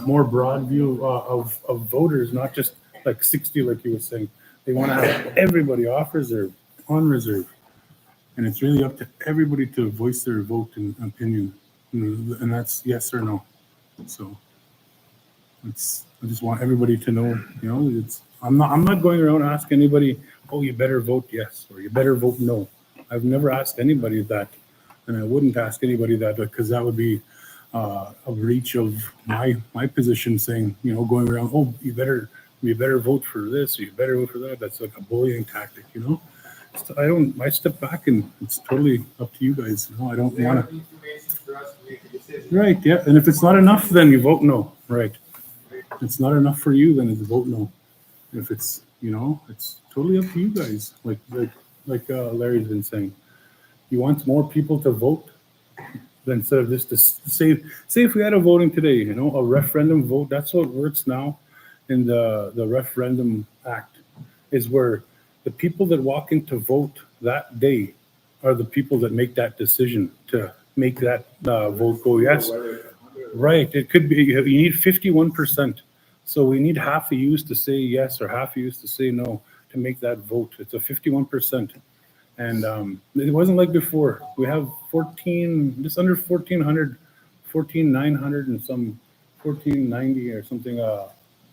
more broad view of voters, not just like 60, like you were saying. They want to have everybody off reserve, on reserve. And it's really up to everybody to voice their vote and opinion. And that's yes or no. So I just want everybody to know, you know, I'm not going around asking anybody, oh, you better vote yes, or you better vote no. I've never asked anybody that. And I wouldn't ask anybody that, because that would be a breach of my position, saying, you know, going around, oh, you better vote for this, or you better vote for that. That's like a bullying tactic, you know. So I step back, and it's totally up to you guys. You know, I don't They want have to. the information for us to make a decision. Right, yeah. And if it's not enough, then you vote no. Right. If it's not enough for you, then it's vote no. If it's, you know, it's totally up to you guys. Like Larry's been saying. You want more people to vote, then instead of just to say if we had a voting today, you know, a referendum vote. That's what works now in the referendum act. is where the people that walk in to vote that day are the people that make that decision to make that vote go yes. Whether it's 100 or- Right, it could be, you need 51%. So we need half of yous to say yes or half of yous to say no to make that vote. It's a 51%. And it wasn't like before. We have 14, just under 1,400, 1,490 and some 1,490 or something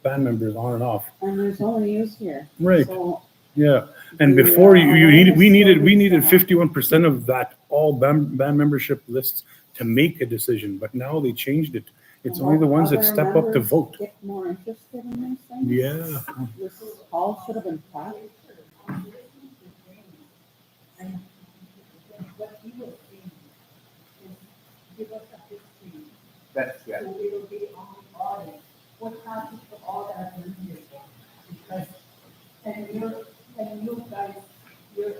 band members on and off. And there's only use here. Right. So Yeah, and before we needed 51% of that all band membership lists to make a decision, but now they changed it. It's only the ones that other step up to members vote. Get more interested in these things. Yeah, This all should have been packed. What he was saying is give us a history, That's, yeah. so we will be on audit. What happened to all that money? Because, and you guys, your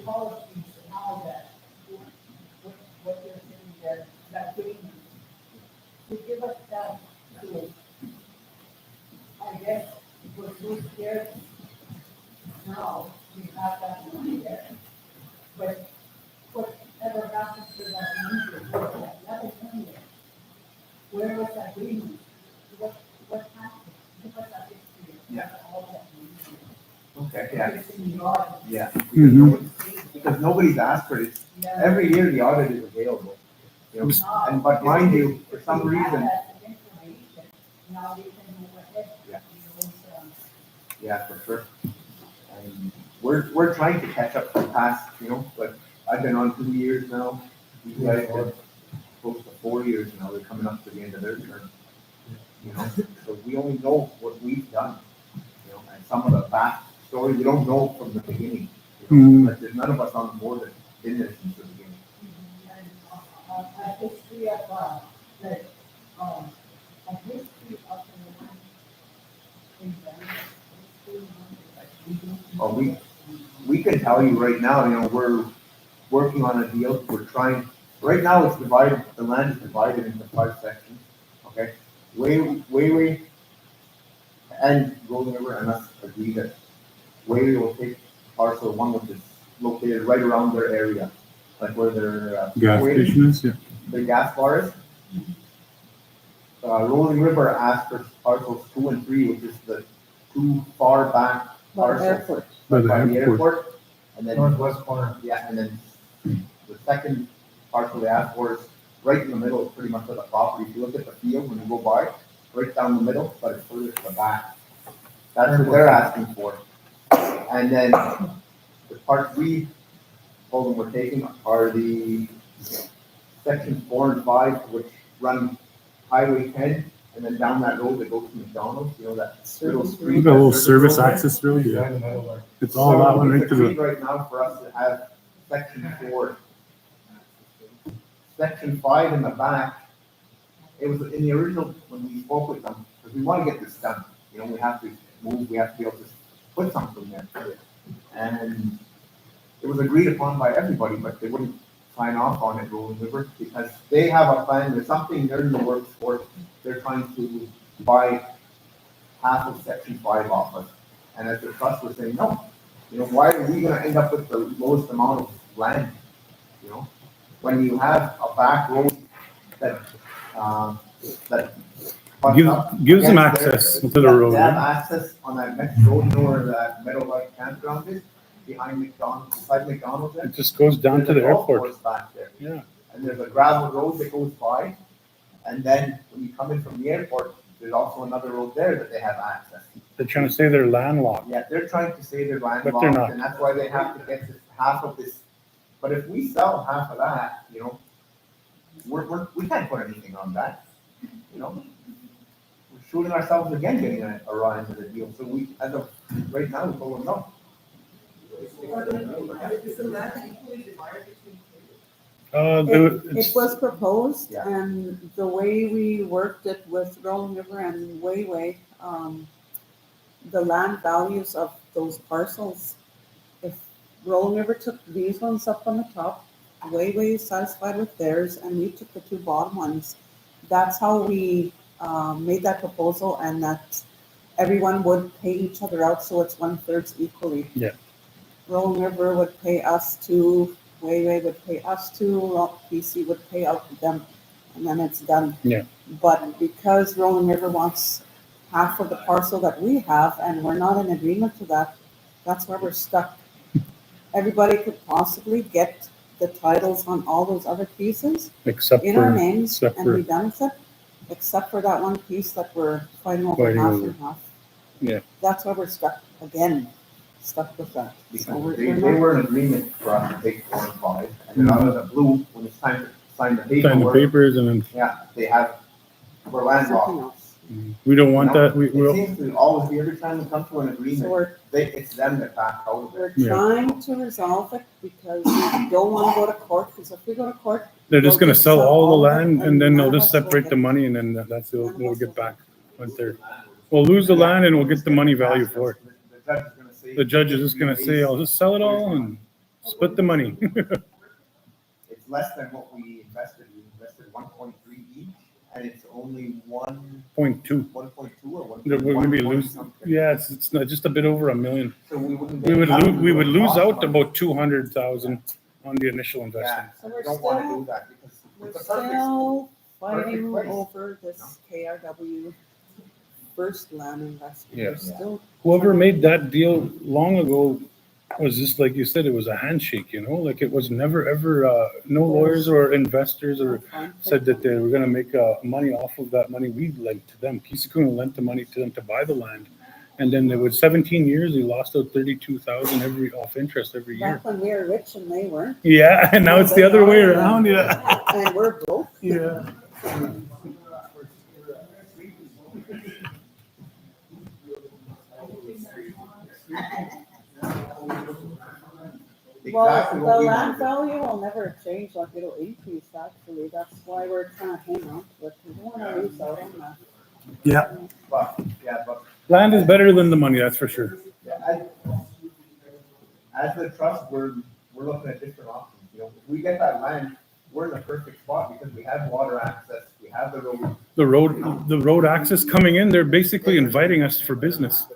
policies and all that, what you're saying there, that agreement. To give us that, to, I guess, we're so scared now, we have that money there. But whatever happens to that money, that money, where was that agreement? What happened? Give us that history. Yeah. All that money. Okay, yeah, It's in the audit. yeah. Mhm. Because nobody's asked for it. Yeah. Every year the audit is available. You know, and but mind you, for some We have reason, that information. Now we can move ahead. Yeah. You know, yeah, for sure. And we're trying to catch up to the past, you know, but I've been on 2 years now. You guys are close to 4 years now. They're coming up to the end of their term. You know, so we only know what we've done. You know, and some of the past story we don't know from the beginning. You know, like there's none of us on the board that been there since the beginning. a history of, like, a history of the land. In Oh, we can tell you right now, you know, we're working on a deal. We're trying, right now it's divided, the land is divided into 5 sections, okay? Wayway and Golden River and us agree that Wayway will take parcel 1, which is located right around their area, like where their gas station is, yeah. the gas bar is. Rolling River asked for parcels 2 and 3, which is the 2 far back By the parcels airport. By the by the airport. airport. And then, Northwest corner. yeah, and then the second parcel they asked for is right in the middle, pretty much of the property. If you look at the field when you go by, right down the middle, but it's further to the back. That's what they're asking for. And then the part 3 told them we're taking are the section 4 and 5, which run Highway 10, and then down that road that goes to McDonald's, you know, that little street. The little that service road. access road, yeah. Behind the metal bar. It's all that one right It's to agreed the, right now for us to have section 4. Section 5 in the back, it was in the original, when we spoke with them, because we want to get this done. You know, we have to move, we have to be able to put something there. And it was agreed upon by everybody, but they wouldn't sign off on it, Rolling River, because they have a plan, there's something they're in the works for. They're trying to buy half of section 5 off us. And as the trust was saying, no, you know, why are we gonna end up with the lowest amount of land? You know, when you have a back road that, that. gives them against access their- to the road. They have yeah. access on that next road, you know, where that Meadow Light campground is, behind McDonald's, beside McDonald's. there. It just goes down to There's the a golf airport. course back there. Yeah. And there's a gravel road that goes by, and then when you come in from the airport, there's also another road there that they have access. They're trying to say they're landlocked. Yeah, they're trying to say they're they're landlocked, not. and that's why they have to get this, half of this. But if we sell half of that, you know, we can't put anything on that, you know? We're shooting ourselves again getting a raw end of the deal, so we, as of right now, we told them no. It was proposed, Yeah. and the way we worked it with Rolling River and Wayway, the land values of those parcels, if Rolling River took these ones up on the top, Wayway is satisfied with theirs, and we took the 2 bottom ones. That's how we made that proposal, and that's everyone would pay each other out, so it's 1/3 equally. Yeah. Rolling River would pay us to, Wayway would pay us to, PC would pay out to them, and then it's done. Yeah. But because Rolling River wants half of the parcel that we have, and we're not in agreement to that, that's where we're stuck. Everybody could possibly get the titles on all those other pieces Except in our for, names except and for- be done with it, except for that one piece that we're fighting over Fighting half over. and half. Yeah. That's where we're stuck again, stuck with that. So Because we're they not- were in agreement for us to take 4 and 5, and then out of the blue, when it's time to sign the sign the paperwork, papers and then yeah, they have, we're something landlocked. else. we don't want You know, that. We, It we'll, seems to always be every time we come to an So agreement, it's them that back out of it. we're Yeah. trying to resolve it because we don't want to go to court, because if we go to court, they're just They'll gonna just sell sell all the all of it, land and and then none they'll of just us will separate get- the money and then that's, none of they'll us get will back. But they're, we'll lose the land and we'll get the money value for it. The judge is gonna say. The judge is just gonna say, I'll just sell it all and split the money. It's less than what we invested. We invested 1.3 each, and it's only 1.2 0.2. or 1. We're gonna be lose, yeah, it's not, just a bit over $1 million. So we wouldn't. We get would nothing we would for the lose cost out of it. about 200,000 on the initial investment. Yeah, So we we're don't wanna still- do that because we're it's a perfect. still fighting place. over this KRW first land investment. Yeah. We're still Whoever made that deal long ago was just like you said, it was a handshake, you know, like it was never ever, no lawyers or investors or said that they were gonna make money off of that money we lent to them. Kisakuna lent the money to them to buy the land. And then there was 17 years, he lost out 32,000 off interest every year. back when we were rich and they weren't, Yeah, and now it's the other way around, yeah. and we're broke. Yeah. Well, Exactly the what we land wanted. value will never change, like it'll increase actually, that's why we're trying to hang on to it, we don't wanna lose out on that. Yeah. But Land is better than the money, that's for sure. yeah, as the trust, we're looking at different options. You know, if we get that land, we're in the perfect spot because we have water access, we have the road. The road access coming in, they're basically inviting us for business.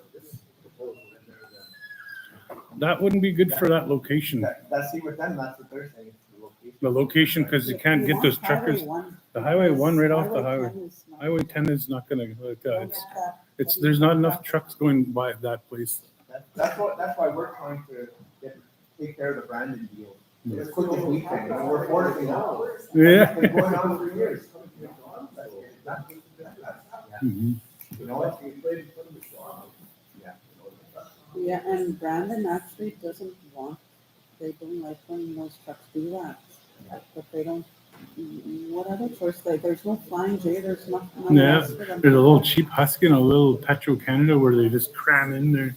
That wouldn't be good for that location, That's see with them, that's what they're saying. the location, because you can't get those truckers. The Highway 1 right off the highway. Highway 10 is not gonna, like, it's, there's not enough trucks going by that place. That's why we're trying to take care of the Brandon deal. As quick as we can, and we're forcing now. Yeah. It's been going on for years. Mhm. You know what? Yeah, and Brandon actually doesn't want, they don't like when those trucks do that, but they don't, what other choice, there's no Flying J, there's nothing Yeah, else for them. there's a little cheap Husky and a little Petro Canada where they just cram in there.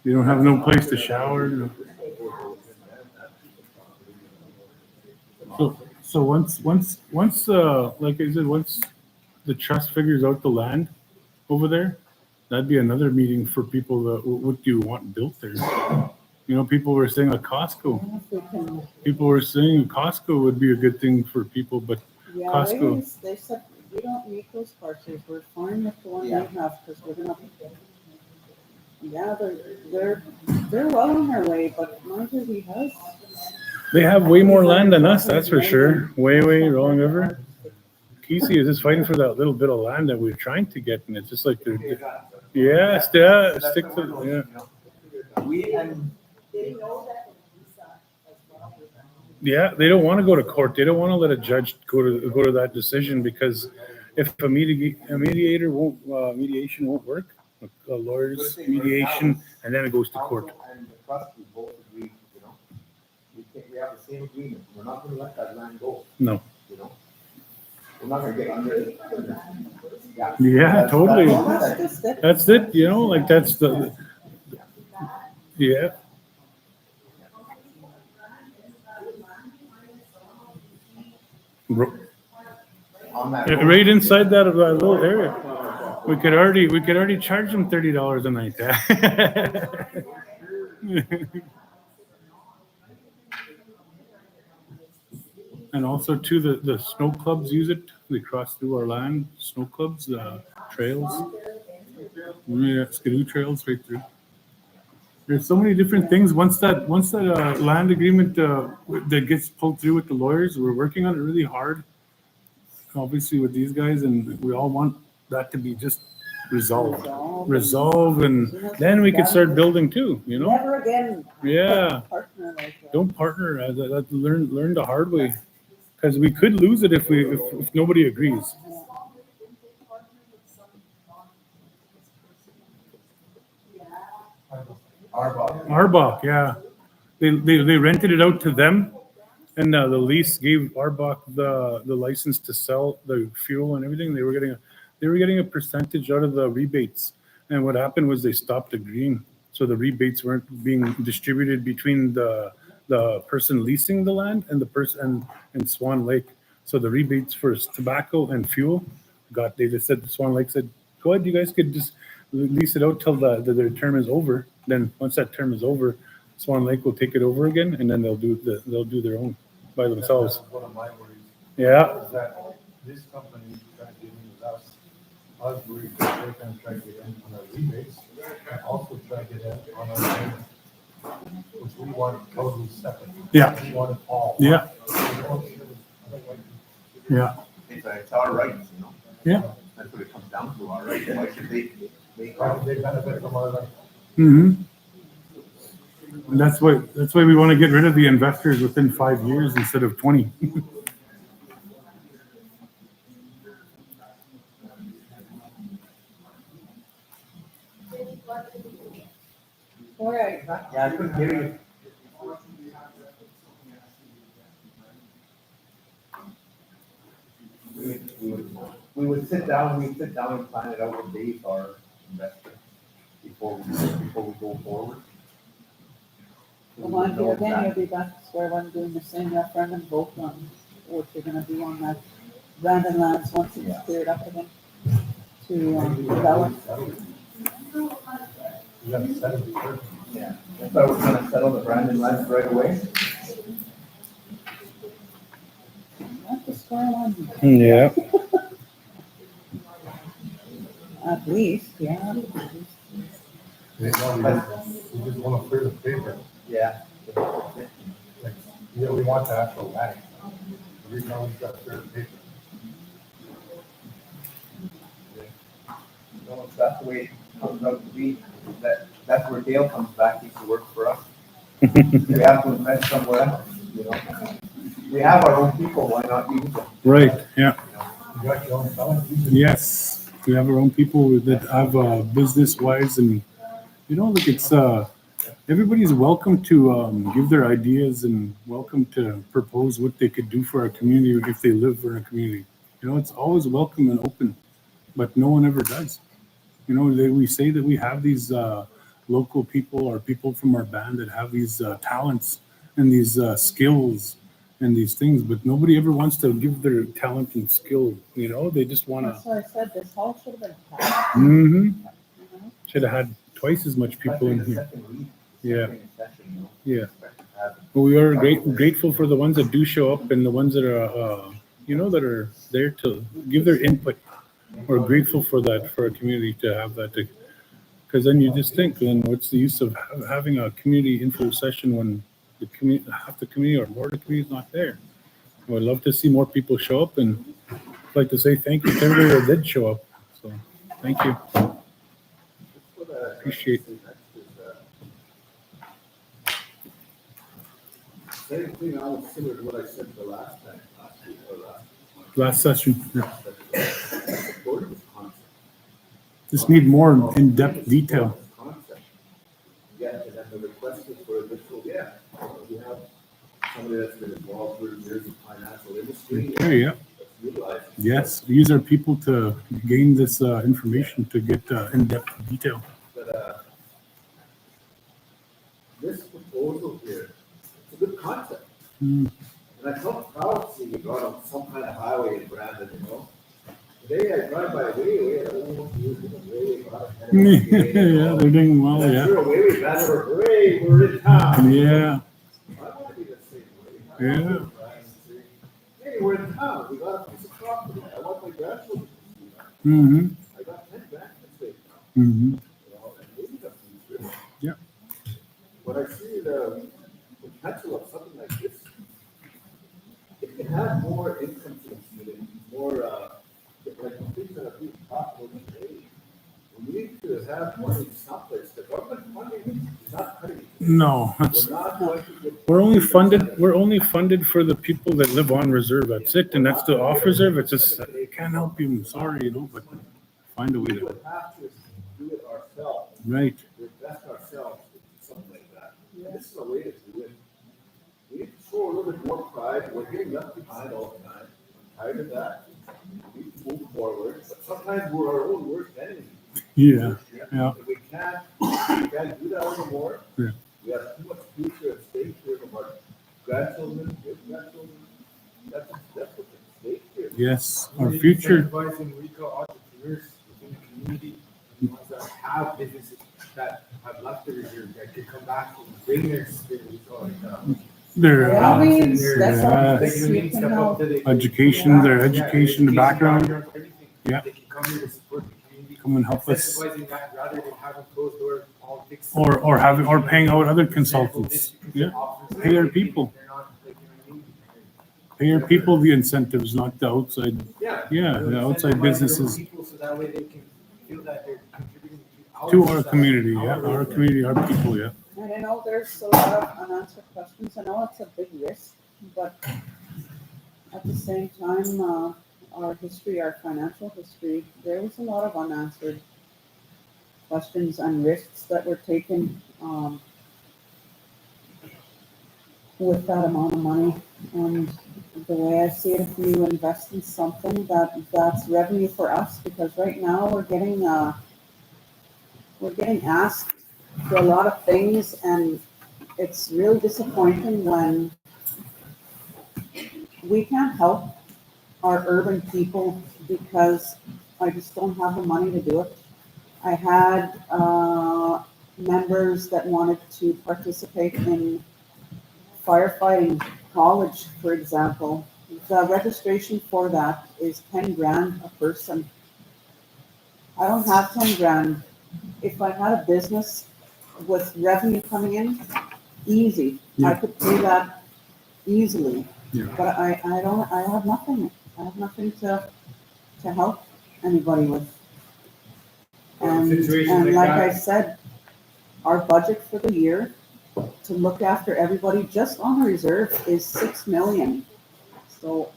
You don't have no place to shower. no. So once, like I said, once the trust figures out the land over there, that'd be another meeting for people that, what do you want built there? You know, people were saying a Costco. If we can- People were saying a Costco would be a good thing for people, but Yeah, Costco. they said, we don't need those parcels, we're fine with the one we Yeah. have, because we're gonna. Yeah, they're well on their way, but mind you, he has. they have way more land than us, that's for sure. Way, Rolling River. Kesey is just fighting for that little bit of land that we're trying to get, and it's just like they're, yeah, stick to, yeah. We, and They know that the visa as well with them. Yeah, they don't want to go to court. They don't want to let a judge go to that decision, because if a mediator won't, mediation won't work, a lawyer's mediation, and then it goes to court. council and the trust, we both agree, you know, we have the same agreement, we're not gonna let that land go, No. you know? We're not gonna get under it. Yeah. Yeah, That's- totally. Well, that's- that's just it. That's it, you know, like that's yeah. On that. Right inside that little area. We could already charge them $30 a night. And also too, the snow clubs use it. They cross through our land, snow clubs, trails. Yeah, Skidoo Trails right through. There's so many different things. Once that land agreement that gets pulled through with the lawyers, we're working on it really hard. Obviously with these guys, and we all want that to be just resolved, and then we could start building too. You know? Never again. Yeah. Partner like that. Don't partner. Learn the hard way, because we could lose it if nobody agrees. Arbach, yeah. They rented it out to them, and the lease gave Arbach the license to sell the fuel and everything. They were getting a percentage out of the rebates, and what happened was they stopped agreeing, so the rebates weren't being distributed between the person leasing the land and the person and Swan Lake. So the rebates for tobacco and fuel they just said, Swan Lake said, go ahead, you guys could just lease it out till their term is over. Then once that term is over, Swan Lake will take it over again, and then they'll do their own by themselves. That's one of my worries. Yeah. Is that this company trying to get in with us, worried that they're going to try to get in on our rebates, and also try to get in on our payments, which we want totally separate. Yeah. We want it all. Yeah. Yeah. It's our rights, you know? Yeah. That's what it comes down to, our rights. Why should they make How do they benefit from our life? Mm-hmm. And that's why we want to get rid of the investors within 5 years instead of 20. All right. Yeah, I couldn't hear you. We would sit down and plan it out with Dave, our investor, before we go forward. Come on, here again, you'll be back to square one doing the same referendum vote on what you're gonna do on that Brandon lands once it's cleared up again to develop. You got to settle it first. Yeah, I thought we were gonna settle the Brandon lands right away. Not the square one, Yeah. at least, yeah. We just want to clear the paper. Yeah. Like, yeah, we want the actual land. The reason why we got to clear the paper. No, that's the way it comes out to be. That's where Dale comes back. He used to work for us. We have to invest somewhere else, you know? We have our own people, why not use them? Right. Yeah. You got your own talent. Yes. We have our own people that have business wise, and like it's everybody's welcome to give their ideas and welcome to propose what they could do for our community if they live in a community. It's always welcome and open, but no one ever does. We say that we have these local people or people from our band that have these talents and these skills and these things, but nobody ever wants to give their talent and skill. They just want to. That's why I said this hall should have been packed. Mm-hmm. you know? Should have had twice as much people in here. Yeah. Yeah. But we are grateful for the ones that do show up and the ones that are, that are there to give their input. We're grateful for that, for our community to have that. Because then you just think, then what's the use of having a community info session when half the community or more of the community is not there? I would love to see more people show up, and I'd like to say thank you to everybody that did show up. So thank you. Appreciate it. Same thing, almost similar to what I said the last time, Last session. Yeah. supported this concept. Just need more in-depth detail. Concept. Yeah, and then the request is for additional, you have somebody that's been involved for years in financial industry. Okay, yeah. That's utilized. Yes, use our people to gain this information to get in-depth detail. But, this proposal here, it's a good concept. Mm. And I felt proud seeing it run on some kind of highway in Brandon, Today I drive by way, I don't know if you're way, Yeah, they're doing well, yeah. Sure, way, hooray, we're in town. Yeah, I want to be the same way. yeah. Hey, we're in town, we got a piece of property, I want my grandchildren to see that. Mm-hmm. I got 10 grandkids right now. Mhm. you know, and maybe the future. Yeah. When I see the potential of something like this, it can have more income to the community, more, like the things that are being talked about today. We need to have money someplace. The government funding is not cutting it. No, that's, We're not going to get. we're only funded for the people that live on reserve. That's it. And that's the off reserve. It's just, I can't help you. I'm sorry, you know, but find a way We to, would have to do it ourselves, right. invest ourselves in something like that. And this is a way to do it. We need to show a little bit more pride. We're getting left behind all the time. I'm tired of that. We need to move forward, but sometimes we're our own worst enemy. Yeah, yeah. And we can't do that anymore. Yeah. We have too much future at stake here from our grandchildren, great-grandchildren. That's what's at stake here. Yes, We our need to future. incentivize retail entrepreneurs within the community, the ones that have businesses that have left the reserve, that can come back and bring their spirit, Their Yeah, we- and their- that's all. They can really step up to the. education, their Yeah, education, the background. everything. Yeah. They can come here to support the community. Come and help us. Incentivizing that rather than having closed door politics. Or having, or paying out other consultants. Yeah. Pay our people. They're not, like, you know what I mean? Pay our people the incentives, not the outside. Yeah. Yeah, the outside Incentivize their own businesses. people so that way they can feel that they're contributing To our society, community, yeah, our our resident. community, our people, yeah. And I know there's a lot of unanswered questions. I know it's a big risk, but at the same time, our history, our financial history, there was a lot of unanswered questions and risks that were taken with that amount of money. And the way I see it, if you invest in something that's revenue for us, because right now we're getting asked for a lot of things, and it's real disappointing when we can't help our urban people because I just don't have the money to do it. I had members that wanted to participate in firefighting college, for example. The registration for that is 10 grand a person. I don't have 10 grand. If I had a business with revenue coming in, easy. I could pay that easily. Yeah. But I have nothing. I have nothing to help anybody with. Well, a situation And like like I that- said, our budget for the year to look after everybody just on the reserve is 6 million. So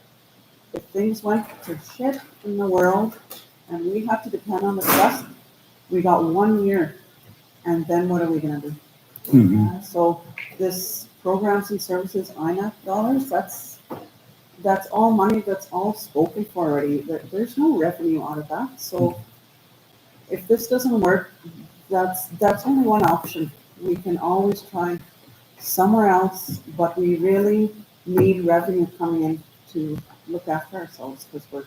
if things went to shit in the world and we have to depend on the trust, we got 1 year, and then what are we gonna do? Mhm. So this programs and services INAC dollars, that's all money, that's all spoken for already. There's no revenue out of that, so if this doesn't work, that's only one option. We can always try somewhere else, but we really need revenue coming in to look after ourselves, because we're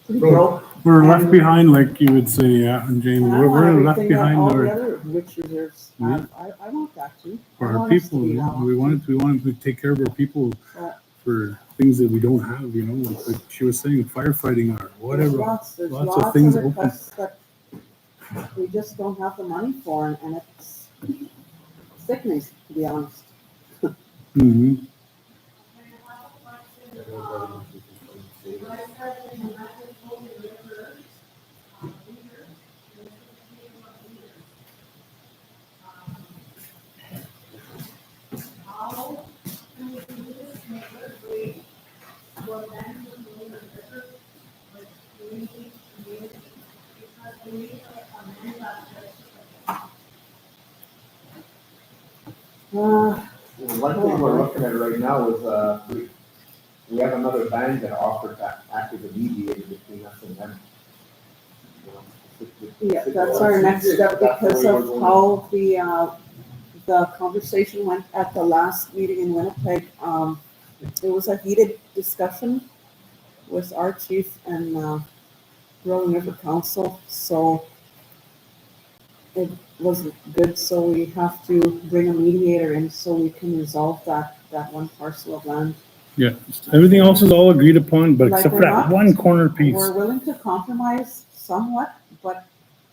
pretty broke. We're left behind, like you would say, yeah, and Jamie, And I want we're left everything that behind all the our, other rich reserves have. I want that too. for I our want us to people. be Yeah. that We way. wanted to take care of our people Yeah. for things that we don't have, you know, like she was saying, firefighting or whatever. There's Lots lots of things of open. requests that we just don't have the money for, and it's sickening, to be honest. Mhm. How can we do this, make it free, for them to do the better, with community, because we need a manufacturer. Uh, One thing we're looking at right now is, we have another bank that offers to act as a mediator between us and them. Yeah, that's our next step because of how the conversation went at the last meeting in Winnipeg. It was a heated discussion with our chief and Rolling River Council, so it wasn't good, so we have to bring a mediator in so we can resolve that one parcel of land. Yeah, everything else is all agreed upon, but Like, except for we're that not- one corner piece. We're willing to compromise somewhat, but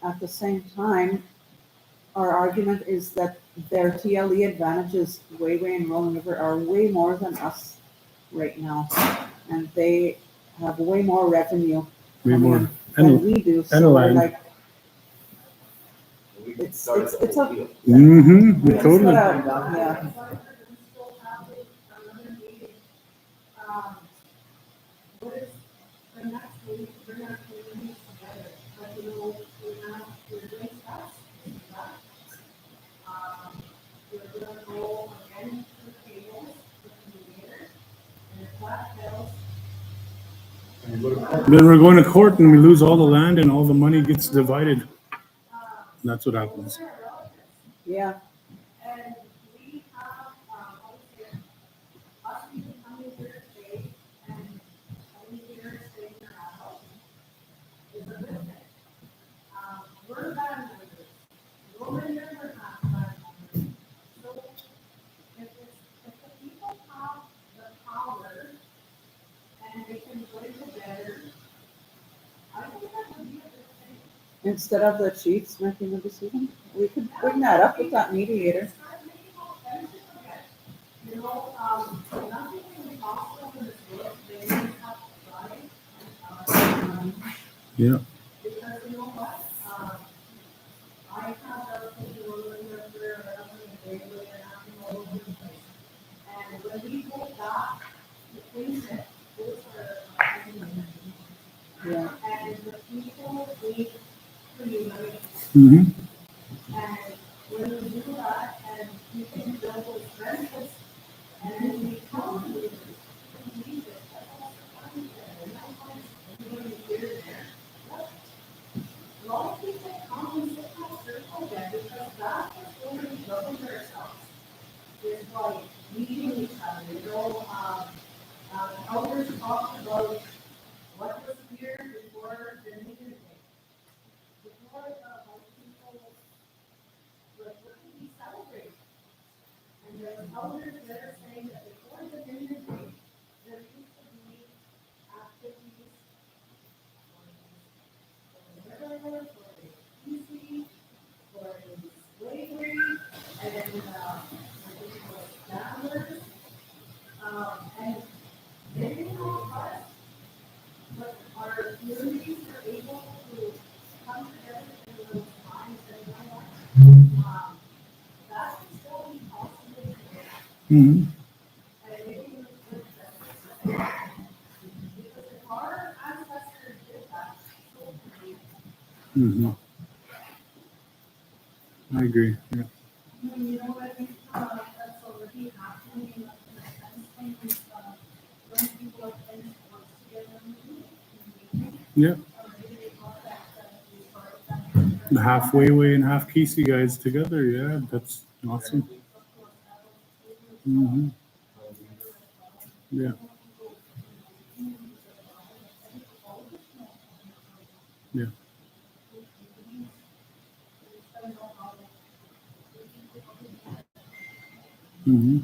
at the same time, our argument is that their TLE advantages, Wayway and Rolling River, are way more than us right now. And they have way more revenue Way coming more. in than And, we do. and So we're land. like, We can It's- start it's- the it's whole a- deal. mm-hmm, we just totally. gotta- yeah. What is, the next week, bring our communities together, like, we have, we're doing stuff, we're gonna go again to the tables, with the mediator, and if that fails, And you go to court. Then we're going to court and we lose all the land and all the money gets divided. That's what happens. Yeah, and we have, obviously, us even coming here today, and coming here, staying in our house, is a good thing. We're bad members, we're never have bad members. So, if the people have the power, and they can join together, I think that would be a good thing. instead of the chiefs making the decision, we could bring that up with that mediator. Start making all friends again. You know, nothing is impossible in this world, they just have to try. Yeah. Because you know what, I have a people living there, they live in all over the place. And when we go back, the things that, those are, Yeah. and the people need to unite. Mm-hmm. And when we do that, and we can build those friendships, and then we come to it, we need it. That's all the time there. And that's why everybody here and there. A lot of people come and sit in a circle there, because that is where we govern ourselves. Is by meeting each other, you know, elders talk about what was here before the meeting. Before, white people, like, what did we celebrate? And there were elders there saying that before the dinner date, there used to be activities for the river, for the easy, for the slavery, and, I think it was gamblers. And they didn't know us, but our communities are able to come together in those times and, that is still be possible today. Mm-hmm. And maybe we could because if our ancestors did that, so can we. Mm-hmm. I agree. Yeah. You know what I think, that's already happening in the sense things, when people are things once together in the meeting. Yeah. Or maybe they thought that, we started that. The halfway way and half Casey guys together. Yeah, that's awesome. Mm-hmm. Yeah. Yeah. Mm-hmm.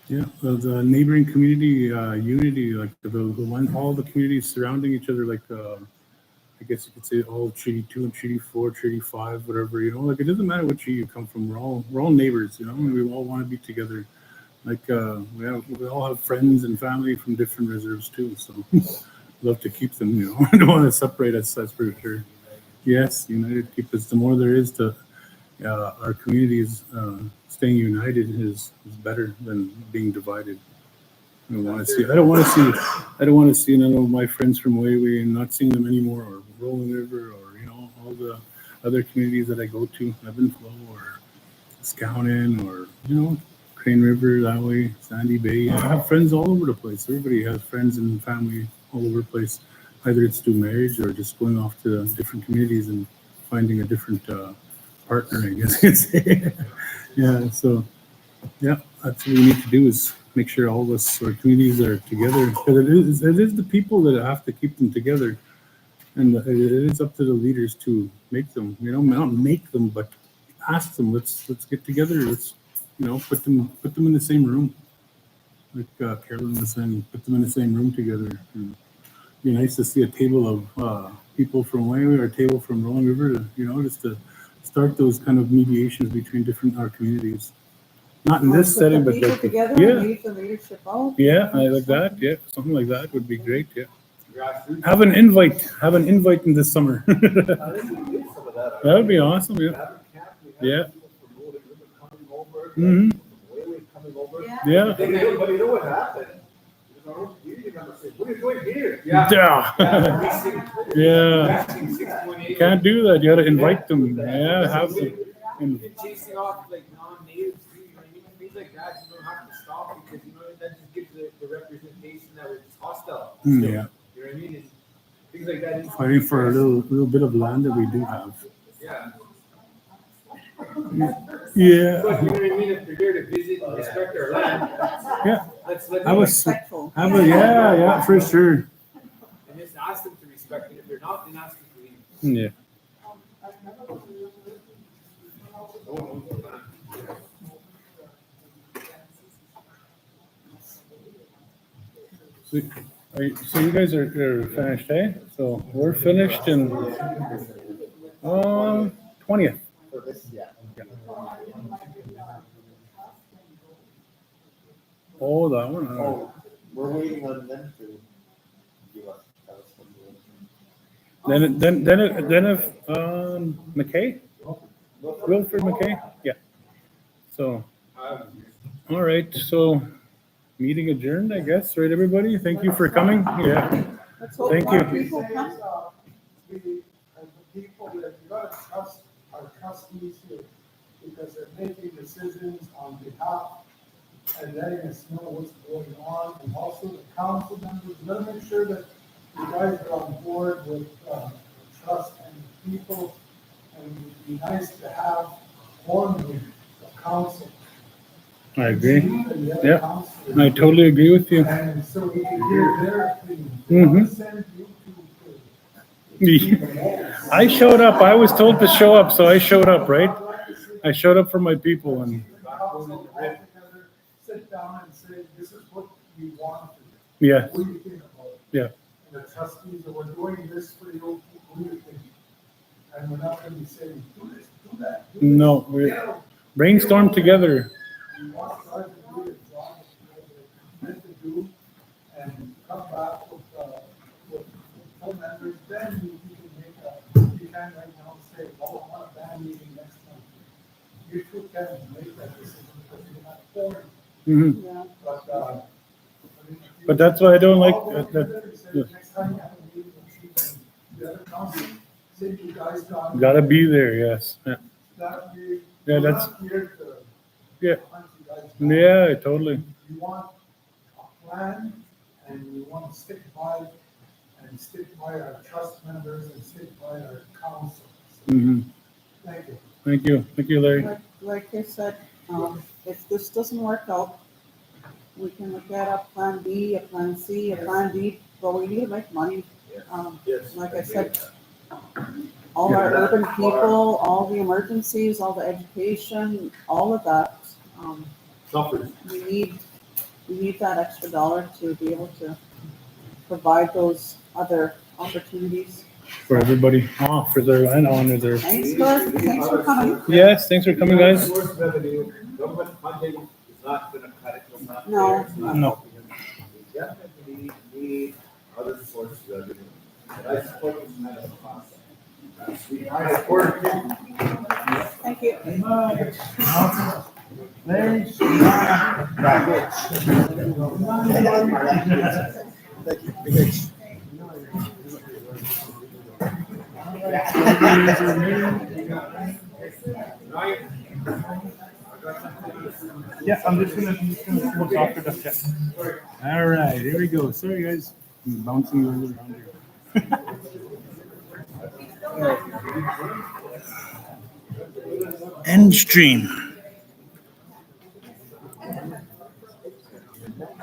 Yeah, the neighboring community unity, like the one, all the communities surrounding each other, like I guess you could say all Treaty 2 and Treaty 4, Treaty 5, whatever, you know, like it doesn't matter what treaty you come from. We're all neighbors, you know, and we all want to be together. Like we all have friends and family from different reserves too, so love to keep them, you know. I don't want to separate us, that's for sure. Yes, united keep us. The more there is to our communities staying united is better than being divided. I don't want to see none of my friends from Wayway and not seeing them anymore, or Rolling River, or you know, all the other communities that I go to, Evanflow or Skowhegan, or you know, Crane River that way, Sandy Bay. I have friends all over the place. Everybody has friends and family all over the place. Either it's through marriage or just going off to different communities and finding a different partner, I guess you could say. Yeah, so yeah, that's what we need to do is make sure all of us, our communities are together, because it is the people that have to keep them together, and it is up to the leaders to make them, you know, not make them, but ask them, let's get together, let's, you know, put them in the same room, like Carolyn was saying, put them in the same room together, and, be nice to see a table of people from Waimea or a table from Rolling River, just to start those kind of mediations between different our communities. Not in this Put setting, the but people like, together and yeah, leave the leadership out. yeah, I like that. Yeah, something like that would be great. Yeah, Grassroots. have an invite in this summer. I think we did some of that. That would be awesome. Yeah, Have a camp, we Yeah. have people from Rolling River coming over, Mhm. from Wayway coming over. yeah, But you know what happened? Our own community members said, what are you doing here? Yeah. yeah. Yeah. Can't do that. You got to invite them. Yeah, have them. You've been chasing off like non-natives, you know what I mean? Things like that, you don't have to stop because, that just gives the representation that it's hostile. Mm, still. yeah. You know what I mean? And things like that. Fighting for a little bit of land that we do have. Yeah. Yeah. But you know what I mean? If they're here to visit and respect our land, Yeah. let's let I them, was. Respectful. Yeah, for sure. and just ask them to respect it. If they're not, then ask them to leave. Yeah. So you guys are finished, eh? So we're finished in 20th. For this, yeah. Oh, that one. Oh, we're waiting on them to give us, tell us what they want. Then if McKay, Wilfred McKay, yeah. So, all right. So, meeting adjourned, I guess. Right, everybody. Thank you for coming. Yeah. Let's hope Thank more you. people come. We, as the people, that you gotta trust our trustees here, because they're making decisions on behalf and letting us know what's going on, and also the council members, let them make sure that you guys are on board with, trust and people, and it would be nice to have one with the council. I agree. And the other Yeah. councilors. I totally agree with you. And so we can hear their opinion. Mhm. Send you to, I showed up. I was told to show up, so I showed up, right? I showed up for my people, and council all together, sit down and say, this is what we want to do. yeah, What do you think about it? Yeah. And the trustees, are we're doing this for the old people, what do you think? And we're not gonna be saying, do this, do that. do this. no, we Yeah, brainstorm together. we want to try to do the job that we're meant to do, and come back with full members, then you can make you can right now say, well, I want a band meeting next month. You two can make that decision, because you're not for it, Mhm. Yeah. but. But that's why I don't like that. Next time you have a meeting with chief and the other council, say you guys got. Gotta be there. Yes. Yeah. That be. Yeah, we're that's- not here to Yeah. hunt you guys down. Yeah, totally. You want a plan, and you want to stick by our trust members and stick by our council. Hmm. Thank you. Thank you, Larry. Like I said, if this doesn't work out, we can look at a plan B, a plan C, a plan D, but we need to make money. Yes. Like I said, all our urban people, all the emergencies, all the education, all of that, Suffers. we need that extra dollar to be able to provide those other opportunities. For everybody. For their land owners. Thanks for coming. Yes, thanks for coming, guys. Source revenue, government funding is not gonna cut it, it's not No. there, it's not No. helping them. We definitely need other sources of revenue, and I support this kind of concept. I support it. Thank you. Yeah, I'm just gonna look after the check. All right, here we go. Sorry, guys. I'm bouncing you all around here. End stream.